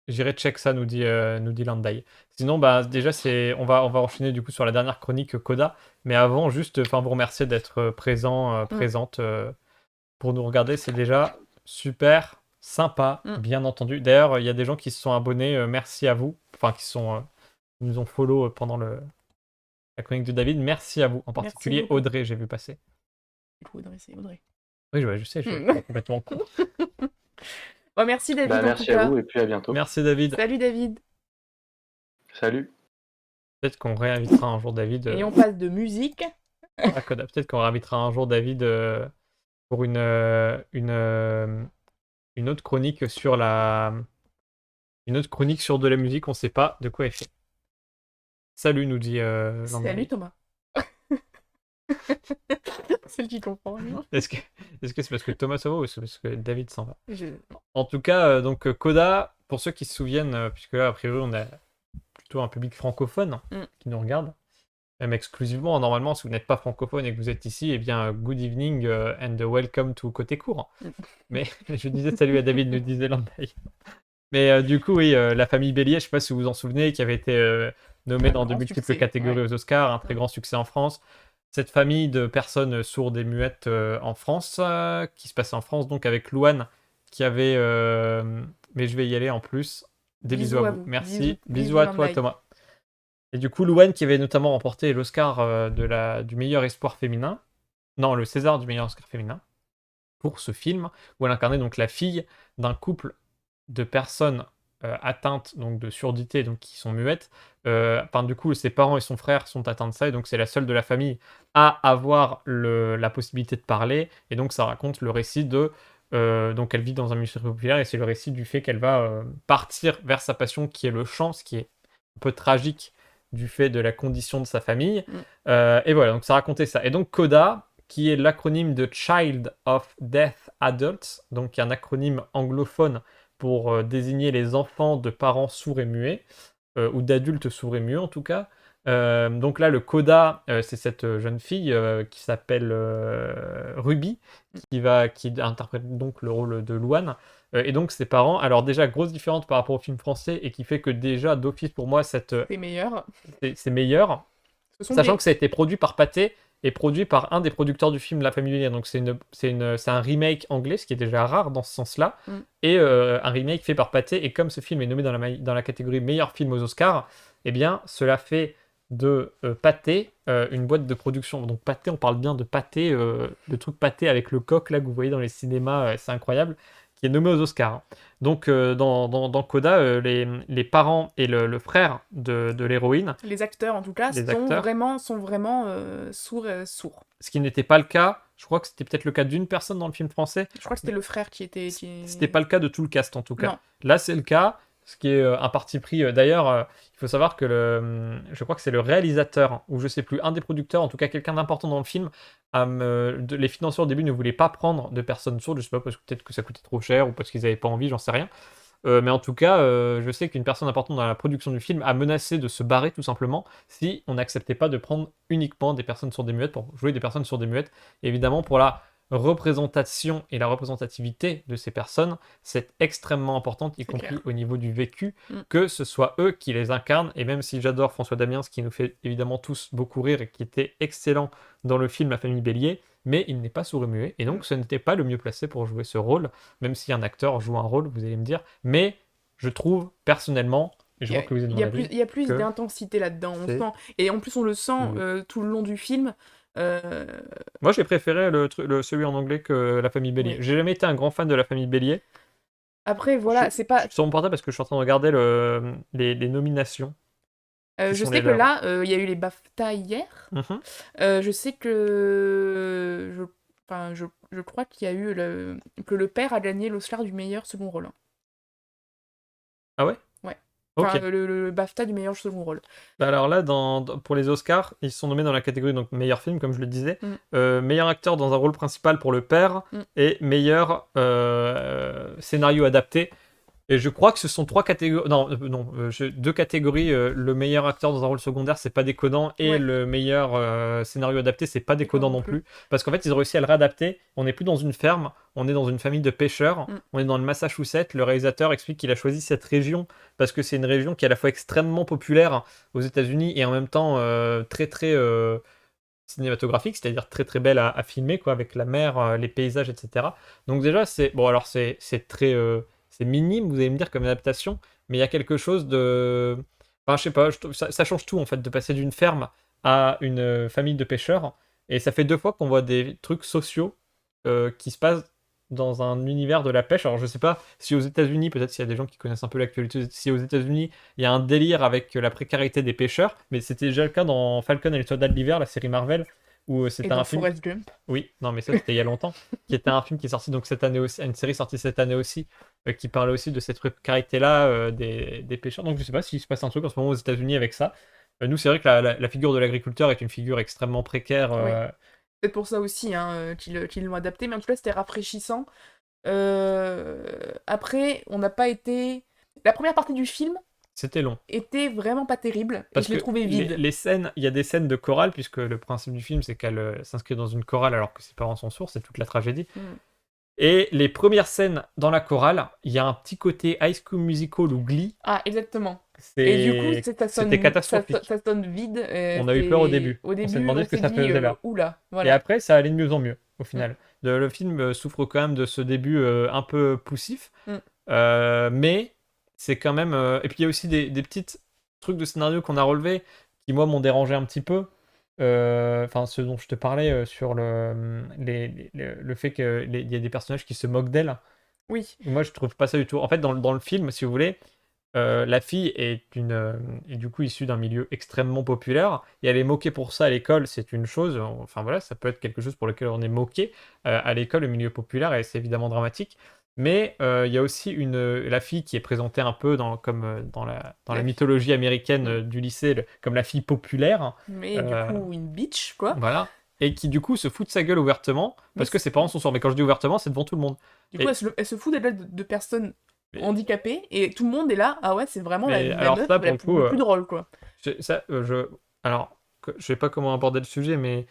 j'irai check ça, nous dit Landai. Sinon, bah déjà, on va enchaîner du coup sur la dernière chronique Coda. Mais avant, juste, enfin, vous remercier d'être présente pour nous regarder, c'est déjà super sympa,
Mm.
bien entendu. D'ailleurs, il y a des gens qui se sont abonnés, merci à vous, enfin qui nous ont follow pendant la chronique de David, merci à vous, en
Merci
particulier
beaucoup.
Audrey, j'ai vu passer.
Du coup, Audrey, c'est Audrey.
Oui, ouais, je sais, je suis
Mm.
complètement con.
Bon, merci David
Bah,
en tout
merci à
cas.
vous et puis à bientôt.
Merci David.
Salut David.
Salut.
Peut-être qu'on réinvitera un jour David
Et on passe de musique.
à Coda. Peut-être qu'on réinvitera un jour David pour une autre chronique sur une autre chronique sur de la musique, on sait pas de quoi elle fait. Salut, nous dit
Salut Thomas. Celle qui comprend rien.
Est-ce que c'est parce que Thomas s'en va ou c'est parce que David s'en va?
Je-
En tout cas, donc Coda, pour ceux qui se souviennent, puisque là, a priori, on a plutôt un public francophone qui nous regarde, même exclusivement. Normalement, si vous n'êtes pas francophone et que vous êtes ici, eh bien, good evening and welcome to Côté Court. Mais je disais salut à David, nous disait Landai. Mais du coup, oui, la famille Bélier, je sais pas si vous vous en souvenez, qui avait été nommée dans de
grand
multiples
succès,
catégories
ouais.
aux Oscars, un très grand succès en France. Cette famille de personnes sourdes et muettes en France, qui se passait en France, donc avec Louane, qui avait. Mais je vais y aller en plus. Des bisous à vous. Merci. Bisous à toi,
Landai.
Thomas. Et du coup, Louane, qui avait notamment remporté l'Oscar du meilleur espoir féminin. Non, le César du meilleur Oscar féminin. Pour ce film, où elle incarnait donc la fille d'un couple de personnes atteintes donc de surdité, donc qui sont muettes. Enfin, du coup, ses parents et son frère sont atteints de ça, et donc c'est la seule de la famille à avoir la possibilité de parler. Et donc, ça raconte le récit de. Donc, elle vit dans un milieu populaire, et c'est le récit du fait qu'elle va partir vers sa passion, qui est le chant, ce qui est un peu tragique du fait de la condition de sa famille. Et voilà, donc ça racontait ça. Et donc, Coda, qui est l'acronyme de Child of Deaf Adults, donc qui est un acronyme anglophone pour désigner les enfants de parents sourds et muets, ou d'adultes sourds et muets en tout cas. Donc là, le coda, c'est cette jeune fille qui s'appelle Ruby, qui interprète donc le rôle de Louane. Et donc ses parents, alors déjà, grosse différence par rapport au film français, et qui fait que déjà, d'office pour moi,
C'est meilleur.
c'est meilleur.
Ce sont
Sachant
des-
que ça a été produit par Pathé et produit par un des producteurs du film La Famille Bélier. Donc c'est un remake anglais, ce qui est déjà rare dans ce sens-là. Et un remake fait par Pathé. Et comme ce film est nommé dans la catégorie meilleur film aux Oscars, eh bien cela fait de Pathé une boîte de production. Donc Pathé, on parle bien de Pathé, le truc Pathé avec le coq là que vous voyez dans les cinémas, c'est incroyable, qui est nommé aux Oscars. Donc dans Coda, les parents et le frère de l'héroïne,
Les acteurs, en tout cas,
Les
sont
acteurs.
vraiment sourds.
ce qui n'était pas le cas, je crois que c'était peut-être le cas d'une personne dans le film français,
Je crois que c'était le frère qui était...
c'était pas le cas de tout le cast en tout cas.
Non.
Là c'est le cas, ce qui est un parti pris. D'ailleurs, il faut savoir que je crois que c'est le réalisateur, ou je sais plus, un des producteurs, en tout cas quelqu'un d'important dans le film, les financiers au début ne voulaient pas prendre de personnes sourdes, je sais pas, parce que peut-être que ça coûtait trop cher, ou parce qu'ils avaient pas envie, j'en sais rien. Mais en tout cas, je sais qu'une personne importante dans la production du film a menacé de se barrer tout simplement si on n'acceptait pas de prendre uniquement des personnes sourdes et muettes pour jouer des personnes sourdes et muettes. Et évidemment, pour la représentation et la représentativité de ces personnes, c'est extrêmement important, y
C'est
compris
clair.
au niveau du vécu, que ce soit eux qui les incarnent. Et même si j'adore François Damiens, qui nous fait évidemment tous beaucoup rire et qui était excellent dans le film La Famille Bélier, mais il n'est pas sourd et muet, et donc ce n'était pas le mieux placé pour jouer ce rôle, même si un acteur joue un rôle, vous allez me dire. Mais je trouve personnellement, et je vois que vous êtes
Il
dans
y a
la
plus,
vie,
il y a plus
que
d'intensité là-dedans, on
c'est-
sent. Et en plus, on le sent
Oui.
tout le long du film.
moi j'ai préféré celui en anglais que La Famille Bélier.
Oui.
J'ai jamais été un grand fan de La Famille Bélier.
Après, voilà, c'est pas...
Je suis sur mon portable parce que je suis en train de regarder les nominations. qui
je
sont
sais
les
que
leurs.
là, il y a eu les BAFTA hier.
Mhm.
Je sais que... je crois qu'il y a eu que le père a gagné l'Oscar du meilleur second rôle.
Ah ouais?
Ouais.
Ok.
Enfin, le BAFTA du meilleur second rôle.
Bah alors là, pour les Oscars, ils sont nommés dans la catégorie donc meilleur film, comme je le disais, meilleur acteur dans un rôle principal pour le père, et meilleur scénario adapté. Et je crois que ce sont 3 catégories. Non, 2 catégories. Le meilleur acteur dans un rôle secondaire, c'est pas déconnant. Et
Ouais.
le meilleur scénario adapté, c'est pas déconnant non
plus.
plus. Parce qu'en fait, ils ont réussi à le réadapter. On n'est plus dans une ferme, on est dans une famille de pêcheurs. On est dans le Massachusetts. Le réalisateur explique qu'il a choisi cette région parce que c'est une région qui est à la fois extrêmement populaire aux États-Unis et en même temps très très cinématographique, c'est-à-dire très très belle à filmer, quoi, avec la mer, les paysages, etc. Donc déjà, c'est bon. Alors c'est très c'est minime, vous allez me dire, comme adaptation, mais il y a quelque chose de... Enfin, je sais pas, je trouve ça change tout, en fait, de passer d'une ferme à une famille de pêcheurs. Et ça fait 2 fois qu'on voit des trucs sociaux qui se passent dans un univers de la pêche. Alors, je sais pas si aux États-Unis, peut-être s'il y a des gens qui connaissent un peu l'actualité, si aux États-Unis, il y a un délire avec la précarité des pêcheurs, mais c'était déjà le cas dans Falcon et les Soldats de l'Hiver, la série Marvel, où
Et
c'était
dans
un film.
Forrest Gump.
Oui, non, mais ça c'était il y a longtemps. Qui était un film qui est sorti donc cette année aussi, une série sortie cette année aussi, qui parlait aussi de cette précarité-là des pêcheurs. Donc je sais pas s'il se passe un truc en ce moment aux États-Unis avec ça. Nous, c'est vrai que la figure de l'agriculteur est une figure extrêmement précaire.
Oui. Peut-être pour ça aussi hein, qu'ils l'ont adapté, mais en tout cas c'était rafraîchissant. Après, on n'a pas été. La première partie du film
C'était long.
était vraiment pas terrible,
Parce
et je l'ai
que
trouvé vide.
les scènes, il y a des scènes de chorale, puisque le principe du film, c'est qu'elle s'inscrit dans une chorale alors que ses parents sont sourds, c'est toute la tragédie.
Mm.
Et les premières scènes dans la chorale, il y a un petit côté High School Musical ou Glee.
Ah, exactement. Et du coup, ça sonne,
C'était catastrophique.
ça sonne vide.
On a eu peur au début.
Au début,
On s'est demandé ce que
s'est
ça
dit,
faisait là.
Oula,
Et
voilà.
après, ça allait de mieux en mieux, au final. Le film souffre quand même de ce début un peu poussif. Mais c'est quand même... Et puis il y a aussi des petites trucs de scénario qu'on a relevés qui, moi, m'ont dérangé un petit peu. Enfin, ce dont je te parlais sur le fait qu'il y a des personnages qui se moquent d'elle.
Oui.
Moi, je trouve pas ça du tout. En fait, dans le film, si vous voulez, la fille est du coup issue d'un milieu extrêmement populaire et elle est moquée pour ça à l'école, c'est une chose. Enfin voilà, ça peut être quelque chose pour lequel on est moqué à l'école, le milieu populaire, et c'est évidemment dramatique. Mais il y a aussi la fille qui est présentée un peu comme dans la mythologie américaine du lycée, comme la fille populaire.
Mais du coup, une bitch, quoi.
Voilà. Et qui du coup se fout de sa gueule ouvertement parce que ses parents sont sourds. Mais quand je dis ouvertement, c'est devant tout le monde.
Du coup, elle se fout de personnes handicapées et tout le monde est là. Ah ouais, c'est vraiment la
alors
meuf
ça, pour
la
le coup,
plus drôle, quoi.
Alors, je sais pas comment aborder le sujet, mais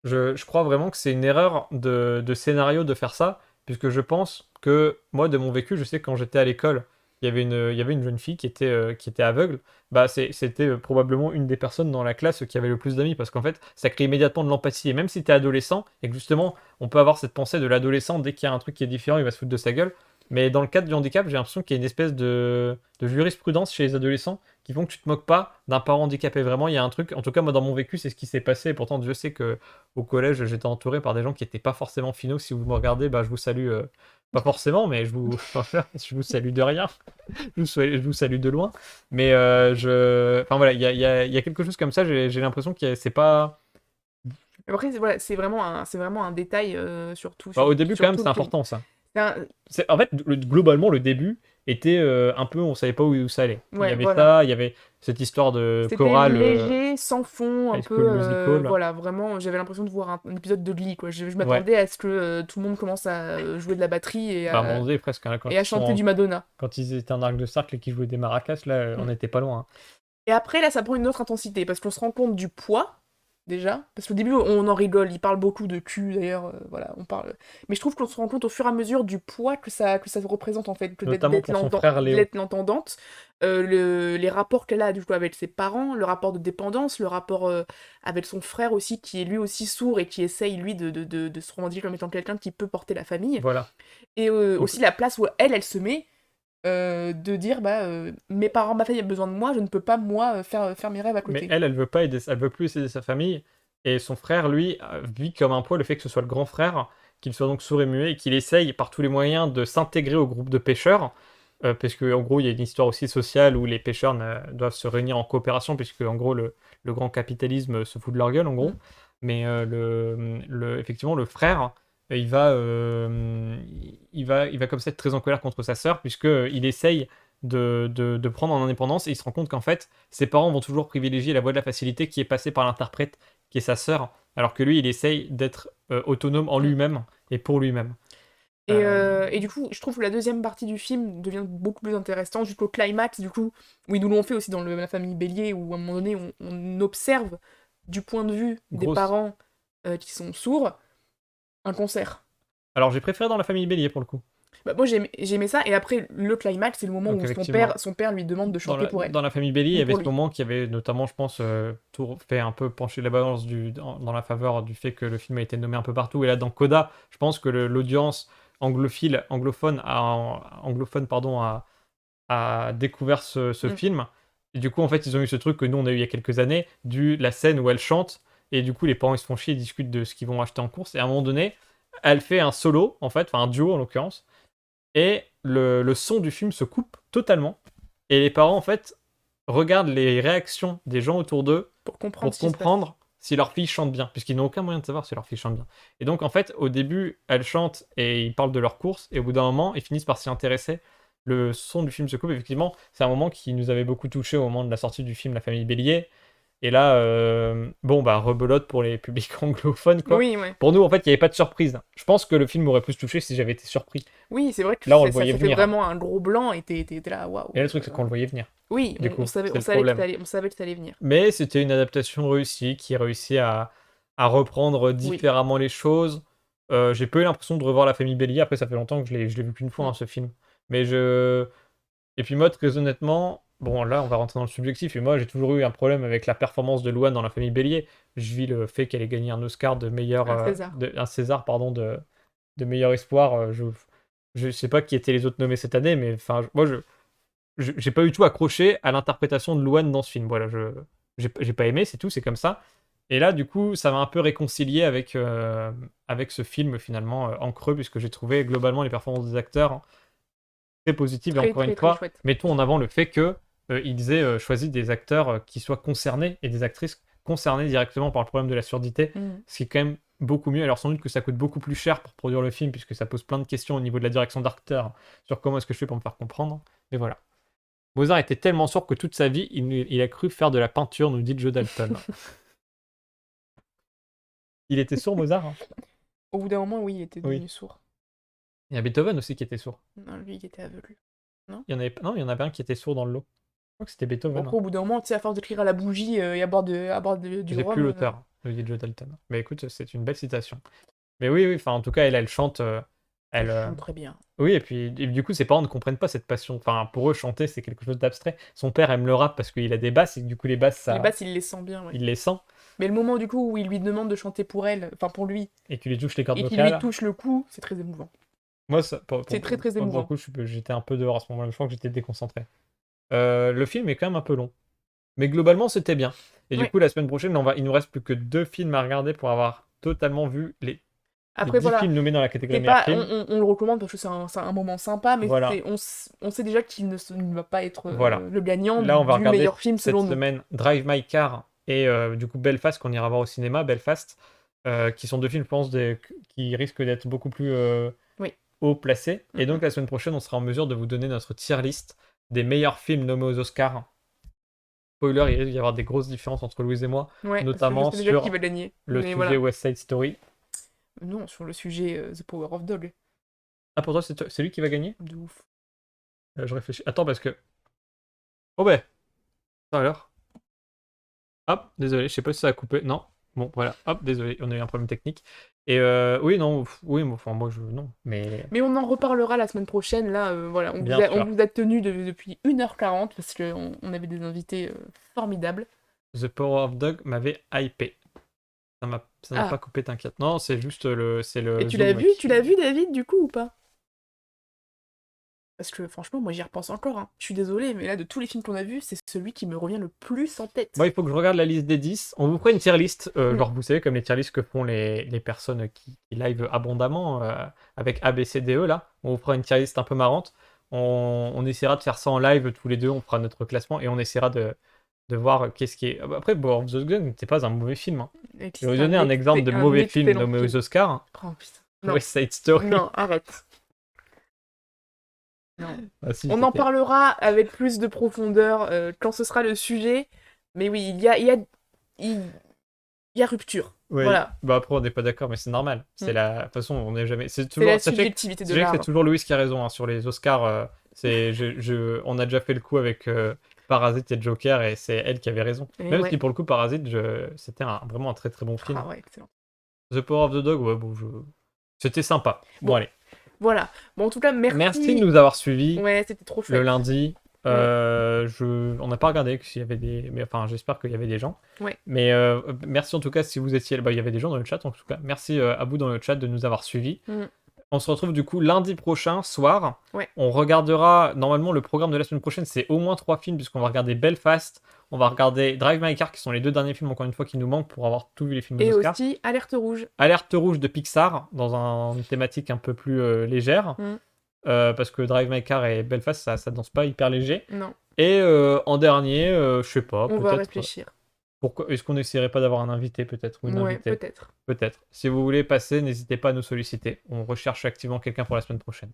je crois vraiment que c'est une erreur de scénario de faire ça, puisque je pense que moi, de mon vécu, je sais que quand j'étais à l'école, il y avait une jeune fille qui était aveugle. Bah, c'était probablement une des personnes dans la classe qui avait le plus d'amis, parce qu'en fait, ça crée immédiatement de l'empathie. Et même si t'es adolescent, et que justement, on peut avoir cette pensée de l'adolescent, dès qu'il y a un truc qui est différent, il va se foutre de sa gueule. Mais dans le cadre du handicap, j'ai l'impression qu'il y a une espèce de jurisprudence chez les adolescents qui font que tu te moques pas d'un parent handicapé. Vraiment, il y a un truc, en tout cas moi dans mon vécu, c'est ce qui s'est passé. Et pourtant, Dieu sait que au collège, j'étais entouré par des gens qui n'étaient pas forcément finaux. Si vous me regardez, bah, je vous salue, pas forcément, mais je vous salue de rien. Je vous salue de loin. Mais enfin voilà, il y a quelque chose comme ça, j'ai l'impression que c'est pas...
Après, voilà, c'est vraiment un détail surtout.
Bah, au début, quand même, c'est important ça. En fait, globalement, le début était un peu, on savait pas où ça allait.
Ouais,
il y avait
voilà.
ça, il y avait cette histoire de chorale.
C'était léger, sans fond, un
High School
peu.
Musical.
Voilà, vraiment, j'avais l'impression de voir un épisode de Glee, quoi. Je m'attendais à ce que tout le monde commence à jouer de la batterie et
Bah, à un moment donné, presque, hein,
à chanter du Madonna.
Quand ils étaient en arc de cercle et qu'ils jouaient des maracas, là, on n'était pas loin. Hein.
Et après, là, ça prend une autre intensité, parce qu'on se rend compte du poids, déjà. Parce qu'au début, on en rigole, il parle beaucoup de cul, d'ailleurs, voilà, on parle... Mais je trouve qu'on se rend compte au fur et à mesure du poids que ça représente, en fait, que
Notamment pour son frère Léo.
d'être l'entendante, les rapports qu'elle a, du coup, avec ses parents, le rapport de dépendance, le rapport avec son frère aussi, qui est lui aussi sourd et qui essaye, lui, de se revendiquer comme étant quelqu'un qui peut porter la famille.
Voilà.
Et aussi la place où elle se met, de dire mes parents, ma famille a besoin de moi, je ne peux pas moi faire mes rêves à côté.
Mais elle veut pas aider, elle veut plus aider sa famille, et son frère lui vit comme un poids le fait que ce soit le grand frère, qu'il soit donc sourd et muet et qu'il essaye par tous les moyens de s'intégrer au groupe de pêcheurs, parce que en gros il y a une histoire aussi sociale où les pêcheurs doivent se réunir en coopération, puisque en gros le grand capitalisme se fout de leur gueule en gros. Mais effectivement le frère il va comme ça être très en colère contre sa sœur, puisqu'il essaye de prendre en indépendance, et il se rend compte qu'en fait, ses parents vont toujours privilégier la voie de la facilité qui est passée par l'interprète, qui est sa sœur, alors que lui, il essaye d'être autonome en lui-même et pour lui-même.
Et du coup, je trouve que la deuxième partie du film devient beaucoup plus intéressante, jusqu'au climax, du coup, où ils nous l'ont fait aussi dans la famille Bélier, où à un moment donné, on observe, du point de vue des parents qui sont sourds, un concert.
Alors j'ai préféré dans la famille Bélier pour le coup.
Bah, moi j'aimais ça, et après le climax, c'est le moment où son père lui demande de chanter pour elle.
Dans la famille Bélier, il y avait ce moment qui avait notamment, je pense, tout fait un peu pencher la balance dans la faveur du fait que le film a été nommé un peu partout. Et là, dans Coda, je pense que l'audience anglophone a découvert ce film. Et du coup, en fait, ils ont eu ce truc que nous, on a eu il y a quelques années, la scène où elle chante, et du coup, les parents, ils se font chier, ils discutent de ce qu'ils vont acheter en course, et à un moment donné, elle fait un solo, en fait, enfin un duo en l'occurrence, et le son du film se coupe totalement, et les parents, en fait, regardent les réactions des gens autour d'eux pour comprendre si leur fille chante bien, puisqu'ils n'ont aucun moyen de savoir si leur fille chante bien. Et donc, en fait, au début, elles chantent et ils parlent de leur course, et au bout d'un moment, ils finissent par s'y intéresser. Le son du film se coupe, effectivement, c'est un moment qui nous avait beaucoup touché au moment de la sortie du film La Famille Bélier. Et là, bon, bah, rebelote pour les publics anglophones, quoi.
Oui, ouais.
Pour nous, en fait, il n'y avait pas de surprise. Je pense que le film m'aurait plus touché si j'avais été surpris.
Oui, c'est vrai que
Là, on le
ça
voyait
fait
venir.
vraiment un gros blanc et t'es là, waouh.
Et là, le truc, c'est qu'on le voyait venir.
Oui,
Du coup,
on savait,
c'est
on
le
savait que
problème.
on savait que ça allait venir.
Mais c'était une adaptation réussie qui réussit à reprendre différemment les choses. J'ai pas eu l'impression de revoir La Famille Bélier. Après, ça fait longtemps que je l'ai vu qu'une fois,
Mm.
hein, ce film. Mais je. Et puis, moi, très honnêtement, bon, là, on va rentrer dans le subjectif. Et moi, j'ai toujours eu un problème avec la performance de Louane dans La Famille Bélier. Je vis le fait qu'elle ait gagné un Oscar de meilleur.
Un César.
Un César, pardon, de meilleur espoir. Je sais pas qui étaient les autres nommés cette année, mais enfin, moi, j'ai pas du tout accroché à l'interprétation de Louane dans ce film. Voilà, j'ai pas aimé, c'est tout, c'est comme ça. Et là, du coup, ça m'a un peu réconcilié avec ce film, finalement, en creux, puisque j'ai trouvé globalement les performances des acteurs très positives. Et
Très,
encore
très,
une
très
fois,
chouette.
mettons en avant le fait que ils aient choisi des acteurs qui soient concernés et des actrices concernées directement par le problème de la surdité,
Mm.
ce qui est quand même beaucoup mieux. Alors sans doute que ça coûte beaucoup plus cher pour produire le film, puisque ça pose plein de questions au niveau de la direction d'acteur sur comment est-ce que je fais pour me faire comprendre. Mais voilà. Mozart était tellement sourd que toute sa vie, il a cru faire de la peinture, nous dit Joe Dalton. Il était sourd, Mozart, hein.
Au bout d'un moment, oui, il était
Oui.
devenu sourd.
Il y a Beethoven aussi qui était sourd.
Non, lui, il était aveugle.
Non, il y en avait un qui était sourd dans le lot. Je crois que c'était Beethoven.
Après, au bout d'un moment, tu sais, à force d'écrire à la bougie et à boire du
J'ai
rhum.
plus l'auteur, nous dit Joe Dalton. Mais écoute, c'est une belle citation. Mais oui, enfin, en tout cas, elle chante.
Elle chante très bien.
Oui, et puis du coup, ses parents ne comprennent pas cette passion. Enfin, pour eux, chanter, c'est quelque chose d'abstrait. Son père aime le rap parce qu'il a des basses, et du coup, les basses, ça,
Les basses, il les sent bien, ouais.
il les sent.
Mais le moment, du coup, où il lui demande de chanter pour elle, enfin pour lui,
Et qu'il lui touche les cordes
et qu'il lui
vocales.
touche le cou, c'est très émouvant.
Moi,
C'est très, très
pour le
émouvant.
coup, j'étais un peu dehors à ce moment-là. Je crois que j'étais déconcentré. Le film est quand même un peu long. Mais globalement, c'était bien. Et du
Ouais.
coup, la semaine prochaine, il nous reste plus que 2 films à regarder pour avoir totalement vu les
Après,
10
voilà.
films nommés dans la catégorie
C'est
meilleur
pas,
film.
on le recommande parce que c'est un moment sympa, mais
Voilà.
on sait déjà qu'il ne va pas être
Voilà.
le gagnant
Là, on va
du
regarder
meilleur film
cette
selon nous.
semaine Drive My Car et du coup Belfast qu'on ira voir au cinéma, Belfast, qui sont 2 films, je pense, qui risquent d'être beaucoup plus
Oui.
haut placés. Et
Mhm.
donc la semaine prochaine, on sera en mesure de vous donner notre tier list des meilleurs films nommés aux Oscars. Spoiler, il risque d'y avoir des grosses différences entre Louise et moi,
Ouais,
notamment
parce que je sais déjà
sur
qui va gagner.
le
Mais
sujet
voilà.
West Side Story.
Non, sur le sujet The Power of Dog.
Ah, pour toi, c'est lui qui va gagner?
De ouf.
Je réfléchis. Attends, parce que... Oh ben, alors. Hop, désolé, je sais pas si ça a coupé. Non. Bon, voilà. Hop, désolé, on a eu un problème technique. Et oui, non, oui, enfin, moi, non. Mais
Mais on en reparlera la semaine prochaine. Là, voilà,
Bien sûr.
on vous a tenu depuis 1h40 parce qu'on avait des invités formidables.
The Power of Dog m'avait hypé. Ça n'a
Ah.
pas coupé, t'inquiète. Non, c'est juste c'est le
Et tu
Zoom
l'as vu,
qui-
tu l'as vu, David, du coup, ou pas? Parce que franchement, moi j'y repense encore, hein. Je suis désolée, mais là, de tous les films qu'on a vus, c'est celui qui me revient le plus en tête.
Moi, il faut que je regarde la liste des 10. On vous fera une tier list,
Mm.
genre vous savez, comme les tier lists que font les personnes qui live abondamment, avec A, B, C, D, E, là. On vous fera une tier list un peu marrante. On essaiera de faire ça en live tous les deux, on fera notre classement et on essaiera de voir qu'est-ce qui est... Après, Board of the Gun n'était pas un mauvais film, hein.
Et
Je vais vous donner un exemple de mauvais film nommé aux Oscars.
Oh putain. Non,
West Side Story.
non, arrête. Non.
Ah, si,
On en
c'était-
parlera avec plus de profondeur quand ce sera le sujet. Mais oui, il y a rupture.
Oui.
Voilà.
Bah après, on n'est pas d'accord, mais c'est normal. C'est
Mm.
la... De toute façon, on n'est jamais... C'est
C'est
toujours...
la
sachez que-
subjectivité de
sachez que
l'art.
c'est toujours Louis qui a raison, hein, sur les Oscars. On a déjà fait le coup avec Parasite et Joker, et c'est elle qui avait raison.
Et
Même
ouais.
si pour le coup, Parasite, c'était vraiment un très très bon film.
Ah ouais, excellent.
The Power of the Dog, ouais, bon, c'était sympa. Bon,
Bon.
allez.
Voilà. Bon, en tout cas, merci.
Merci de nous avoir suivis
Ouais, c'était trop
le
chouette.
lundi. On n'a pas regardé s'il y avait des... Mais enfin, j'espère qu'il y avait des gens.
Ouais.
Mais merci en tout cas si vous étiez... Bah, il y avait des gens dans le chat en tout cas. Merci à vous dans le chat de nous avoir suivis.
Mm.
On se retrouve du coup lundi prochain, soir.
Ouais.
On regardera... Normalement, le programme de la semaine prochaine, c'est au moins 3 films puisqu'on va regarder Belfast. On va regarder Drive My Car, qui sont les 2 derniers films, encore une fois, qui nous manquent pour avoir tout vu les films aux
Et
Oscars.
aussi, Alerte Rouge.
Alerte rouge de Pixar, dans une thématique un peu plus légère.
Mm.
Parce que Drive My Car et Belfast, ça danse pas hyper léger.
Non,
Et en dernier, je sais pas,
on va
peut-être
réfléchir.
Pourquoi est-ce qu'on n'essaierait pas d'avoir un invité peut-être ou une
Ouais,
invitée?
peut-être.
Peut-être. Si vous voulez passer, n'hésitez pas à nous solliciter. On recherche activement quelqu'un pour la semaine prochaine.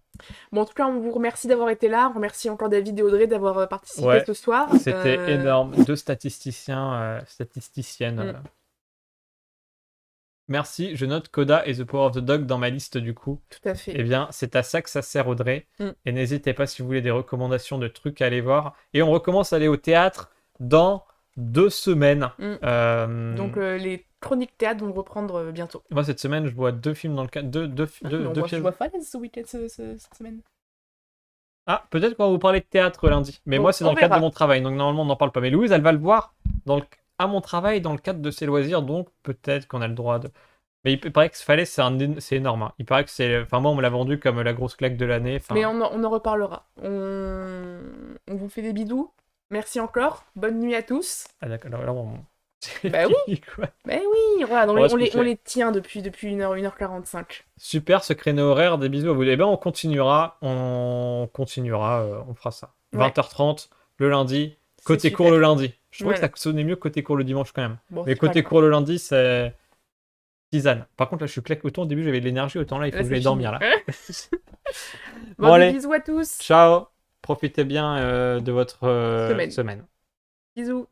Bon, en tout cas, on vous remercie d'avoir été là. On remercie encore David et Audrey d'avoir participé
Ouais,
ce soir.
C'était énorme. 2 statisticiens, statisticiennes.
Mm.
Merci. Je note Coda et The Power of the Dog dans ma liste du coup.
Tout à fait.
Eh bien, c'est à ça que ça sert, Audrey.
Mm.
Et n'hésitez pas si vous voulez des recommandations de trucs à aller voir. Et on recommence à aller au théâtre dans 2 semaines.
Mm. Donc, les chroniques théâtre vont reprendre bientôt.
Moi, cette semaine, je vois 2 films dans le cadre.
Je vois Falaise ce week-end, cette semaine.
Ah, peut-être qu'on va vous parler de théâtre lundi. Mais
Bon,
moi, c'est dans
on
le cadre
verra.
de mon travail. Donc, normalement, on n'en parle pas. Mais Louise, elle va le voir à mon travail dans le cadre de ses loisirs. Donc, peut-être qu'on a le droit de. Mais il paraît que Falaise, c'est énorme. Hein. Il paraît que c'est. Enfin, moi, on me l'a vendu comme la grosse claque de l'année. Enfin...
Mais on en reparlera. On vous fait des bisous. Merci encore. Bonne nuit à tous.
Ah, d'accord. Là, on...
Bah oui.
Quoi.
Bah oui, voilà,
On va se
on
coucher.
les tient depuis 1h45.
Super, ce créneau horaire. Des bisous à vous. Eh ben, on continuera. On fera ça.
Ouais.
20h30 le lundi.
C'est
Côté
super.
court le lundi. Je trouve
Voilà.
que ça sonnait mieux côté court le dimanche quand même.
Bon,
Mais
c'est pas
côté
grave.
court le lundi, c'est tisane. Par contre, là, je suis claqué. Autant au début, j'avais de l'énergie, autant là, il faut
Là,
que
c'est
j'aille
fini.
dormir là.
Bon,
Bon,
des
allez.
bisous à tous.
Ciao. Profitez bien de votre
Semaine.
semaine.
Bisous.